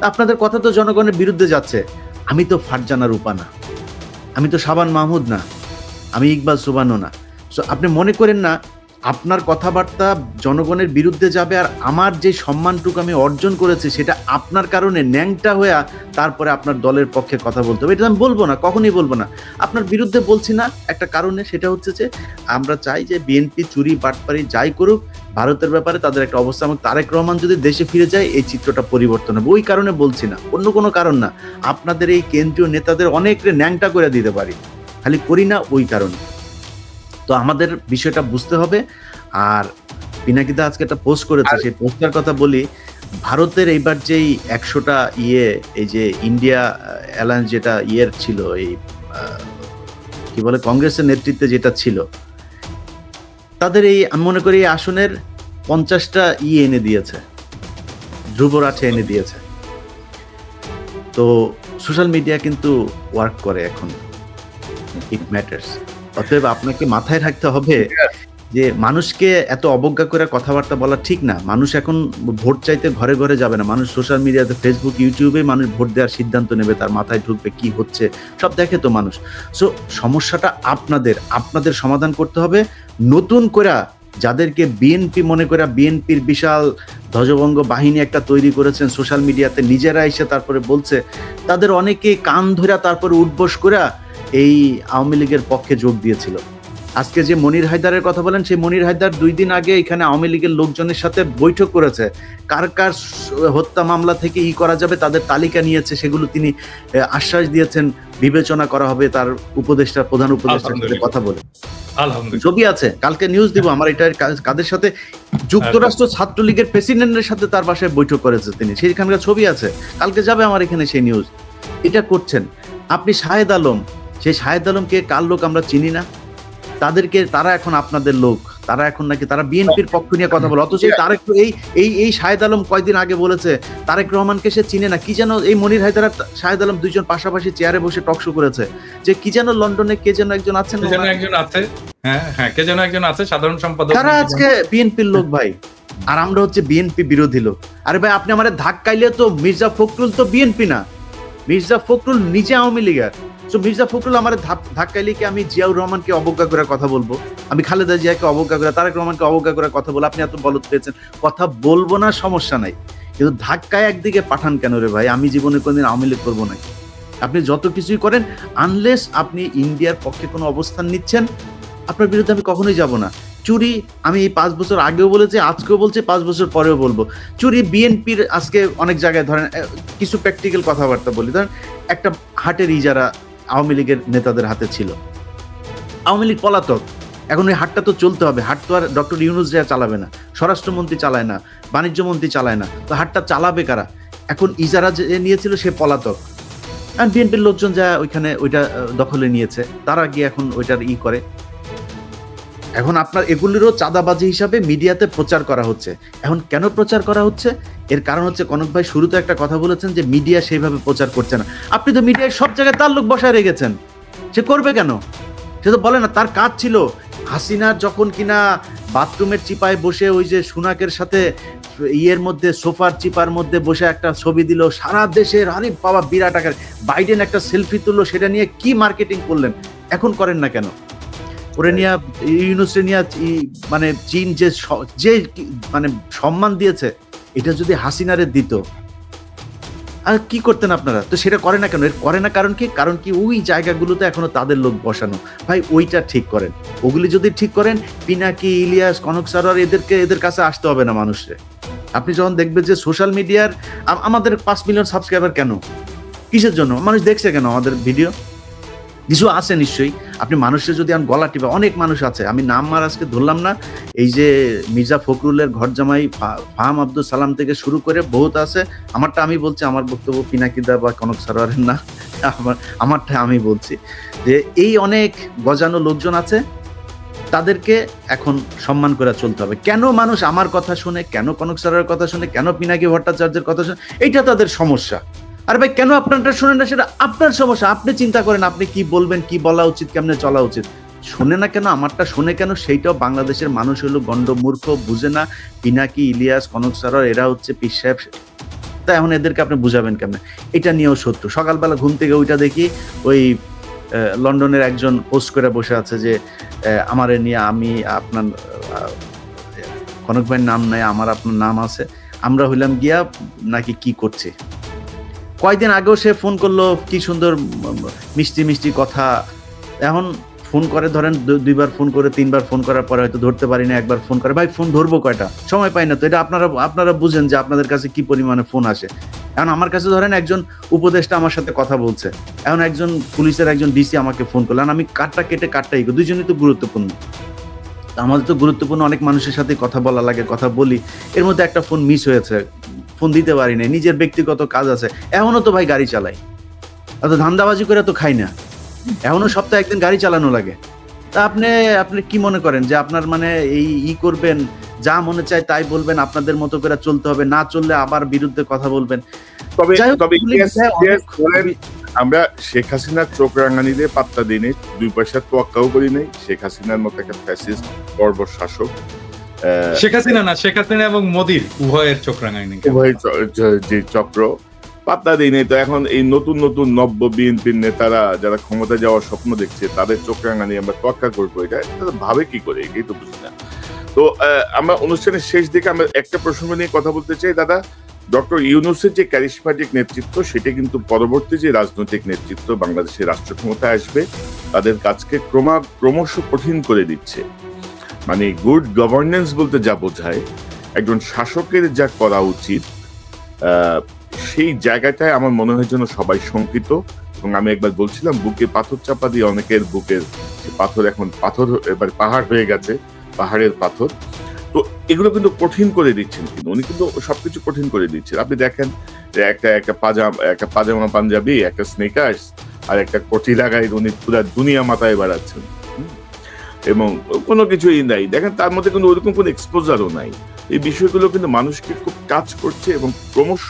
আপনাদের কথা তো জনগণের বিরুদ্ধে যাচ্ছে। আমি তো ফারজানা রূপা না, আমি তো শাবান মাহমুদ না, আমি ইকবাল সুবানো না। সো আপনি মনে করেন না আপনার কথাবার্তা জনগণের বিরুদ্ধে যাবে, আর আমার যে সম্মানটুকু আমি অর্জন করেছি সেটা আপনার কারণে ন্যাংটা হয়ে তারপরে আপনার দলের পক্ষে কথা বলতে হবে, এটা আমি বলবো না, কখনই বলবো না। আপনার বিরুদ্ধে বলছি না একটা কারণে, সেটা হচ্ছে যে আমরা চাই যে বিএনপি চুরি বাটপারি যাই করুক, ভারতের ব্যাপারে তাদের একটা অবস্থা, এবং তারেক রহমান যদি দেশে ফিরে যায় এই চিত্রটা পরিবর্তন হবে। ওই কারণে বলছি না, অন্য কোনো কারণ না। আপনাদের এই কেন্দ্রীয় নেতাদের অনেক ন্যাংটা করে দিতে পারি, খালি করি না ওই কারণে। তো আমাদের বিষয়টা বুঝতে হবে। আর পিনাকিদা আজকে একটা পোস্ট করেছে, সেই পোস্টটার কথা বলি। ভারতের এইবার যেই 100টা এই যে ইন্ডিয়া অ্যালায়েন্স যেটা ছিল, এই কি বলে, কংগ্রেসের নেতৃত্বে যেটা ছিল, তাদের এই আমি মনে করি এই আসনের 50টা এনে দিয়েছে, ধ্রুবরাঠে এনে দিয়েছে। তো সোশ্যাল মিডিয়া কিন্তু ওয়ার্ক করে এখন, ইট ম্যাটার্স। অতএব আপনাকে মাথায় রাখতে হবে যে মানুষকে এত অবজ্ঞা করে কথাবার্তা বলা ঠিক না। মানুষ এখন ভোট চাইতে ঘরে ঘরে যাবে না, মানুষ সোশ্যাল মিডিয়াতে, ফেসবুক, ইউটিউবে মানুষ ভোট দেওয়ার সিদ্ধান্ত নেবে, তার মাথায় ঢুকবে কি হচ্ছে সব দেখে তো মানুষ। সো সমস্যাটা আপনাদের সমাধান করতে হবে। নতুন করে যাদেরকে বিএনপি মনে করে, বিএনপির বিশাল ধ্বজভঙ্গ বাহিনী একটা তৈরি করেছেন সোশ্যাল মিডিয়াতে, নিজেরা এসে তারপরে বলছে, তাদের অনেকে কান ধরে তারপরে উঠবোস করে এই আওয়ামী লীগের পক্ষে যোগ দিয়েছিল। আজকে যে মনির হায়দারের কথা বলেন, সেই মনির হায়দার 2 দিন আগে এখানে আওয়ামী লীগের লোকজনের সাথে বৈঠক করেছে, কার কার হত্যা মামলা থেকে করা যাবে তাদের তালিকা নিয়েছে, সেগুলো তিনি আশ্বাস দিয়েছেন বিবেচনা করা হবে তার প্রধান উপদেষ্টার সাথে কথা বলে। ছবি আছে, কালকে নিউজ দিব আমার। এটা কাদের সাথে? যুক্তরাষ্ট্র ছাত্রলীগের প্রেসিডেন্টের সাথে তার বাসায় বৈঠক করেছে তিনি, সেইখানকার ছবি আছে, কালকে যাবে আমার এখানে সেই নিউজ। এটা করছেন আপনি। শাহেদ আলম, সেই শাহেদ আলমকে কার লোক আমরা চিনি না, তারা এখন আপনাদের লোক, তারা এখন নাকি তারা বিএনপির পক্ষ নিয়ে কথা বলে, অথচ তারেক এই শাহেদ আলম কয়েকদিন আগে বলেছে তারেক রহমানকে সে চিনে না, কি যেন এই মনির হায়দার আর শাহেদ আলম দুইজন পাশাপাশি চেয়ারে বসে টকশো করেছে যে কি যেন লন্ডনে কে যেন একজন আছেন, কে যেন একজন আছে সাধারণ সম্পাদক, তারা আজকে বিএনপির লোক ভাই, আর আমরা হচ্ছে বিএনপি বিরোধী লোক। আরে ভাই আপনি আমাদের ধাক্কাইলে তো মির্জা ফখরুল তো বিএনপি না, মির্জা ফখরুল নিজে আওয়ামী লীগের। তো মির্জা ফখরুল আমার ধাক্কাইলে কি আমি জিয়াউর রহমানকে অবজ্ঞা করে কথা বলবো, আমি খালেদা জিয়াকে অবজ্ঞা করে, তারেক রহমানকে অবজ্ঞা করে কথা বলবো? আপনি এত বলদ পেয়েছেন, কথা বলবো না, সমস্যা নাই, কিন্তু ধাক্কায় একদিকে পাঠান কেন রে ভাই? আমি জীবনে কোনদিন আওয়ামী লীগ করবো নাকি? আপনি যত কিছুই করেন, আনলেস আপনি ইন্ডিয়ার পক্ষে কোনো অবস্থান নিচ্ছেন, আপনার বিরুদ্ধে আমি কখনোই যাব না। চুরি আমি এই 5 বছর আগেও বলেছি, আজকেও বলছি, 5 বছর পরেও বলবো। চুরি বিএনপির আজকে অনেক জায়গায় ধরেন কিছু প্র্যাকটিক্যাল কথাবার্তা বলি, ধরেন একটা হাটের ইজারা আওয়ামী লীগের নেতাদের হাতে ছিল, আওয়ামী লীগ পলাতক, এখন ওই হাটটা তো চলতে হবে, হাট তো আর ডক্টর ইউনূস যা চালাবে না, স্বরাষ্ট্রমন্ত্রী চালায় না, বাণিজ্য মন্ত্রী চালায় না, তো হাটটা চালাবে কারা? এখন ইজারা যে নিয়েছিল সে পলাতক, আর বিএনপির লোকজন যা ওইখানে ওইটা দখলে নিয়েছে, তারা গিয়ে এখন ওইটার করে। এখন আপনার এগুলিরও চাঁদাবাজি হিসাবে মিডিয়াতে প্রচার করা হচ্ছে। এখন কেন প্রচার করা হচ্ছে? এর কারণ হচ্ছে কনক ভাই শুরুতে একটা কথা বলেছেন যে মিডিয়া সেইভাবে প্রচার করছে না। আপনি তো মিডিয়ায় সব জায়গায় তার লোক বসায় রেখেছেন, সে করবে কেন? সে তো বলে না, তার কাজ ছিল হাসিনার যখন কিনা বাথরুমের চিপায় বসে ওই যে সুনাকের সাথে ইয়ের মধ্যে সোফার চিপার মধ্যে বসে একটা ছবি দিল, সারা দেশের আরে বাবা বিরাট আকার, বাইডেন একটা সেলফি তুললো, সেটা নিয়ে কি মার্কেটিং করলেন, এখন করেন না কেন? ওরে নিয়ে ইউনূসে নিয়ে মানে চীন যে মানে সম্মান দিয়েছে, এটা যদি হাসিনারে দিত আর কি করতেন আপনারা? তো সেটা করে না কেন? এর করে না কারণ কি? কারণ কি ওই জায়গাগুলোতে এখনো তাদের লোক বসানো। ভাই ওইটা ঠিক করেন, ওগুলি যদি ঠিক করেন, পিনাকি, ইলিয়াস, কনক সারোয়ার এদের কাছে আসতে হবে না মানুষে। আপনি যখন দেখবেন যে সোশ্যাল মিডিয়ার আমাদের 5 মিলিয়ন সাবস্ক্রাইবার কেন, কিসের জন্য? মানুষ দেখছে কেন আমাদের ভিডিও? কিছু আছে নিশ্চয়ই। আপনি মানুষের যদি গলা টিপা, অনেক মানুষ আছে, আমি নাম আর আজকে ধরলাম না, এই যে মির্জা ফখরুলের ঘর জামাই ফাহাম আব্দুল সালাম থেকে শুরু করে বহুত আছে। আমারটা আমি বলছি, আমার বক্তব্য পিনাকিদা বা কনক সারোয়ারের না, আমারটা আমি বলছি যে এই অনেক গজানো লোকজন আছে, তাদেরকে এখন সম্মান করে চলতে হবে। কেন মানুষ আমার কথা শুনে, কেন কনক সারোয়ারের কথা শুনে, কেন পিনাকি ভট্টাচার্যের কথা শুনে, এইটা তাদের সমস্যা। আর ভাই কেন আপনারটা শোনেন না, সেটা আপনার সমস্যা, আপনি চিন্তা করেন আপনি কি বলবেন, কি বলা উচিত, কেমনে চলা উচিত। শোনে না কেন, আমারটা শোনে কেন, সেইটাও বাংলাদেশের মানুষ হলো গন্ড মূর্খ, বুঝে না। পিনাকি, ইলিয়াস, কনক সারোয়ার এরা হচ্ছে পীর সাহেব, তা এখন এদেরকে আপনি বুঝাবেন কেমনে? এটা নিয়েও সত্য। সকালবেলা ঘুম থেকে ওইটা দেখি, ওই লন্ডনের একজন পোস্ট করে বসে আছে যে আমারে নিয়ে, আমি আপনার কনক ভাইয়ের নাম নাই, আমার আপনার নাম আছে, আমরা হইলাম গিয়া নাকি কি করছে। কয়েকদিন আগেও সে ফোন করলো, কি সুন্দর মিষ্টি মিষ্টি কথা। এখন ফোন করে ধরেন 2বার ফোন করে, 3বার ফোন করার পরে হয়তো ধরতে পারি না, একবার ফোন করে, ভাই ফোন ধরবো কয়টা, সময় পাই না তো। এটা আপনারা বুঝেন যে আপনাদের কাছে কি পরিমাণে ফোন আসে। এখন আমার কাছে ধরেন একজন উপদেষ্টা আমার সাথে কথা বলছে, এখন একজন পুলিশের একজন ডিসি আমাকে ফোন করলো, আমি কাটটা কেটে কাটটাই, দুজনই তো গুরুত্বপূর্ণ। আমাদের তো গুরুত্বপূর্ণ অনেক মানুষের সাথে কথা বলা লাগে, কথা বলি, এর মধ্যে একটা ফোন মিস হয়েছে, ফোন দিতে পারি না, নিজের ব্যক্তিগত কাজ আছে। এখনো তো ভাই গাড়ি চালাই, অত ধান্দাবাজি করে তো খাই না, এখনো সপ্তাহে একদিন গাড়ি চালানো লাগে। তা আপনি কি মনে করেন যে আপনার মানে এই করবেন, যা মনে চায় তাই বলবেন, আপনাদের মতো করে চলতে হবে, না চললে আবার বিরুদ্ধে কথা বলবেন? তবে আমরা শেখ হাসিনার চোখ রাঙানিতে পাত্তা দিই নাই, 2 পয়সা তোয়াক্কাও করি নাই। শেখ হাসিনার মতো একটা ফ্যাসিস্ট বর্বর শাসক, শেখ হাসিনা না, শেখ হাসিনা এবং মোদির উভয়ের চোখ রাঙানি, উভয় যে চক্র পাত্তা দিই নাই। তো এখন এই নতুন নতুন নব্য বিএনপির নেতারা যারা ক্ষমতা যাওয়ার স্বপ্ন দেখছে, তাদের চোখ রাঙানি আমরা তোয়াক্কা করবো, এটা ভাবে কি করে, এটাই তো বুঝি না। তো আমরা অনুষ্ঠানের শেষ দিকে আমরা একটা প্রসঙ্গ নিয়ে কথা বলতে চাই দাদা। ডক্টর ইউনূসের যে ক্যারিসম্যাটিক নেতৃত্ব, সেটা কিন্তু পরবর্তী যে রাজনৈতিক নেতৃত্ব বাংলাদেশের রাষ্ট্র ক্ষমতায় আসবে, তাদের কাজকে ক্রমশ কঠিন করে দিচ্ছে। মানে গুড গভর্নেন্স বলতে যা বোঝায়, একজন শাসকের যা করা উচিত, সেই জায়গাটায় আমার মনে হয় যেন সবাই শঙ্কিত। এবং আমি একবার বলছিলাম, বুকে পাথর চাপা দিয়ে অনেকের বুকের পাথর এখন এবার পাহাড় হয়ে গেছে, পাহাড়ের পাথর। তো এগুলো কিন্তু কঠিন করে দিচ্ছেন, কিন্তু উনি কিন্তু সবকিছু কঠিন করে দিচ্ছেন। আপনি দেখেন যে একটা পাজামা পাঞ্জাবি, একটা স্নেকার্স আর একটা কটি লাগাই উনি পুরো দুনিয়া মাথায় বেড়াচ্ছেন। এবং কোনো কিছুই নাই, দেখেন তার মধ্যে কিন্তু ওইরকম কোনো এক্সপোজারও নাই। এই বিষয়গুলো কিন্তু মানুষকে খুব টাচ করছে এবং ক্রমশ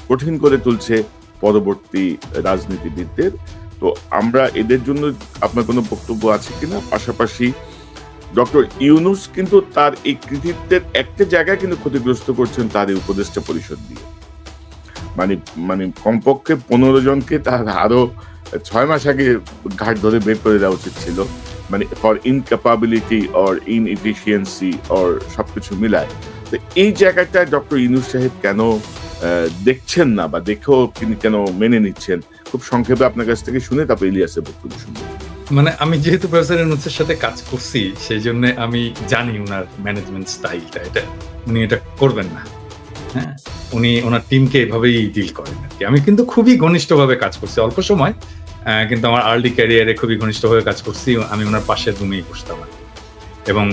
কঠিন করে তুলছে পরবর্তী রাজনীতিবিদদের। তো আমরা এদের জন্য আপনার কোনো বক্তব্য আছে কিনা? পাশাপাশি ডক্টর ইউনূস কিন্তু তার এই কৃতিত্বের একটা জায়গায় কিন্তু ক্ষতিগ্রস্ত করছেন তার এই উপদেষ্টা পরিষদ দিয়ে। মানে কমপক্ষে 15 জনকে তার আরো 6 মাস আগে ঘাট ধরে বের করে দেওয়া উচিত ছিল, মানে ফর ইনক্যাপাবিলিটি অর ইনএফিসিয়েন্সি অর সবকিছু মিলায়। তো এই জায়গাটায় ডক্টর ইউনূস সাহেব কেন দেখছেন না, বা দেখেও তিনি কেন মেনে নিচ্ছেন? খুব সংক্ষেপে আপনার কাছ থেকে শুনে তারপর ইলিয়াসের বক্তব্য শুনবো। মানে আমি যেহেতু প্রফেসর ইউনূসের সাথে কাজ করছি, সেই জন্য আমি জানি ওনার ম্যানেজমেন্ট স্টাইলটা, এটা উনি এটা করবেন না। হ্যাঁ, উনি ওনার টিমকে এভাবেই ডিল করেন আর কি। আমি কিন্তু খুবই ঘনিষ্ঠভাবে কাজ করছি অল্প সময়, কিন্তু আমার আর্লি ক্যারিয়ারে খুবই ঘনিষ্ঠভাবে কাজ করছি। আমি ওনার পাশের রুমেই বসতাম এবং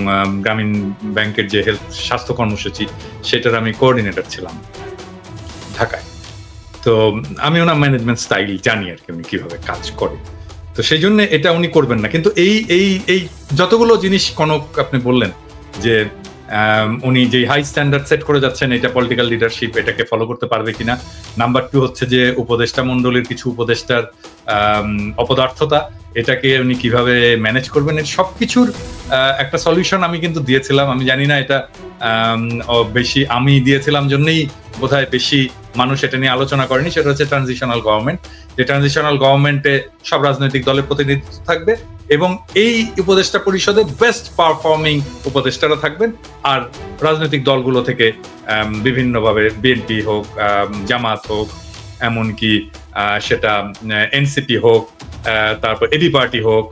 গ্রামীণ ব্যাংকের যে হেলথ স্বাস্থ্য কর্মসূচি সেটার আমি কোঅর্ডিনেটর ছিলাম ঢাকায়। তো আমি ওনার ম্যানেজমেন্ট স্টাইল জানি আর কি, উনি কিভাবে কাজ করে। তো সেই জন্য এটা উনি করবেন না। কিন্তু এই যতগুলো জিনিস কনক আপনি বললেন যে উনি যে হাই স্ট্যান্ডার্ড সেট করে যাচ্ছেন, এটা পলিটিক্যাল লিডারশিপ এটাকে ফলো করতে পারবে কিনা। নাম্বার 2 হচ্ছে যে উপদেষ্টা মন্ডলীর কিছু উপদেষ্টার অপদার্থতা, এটাকে উনি কিভাবে ম্যানেজ করবেন, এর সবকিছুর একটা সলিউশন আমি কিন্তু দিয়েছিলাম। আমি জানি না এটা বেশি আমি দিয়েছিলাম জন্যই বোধহয় বেশি মানুষ এটা নিয়ে আলোচনা করেনি। সেটা হচ্ছে ট্রানজিশনাল গভর্নমেন্ট। যে ট্রানজিশনাল গভর্নমেন্টে সব রাজনৈতিক দলের প্রতিনিধিত্ব থাকবে এবং এই উপদেষ্টা পরিষদে বেস্ট পারফর্মিং উপদেষ্টারা থাকবেন। আর রাজনৈতিক দলগুলো থেকে বিভিন্নভাবে বিএনপি হোক, জামাত হোক, এমনকি সেটা এনসিপি হোক, তারপর এবি পার্টি হোক,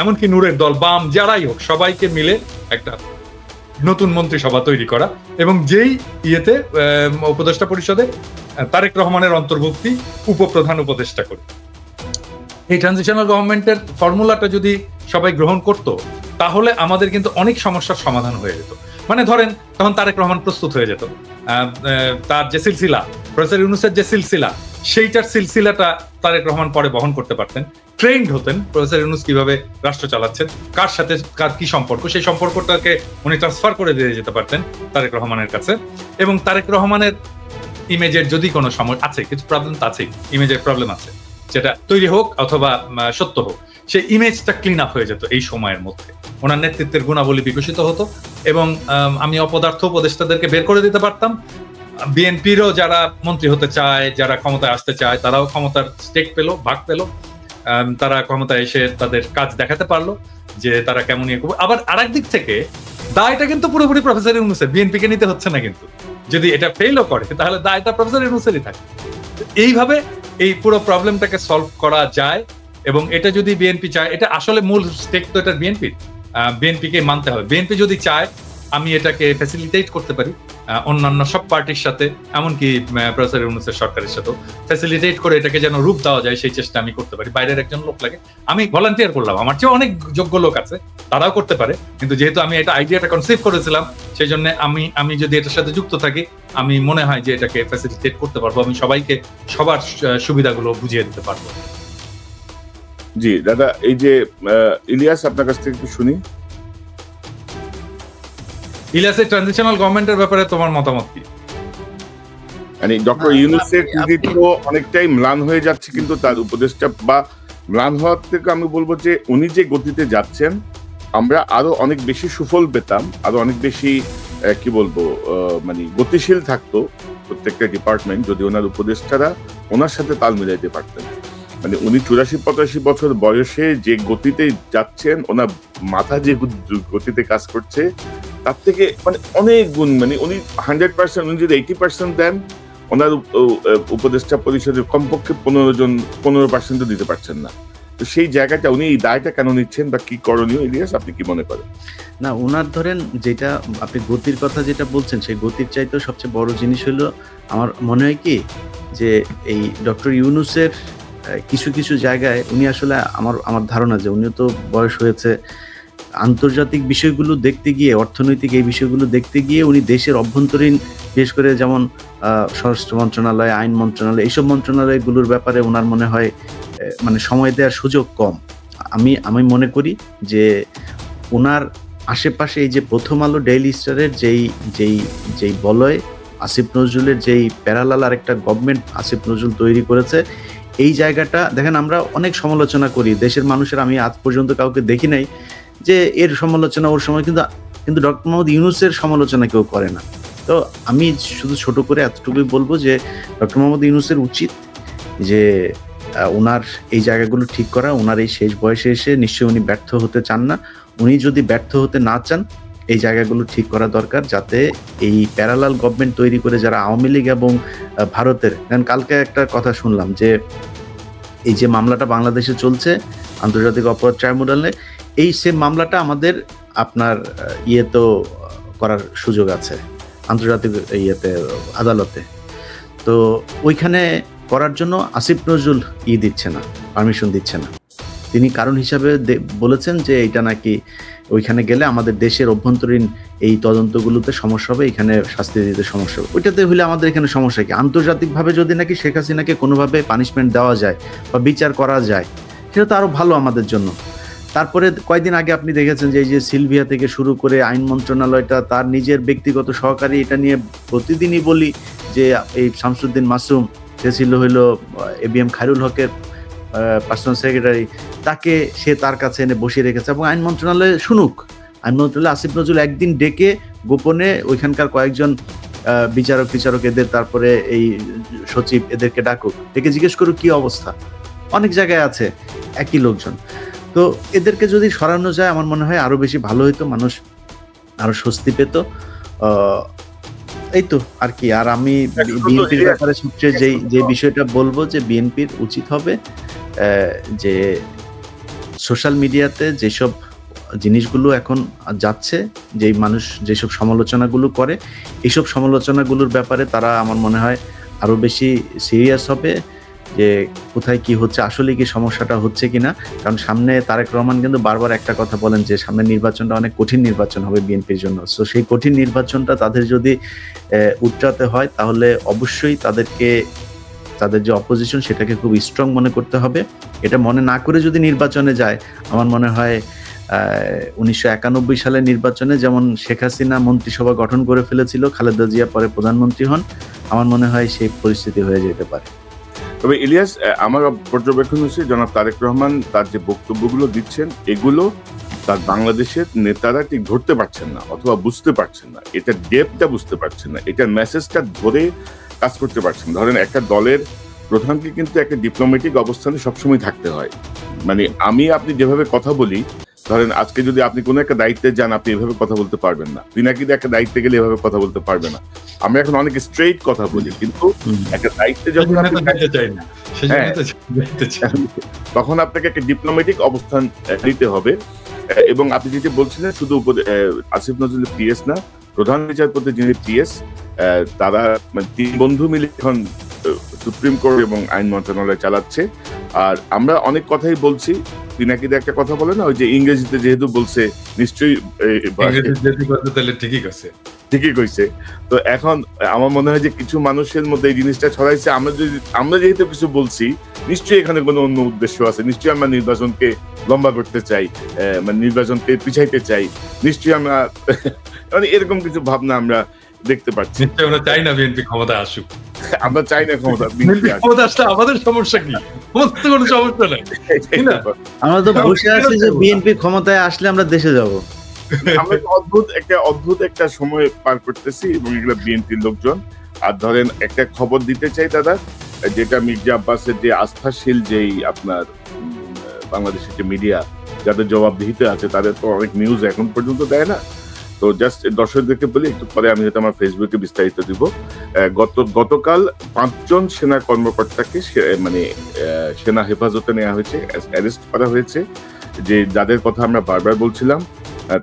এমনকি নূরের দল, বাম, যারাই হোক, সবাইকে মিলে একটা নতুন মন্ত্রিসভা তৈরি করা এবং যেই ইয়েতে উপদেষ্টা পরিষদে তারেক রহমানের অন্তর্ভুক্তি উপপ্রধান উপদেষ্টা করে। এই ট্রানজিশনাল গভর্নমেন্টের ফর্মুলাটা যদি সবাই গ্রহণ করত, তাহলে আমাদের কিন্তু অনেক সমস্যার সমাধান হয়ে যেত। মানে ধরেন তখন তারেক রহমান প্রস্তুত হয়ে যেত, তার যে সিলসিলা, প্রফেসর ইউনূসের যে সিলসিলা, সেইটার সিলসিলাটা তারেক রহমান পরে বহন করতে পারতেন। ট্রেন্ড হতেন প্রফেসর ইউনূস কিভাবে রাষ্ট্র চালাচ্ছেন, কার সাথে কার কি সম্পর্ক, সেই সম্পর্কটাকে উনি ট্রান্সফার করে দিয়ে যেতে পারতেন তারেক রহমানের কাছে। এবং তারেক রহমানের ইমেজের যদি কোনো সমস্যা আছে, কিছু প্রবলেম তো আছে, ইমেজের প্রবলেম আছে, যেটা তৈরি হোক অথবা সত্য হোক, সেই ইমেজটা ক্লিন আপ হয়ে যেত এই সময়ের মধ্যে। ওনার নেতৃত্বের গুণাবলী বিকশিত হতো এবং আমি অপদার্থ উপদেষ্টাদেরকে বের করে দিতে পারতাম। বিএনপিরও যারা মন্ত্রী হতে চায়, যারা ক্ষমতায় আসতে চায়, তারাও ক্ষমতার স্টেক পেলো, ভাগ পেলো। তারা ক্ষমতায় এসে তাদের কাজ দেখাতে পারলো যে তারা কেমন ইয়ে করবে। আবার আরেক দিক থেকে দায়টা কিন্তু পুরোপুরি প্রফেসর ইউনূসের, বিএনপিকে নিতে হচ্ছে না। কিন্তু যদি এটা ফেলও করে তাহলে দায়টা প্রফেসর ইউনূসেরই থাকে। এইভাবে এই পুরো প্রবলেমটাকে সলভ করা যায় এবং এটা যদি বিএনপি চায়, এটা আসলে মূল স্টেক তো এটা বিএনপিকে মানতে হবে। বিএনপি যদি চায় আমি এটাকে ফ্যাসিলিটেট করতে পারি অন্যান্য সব পার্টির সাথে, এমনকি প্রফেসর ইউনূসের সরকারের সাথেও ফ্যাসিলিটেট করে এটাকে যেন রূপ দেওয়া যায়, সেই চেষ্টা আমি করতে পারি। বাইরের একজন লোক লাগে, আমি ভলান্টিয়ার করলাম, আমার চেয়ে অনেক যোগ্য লোক আছে, তারাও করতে পারে। কিন্তু যেহেতু আমি এটা আইডিয়াটা কনসিভ করেছিলাম, সেই জন্য আমি যদি এটার সাথে যুক্ত থাকি, আমি মনে হয় যে এটাকে ফ্যাসিলিটেট করতে পারবো, আমি সবাইকে সবার সুবিধাগুলো বুঝিয়ে দিতে পারবো। জি দাদা, এই যে ইলিয়াস, আপনার কাছ থেকে একটু শুনি। ইলিয়াসের ট্রানজিশনাল গভর্নমেন্টের ব্যাপারে তোমার মতামত কি? মানে ডক্টর ইউনূসের কৃতিত্ব অনেকটাই ম্লান হয়ে যাচ্ছে, কিন্তু তার উপদেষ্টা বা ম্লান হওয়ার থেকে আমি বলবো যে উনি যে গতিতে যাচ্ছেন, আমরা আরো অনেক বেশি সুফল পেতাম, আরো অনেক বেশি কি বলবো মানে গতিশীল থাকতো প্রত্যেকটা ডিপার্টমেন্ট, যদি ওনার উপদেষ্টারা ওনার সাথে তাল মিলাইতে পারতেন। মানে উনি 84-85 বছর বয়সে যে গতিতে যাচ্ছেন, ওনার মাথা যে গতিতে কাজ করছে, তার থেকে মানে অনেক গুণ, মানে উনি 100%, উনি যদি 80% দেন, ওনার উপদেষ্টা পরিষদের কমপক্ষে 15% দিতে পারছেন না। তো সেই জায়গাটা উনি এই দায়টা কেন নিচ্ছেন বা কি করণীয়, ইলিয়াস আপনি কি মনে করেন? না, ওনার ধরেন যেটা আপনি গতির কথা যেটা বলছেন, সেই গতির চাইতেও সবচেয়ে বড় জিনিস হলো আমার মনে হয় কি, যে এই ডক্টর ইউনূসের কিছু কিছু জায়গায় উনি আসলে আমার ধারণা যে উনিও তো বয়স হয়েছে, আন্তর্জাতিক বিষয়গুলো দেখতে গিয়ে, অর্থনৈতিক এই বিষয়গুলো দেখতে গিয়ে উনি দেশের অভ্যন্তরীণ, বিশেষ করে যেমন স্বরাষ্ট্র মন্ত্রণালয়, আইন মন্ত্রণালয়, এইসব মন্ত্রণালয়গুলোর ব্যাপারে ওনার মনে হয় মানে সময় দেওয়ার সুযোগ কম। আমি মনে করি যে ওনার আশেপাশে এই যে প্রথম আলো ডেইলি স্টারের যেই বলয় আসিফ নজরুলের যেই প্যারালাল আর একটা গভর্নমেন্ট আসিফ নজরুল তৈরি করেছে, এই জায়গাটা দেখেন আমরা অনেক সমালোচনা করি দেশের মানুষের, আমি আজ পর্যন্ত কাউকে দেখি নাই যে এর সমালোচনা ওর সময়, কিন্তু ডক্টর মোহাম্মদ ইউনূসের সমালোচনা কেউ করে না। তো আমি শুধু ছোট করে এতটুকুই বলবো যে ডক্টর মোহাম্মদ ইউনূসের উচিত যে ওনার এই জায়গাগুলো ঠিক করা। ওনার এই শেষ বয়সে এসে নিশ্চয়ই উনি ব্যর্থ হতে চান না। উনি যদি ব্যর্থ হতে না চান, এই জায়গাগুলো ঠিক করা দরকার, যাতে এই প্যারালাল গভর্নমেন্ট তৈরি করে যারা আওয়ামী লীগ এবং ভারতের, কারণ কালকে একটা কথা শুনলাম যে এই যে মামলাটা বাংলাদেশে চলছে আন্তর্জাতিক অপরাধ ট্রাইব্যুনালে, এই সেম মামলাটা আমাদের আপনার ইয়েতেও করার সুযোগ আছে, আন্তর্জাতিক আদালতে। তো ওইখানে করার জন্য আসিফ নজরুল দিচ্ছে না, পারমিশন দিচ্ছে না। তিনি কারণ হিসাবে বলেছেন যে এটা নাকি ওইখানে গেলে আমাদের দেশের অভ্যন্তরীণ এই তদন্তগুলোতে সমস্যা হবে, এখানে শাস্তি দিতে সমস্যা হবে। ওইটাতে হলে আমাদের এখানে সমস্যা কি? আন্তর্জাতিকভাবে যদি নাকি শেখ হাসিনাকে কোনোভাবে পানিশমেন্ট দেওয়া যায় বা বিচার করা যায়, সেটা তো আরো ভালো আমাদের জন্য। তারপরে কয়েকদিন আগে আপনি দেখেছেন যে এই যে সিলভিয়া থেকে শুরু করে আইন মন্ত্রণালয়টা তার নিজের ব্যক্তিগত সহকারী, এটা নিয়ে প্রতিদিনই বলি যে এই শামসুদ্দিন মাসুম, সে ছিল হইলো ABM খায়রুল হকের পার্সোনাল সেক্রেটারি, তাকে সে তার কাছে এনে বসিয়ে রেখেছে এবং আইন মন্ত্রণালয়ে শুনুক। আইন মন্ত্রণালয়ে আসিফ নজরুল একদিন ডেকে গোপনে ওইখানকার কয়েকজন বিচারক এদের, তারপরে এই সচিব এদেরকে ডাকুক, ডেকে জিজ্ঞেস করুক কি অবস্থা। অনেক জায়গায় আছে একই লোকজন। তো এদেরকে যদি সরানো যায় আমার মনে হয় আরো বেশি ভালো হইতো, মানুষ আরো স্বস্তি পেত। এই তো আর কি। আর আমি বিএনপির ব্যাপারে সবচেয়ে যে বিষয়টা বলবো যে বিএনপির উচিত হবে যে সোশ্যাল মিডিয়াতে যেসব জিনিসগুলো এখন যাচ্ছে, যেই মানুষ যেসব সমালোচনাগুলো করে, এইসব সমালোচনাগুলোর ব্যাপারে তারা আমার মনে হয় আরো বেশি সিরিয়াস হবে যে কোথায় কি হচ্ছে, আসলে কি সমস্যাটা হচ্ছে কিনা। কারণ সামনে তারেক রহমান কিন্তু বারবার একটা কথা বলেন যে সামনে নির্বাচনটা অনেক কঠিন নির্বাচন হবে বিএনপির জন্য। সো সেই কঠিন নির্বাচনটা তাদের যদি উতরাতে হয়, তাহলে অবশ্যই তাদের যে অপোজিশন সেটাকে খুব স্ট্রং মনে করতে হবে। এটা মনে না করে যদি নির্বাচনে যায়, আমার মনে হয় 1991 সালের নির্বাচনে যেমন শেখ হাসিনা মন্ত্রিসভা গঠন করে ফেলেছিল, খালেদা জিয়া পরে প্রধানমন্ত্রী হন, আমার মনে হয় সেই পরিস্থিতি হয়ে যেতে পারে। তবে ইলিয়াস, আমার পর্যবেক্ষণ হচ্ছে জনাব তারেক রহমান তার যে বক্তব্যগুলো দিচ্ছেন, এগুলো তার বাংলাদেশের নেতারা ঠিক ধরতে পারছেন না অথবা বুঝতে পারছেন না, এটা ডেপটা বুঝতে পারছেন না, এটার মেসেজটা ধরে কাজ করতে পারছেন। ধরেন একটা দলের প্রধানকে কিন্তু একটা ডিপ্লোম্যাটিক অবস্থানে সবসময় থাকতে হয়। মানে আপনি যেভাবে কথা বলি, ধরেন আজকে যদি আপনি কোনো একটা দায়িত্বে যান, আপনি এভাবে কথা বলতে পারবেন না। পিনাকিতে একটা দায়িত্বে গেলে এভাবে কথা বলতে পারবে না। আমরা এখন অনেক স্ট্রেইট কথা বলি, কিন্তু একটা দায়িত্বে যখন আপনি তখন আপনাকে একটা ডিপ্লোম্যাটিক অবস্থান নিতে হবে। এবং আপনি যেটা বলছিলেন, শুধু আসিফ নজরুল PS না, প্রধান বিচারপতি যিনি PS, তারা মানে 3 বন্ধু মিলে এখন সুপ্রিম কোর্ট এবং আইন মন্ত্রণালয় চালাচ্ছে। আর আমরা অনেক কথাই বলছি, পিনাকিতে একটা কথা বলে না, ওই যে ইংরেজিতে যেহেতু বলছে নিশ্চয়ই ঠিকই কইছে। তো এখন আমার মনে হয় যে কিছু মানুষের মধ্যে এই জিনিসটা ছড়াইছে, আমরা যেহেতু কিছু বলছি, নিশ্চয়ই এখানে কোনো অন্য উদ্দেশ্য আছে, নিশ্চয়ই আমরা নির্বাচনকে লম্বা করতে চাই, মানে নির্বাচনকে পিছাইতে চাই, নিশ্চয়ই আমরা মানে এরকম কিছু ভাবনা আমরা দেখতে পাচ্ছি। আমরা চাই না বিএনপি ক্ষমতায় আসুক, আমরা চাই না ক্ষমতা আসলে আমাদের সমস্যা কি? কোনো সমস্যা নাই, আমরা তো বসে আছি যে বিএনপি ক্ষমতায় আসলে আমরা দেশে যাব। আমরা অদ্ভুত একটা সময় পার করতেছি এবং এগুলো বিএনপির লোকজন। আর ধরেন একটা খবর দিতে চাই দাদা, যেটা মির্জা আব্বাসের যে আস্থাশীল যেই আপনার বাংলাদেশের যে মিডিয়া যাদের জবাবদিহিতে আছে, তাদের তো অনেক নিউজ এখন পর্যন্ত দেয় না। তো জাস্ট দর্শকদেরকে বলি, একটু পরে আমি হয়তো আমার ফেসবুকে বিস্তারিত দিব। গতকাল 5 জন সেনা কর্মকর্তাকে মানে সেনা হেফাজতে নেওয়া হয়েছে, অ্যারেস্ট করা হয়েছে। যে যাদের কথা আমরা বারবার বলছিলাম,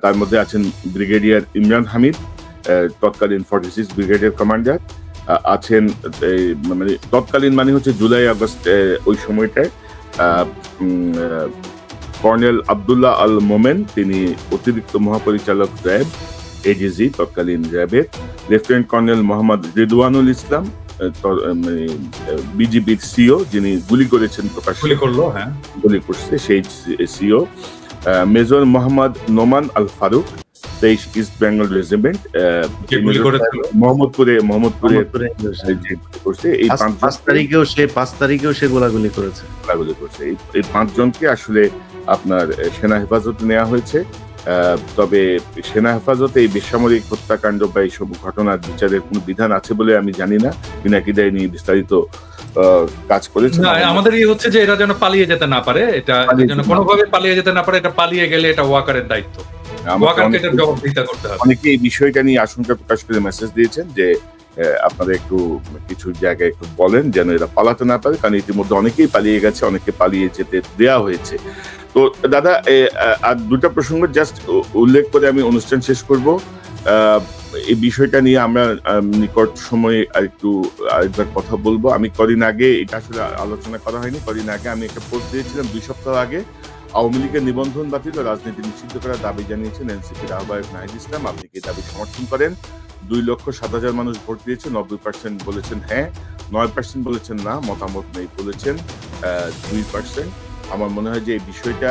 তার মধ্যে আছেন ব্রিগেডিয়ার ইমরান হামিদ, তৎকালীন 46 ব্রিগেডিয়ার কমান্ডার, আছেন মানে তৎকালীন মানে হচ্ছে জুলাই আগস্ট ওই সময়টায় কর্নেল আব্দুল্লাহ আল মোমেন, তিনি অতিরিক্ত মহাপরিচালক র্যাব ADG তৎকালীন র্যাবের, লেফটেন্যান্ট কর্নেল মোহাম্মদ রিদওয়ানুল ইসলাম, বিজিবির CO, যিনি গুলি করেছেন, গুলি করছে সেই CO, major Mohammad Noman Al Faruk, 23 east Bengal regiment, মোহাম্মদপুরে করছে। এই 5 তারিখেও সে গোলাগুলি করছে। এই 5 জনকে আসলে আপনার সেনা হেফাজতে নেওয়া হয়েছে। তবে সেনা হেফাজতে এই বেসামরিক হত্যাকাণ্ড বা এইসব ঘটনার বিচারের কোন বিধান আছে বলে আমি জানি না। পিনাকিদা নিয়ে বিস্তারিত কাজ করেছে। আমাদের হচ্ছে যে এরা যেন পালিয়ে যেতে না পারে, এটা যেন কোনোভাবে পালিয়ে যেতে না পারে। এটা পালিয়ে গেলে এটা ওয়াকারের দায়িত্ব, ওয়াকারকে এটার জবাবদিহিতা করতে হবে। অনেকে এই বিষয়টা নিয়ে আশঙ্কা প্রকাশ করে মেসেজ দিয়েছেন যে আপনারা একটু কিছু জায়গায় একটু বলেন যেন এরা পালাতে না পারে, কারণ ইতিমধ্যে অনেকেই পালিয়ে গেছে, অনেকে পালিয়ে যেতে দেওয়া হয়েছে। তো দাদা, আর দুটা প্রসঙ্গ জাস্ট উল্লেখ করে আমি অনুষ্ঠান শেষ করব। এই বিষয়টা নিয়ে আমরা নিকট সময়ে আরেকবার কথা বলবো। আমি কদিন আগে, এটা আসলে আলোচনা করা হয়নি, কদিন আগে আমি একটা পোস্ট দিয়েছিলাম, 2 সপ্তাহ আগে। আওয়ামী লীগের নিবন্ধন বাতিল ও রাজনীতি নিষিদ্ধ করার দাবি জানিয়েছেন এনসিপির আহ্বায়ক নাহিদ ইসলাম। আপনি কি দাবি সমর্থন করেন? 2,07,000 মানুষ ভোট দিয়েছে, 90% বলেছেন হ্যাঁ, 9% বলেছেন না, মতামত নেই বলেছেন 2%। আমার মনে হয় যে এই বিষয়টা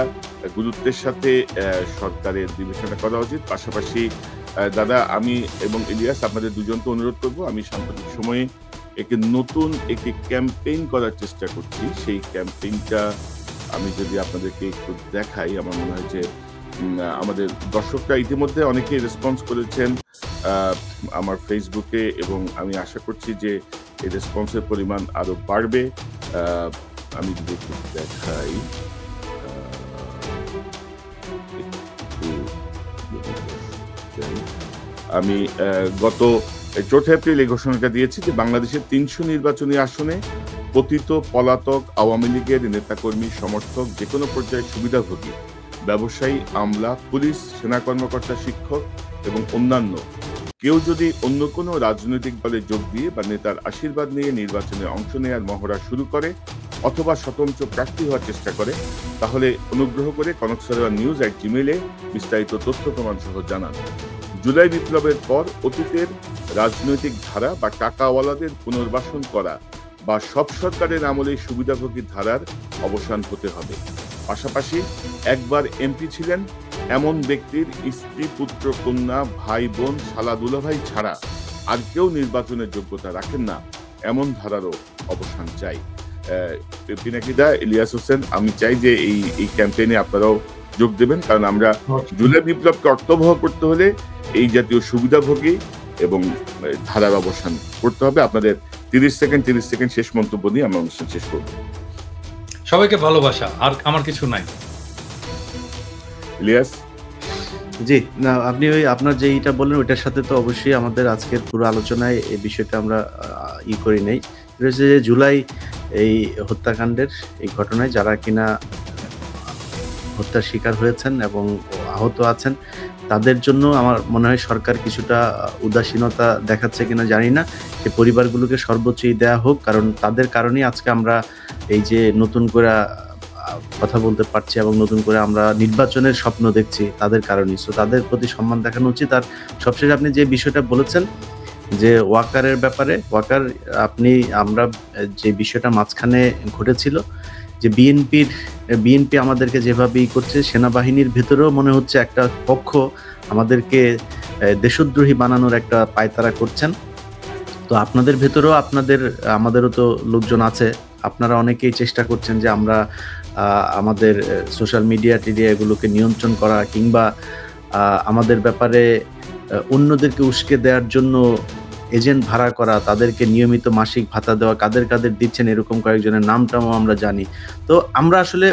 গুরুত্বের সাথে সরকারের বিবেচনা করা উচিত। পাশাপাশি দাদা, আমি এবং ইলিয়াস আপনাদের দুজনকে অনুরোধ করব, আমি সাম্প্রতিক সময়ে নতুন একটি ক্যাম্পেইন করার চেষ্টা করছি। সেই ক্যাম্পেইনটা আমি যদি আপনাদেরকে একটু দেখাই, আমার মনে হয় যে আমাদের দর্শকরা ইতিমধ্যে অনেকেই রেসপন্স করেছেন আমার ফেসবুকে, এবং আমি আশা করছি যে এই রেসপন্সের পরিমাণ আরো বাড়বে। আমি যদি একটু দেখাই, আমি গত 4 এপ্রিল এই ঘোষণাটা দিয়েছি যে বাংলাদেশের 300 নির্বাচনী আসনে পতিত পলাতক আওয়ামী লীগের নেতাকর্মী, সমর্থক, যে কোনো পর্যায়ে সুবিধাভোগী ব্যবসায়ী, আমলা, পুলিশ, সেনা কর্মকর্তা, শিক্ষক এবং অন্যান্য কেউ যদি অন্য কোনো রাজনৈতিক দলে যোগ দিয়ে বা নেতার আশীর্বাদ নিয়ে নির্বাচনে অংশ নেওয়ার মহড়া শুরু করে অথবা স্বতন্ত্র প্রার্থী হওয়ার চেষ্টা করে, তাহলে অনুগ্রহ করে কনকসারোয়ারনিউজ@gmail-এ বিস্তারিত তথ্য প্রমাণ সহ জানান। জুলাই বিপ্লবের পর অতীতের রাজনৈতিক ধারা বা টাকাওয়ালাদের পুনর্বাসন করা বা সব সরকারের আমলে সুবিধাভোগী ধারার অবসান হতে হবে। পাশাপাশি একবার এমপি ছিলেন এমন ব্যক্তির স্ত্রী, পুত্র, কন্যা, ভাই, বোন, শালা, দুলাভাই ছাড়া আর কেউ নির্বাচনের যোগ্যতা রাখেন না, এমন ধারারও অবসান চাই। পিনাকিদা, ইলিয়াস হোসেন, আমি চাই যে এই ক্যাম্পেইনে আপনারাও যোগ দেবেন, কারণ আমরা জুলাই বিপ্লবকে অর্থবহ করতে হলে এই জাতীয় সুবিধাভোগী এবং ধারার অবসান করতে হবে। আপনাদের 30 সেকেন্ড শেষ মন্তব্য দিয়ে আমরা অনুষ্ঠান শেষ করব। সবাইকে ভালোবাসা, আর আমার কিছু নাই। ইলিয়াস? জি, না, আপনি আপনার যে এইটা বললেন ওইটার সাথে তো অবশ্যই আমাদের আজকের পুরো আলোচনায় এই বিষয়টা আমরা করি নাই। এটা হচ্ছে যে জুলাই এই হত্যাকাণ্ডের এই ঘটনায় যারা কিনা হত্যার শিকার হয়েছেন এবং আহত আছেন, তাদের জন্য আমার মনে হয় সরকার কিছুটা উদাসীনতা দেখাচ্ছে কিনা জানি না। সে পরিবারগুলোকে সর্বোচ্চই দেয়া হোক, কারণ তাদের কারণেই আজকে আমরা এই যে নতুন করে কথা বলতে পারছি এবং নতুন করে আমরা নির্বাচনের স্বপ্ন দেখছি, তাদের কারণেই। সো তাদের প্রতি সম্মান দেখানো উচিত। আর সবশেষে আপনি যে বিষয়টা বলেছেন যে ওয়াকারের ব্যাপারে, আমরা যে বিষয়টা মাঝখানে ঘটেছিল যে বিএনপি আমাদেরকে যেভাবে করছে, সেনাবাহিনীর ভেতরেও মনে হচ্ছে একটা পক্ষ আমাদেরকে দেশদ্রোহী বানানোর একটা পায়তারা করছেন। তো আপনাদের ভেতরেও আমাদেরও তো লোকজন আছে, আপনারা অনেকেই চেষ্টা করছেন যে আমরা আমাদের সোশ্যাল মিডিয়া এগুলোকে নিয়ন্ত্রণ করা কিংবা আমাদের ব্যাপারে অন্যদেরকে উস্কে দেওয়ার জন্য এজেন্ট ভাড়া করা, তাদেরকে নিয়মিত মাসিক ভাতা দেওয়া, কাদের দিচ্ছেন এরকম কয়েকজনের নামটাও আমরা জানি। তো আমরা আসলে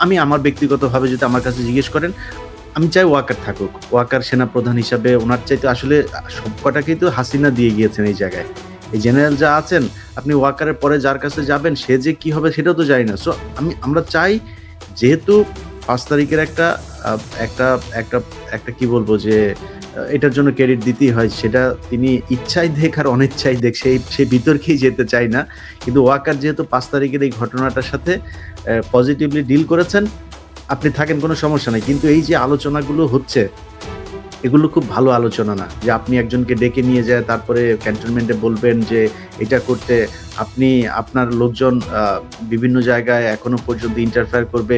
আমি আমার ব্যক্তিগতভাবে যদি আমার কাছে জিজ্ঞেস করেন, আমি চাই ওয়াকার থাকুক। ওয়াকার সেনাপ্রধান হিসাবে ওনার চাইতে আসলে সবকটাকেই তো হাসিনা দিয়ে গিয়েছেন এই জায়গায়। এই জেনারেল যা আছেন, আপনি ওয়াকারের পরে যার কাছে যাবেন সে যে কি হবে সেটাও তো জানি না। সো আমরা চাই, যেহেতু 5 তারিখের একটা কি বলবো যে এটার জন্য ক্রেডিট দিতেই হয়, সেটা তিনি ইচ্ছাই দেখ আর অনিচ্ছাই দেখ, সেই বিতর্কেই যেতে চাই না। কিন্তু ওয়াকার যেহেতু 5 তারিখের এই ঘটনাটার সাথে পজিটিভলি ডিল করেছেন, আপনি থাকেন, কোনো সমস্যা নাই। কিন্তু এই যে আলোচনাগুলো হচ্ছে, এগুলো খুব ভালো আলোচনা না, যে আপনি একজনকে ডেকে নিয়ে যায় তারপরে ক্যান্টনমেন্টে বলবেন যে এটা করতে, আপনার লোকজন বিভিন্ন জায়গায় এখনো পর্যন্ত ইন্টারফেয়ার করবে,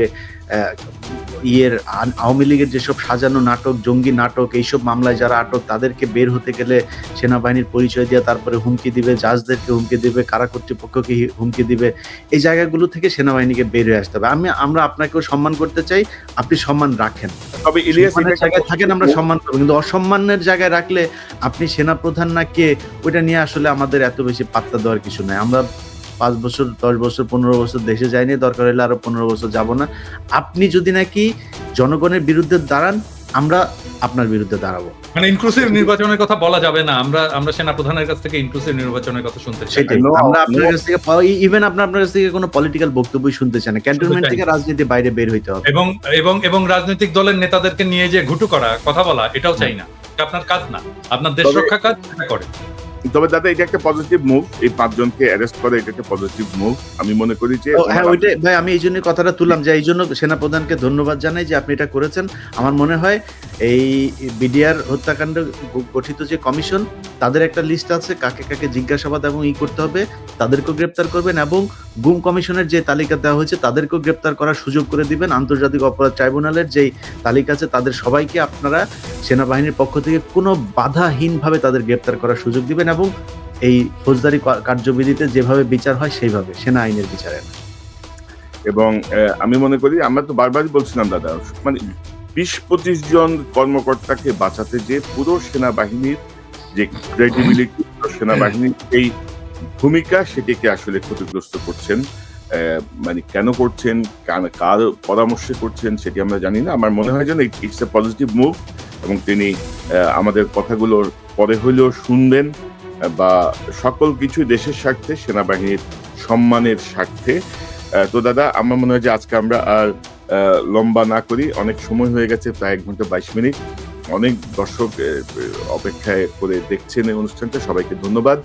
আওয়ামী লীগের যেসব সাজানো নাটক, জঙ্গি নাটক, এইসব মামলায় যারা আটক তাদেরকে বের হতে গেলে সেনাবাহিনীর পরিচয় দিয়ে তারপরে হুমকি দিবে, জাজদেরকে হুমকি দিবে, কারা কর্তৃপক্ষকে হুমকি দিবে, এই জায়গাগুলো থেকে সেনাবাহিনীকে বের হয়ে আসতে হবে। আমরা আপনাকেও সম্মান করতে চাই, আপনি সম্মান রাখেন, তবে ইলিয়াস জায়গায় থাকেন, আমরা সম্মান করবো, কিন্তু অসম্মানের জায়গায় রাখলে আপনি সেনাপ্রধান না কে ওইটা নিয়ে আসলে আমাদের এত বেশি পাত্তা দেওয়ার কিছু নাই। আমরা 5 বছর 10 বছর 15 বছর দেশে যাইনি, দরকার হলে আরো 15 বছর যাব না। আপনি যদি নাকি জনগণের বিরুদ্ধে দাঁড়ান, আমরা আপনার বিরুদ্ধে দাঁড়াবো। মানে ইনক্লুসিভ নির্বাচনের কথা বলা যাবে না, আমরা সেনাপ্রধানের কাছ থেকে ইনক্লুসিভ নির্বাচনের কথা শুনতে চাই। সেটাই, আমরা আপনার কাছ থেকে ইভেন আপনার কাছ থেকে কোনো পলিটিক্যাল বক্তব্যই শুনতে চাই না, ক্যান্টনমেন্ট থেকে রাজনীতি বাইরে বের হইতে হবে। এবং রাজনৈতিক দলের নেতাদেরকে নিয়ে যে ঘুটু করা, কথা বলা, এটাও চাই না। এটা আপনার কাজ না, আপনার দেশ রক্ষা কাজ সেটা করে। তবে দাদা এটা একটা পজিটিভ মুভ, এই 5 জনকে অ্যারেস্ট করে এটা একটা পজিটিভ মুভ আমি মনে করি। যে হ্যাঁ, ওইটাই ভাই, আমি এই জন্য কথাটা তুললাম যে এই জন্য সেনাপ্রধানকে ধন্যবাদ জানাই যে আপনি এটা করেছেন। আমার মনে হয় এই বিডিআর হত্যাকাণ্ড গঠিত যে কমিশন, তাদের একটা লিস্ট আছে কাকে কাকে জিজ্ঞাসাবাদ এবং করতে হবে, তাদেরকেও গ্রেপ্তার করবেন, এবং গুম কমিশনের যে তালিকা দেওয়া হয়েছে তাদেরকেও গ্রেপ্তার করার সুযোগ করে দিবেন। আন্তর্জাতিক অপরাধ ট্রাইব্যুনালের যেই তালিকা আছে তাদের সবাইকে আপনারা সেনাবাহিনীর পক্ষ থেকে কোনো বাধাহীনভাবে তাদের গ্রেপ্তার করার সুযোগ দিবেন, এবং এই ফৌজদারি কার্যবিধিতে যেভাবে বিচার হয় সেইভাবে, সেনা আইনের বিচারে। এবং আমি মনে করি, আমরা তো বারবারই বলছিলাম দাদা, মানে 20-25 জন কর্মকর্তাকে বাঁচাতে যে পুরো সেনাবাহিনীর যে ক্রেডিবিলিটি, সেনাবাহিনীর এই ভূমিকা, সেটিকে আসলে ক্ষতিগ্রস্ত করছেন। মানে কেন করছেন, কার পরামর্শে করছেন সেটি আমরা জানি না। আমার মনে হয় যেন ইটস এ পজিটিভ মুভ, এবং তিনি আমাদের কথাগুলোর পরে হইলেও শুনবেন, বা সকল কিছু দেশের স্বার্থে, সেনাবাহিনীর সম্মানের স্বার্থে। তো দাদা, আমার মনে হয় যে আজকে আমরা আর লম্বা না করি, অনেক সময় হয়ে গেছে, প্রায় 1 ঘন্টা 22 মিনিট। অনেক দর্শক অপেক্ষায় করে দেখছেন এই অনুষ্ঠানটা, সবাইকে ধন্যবাদ।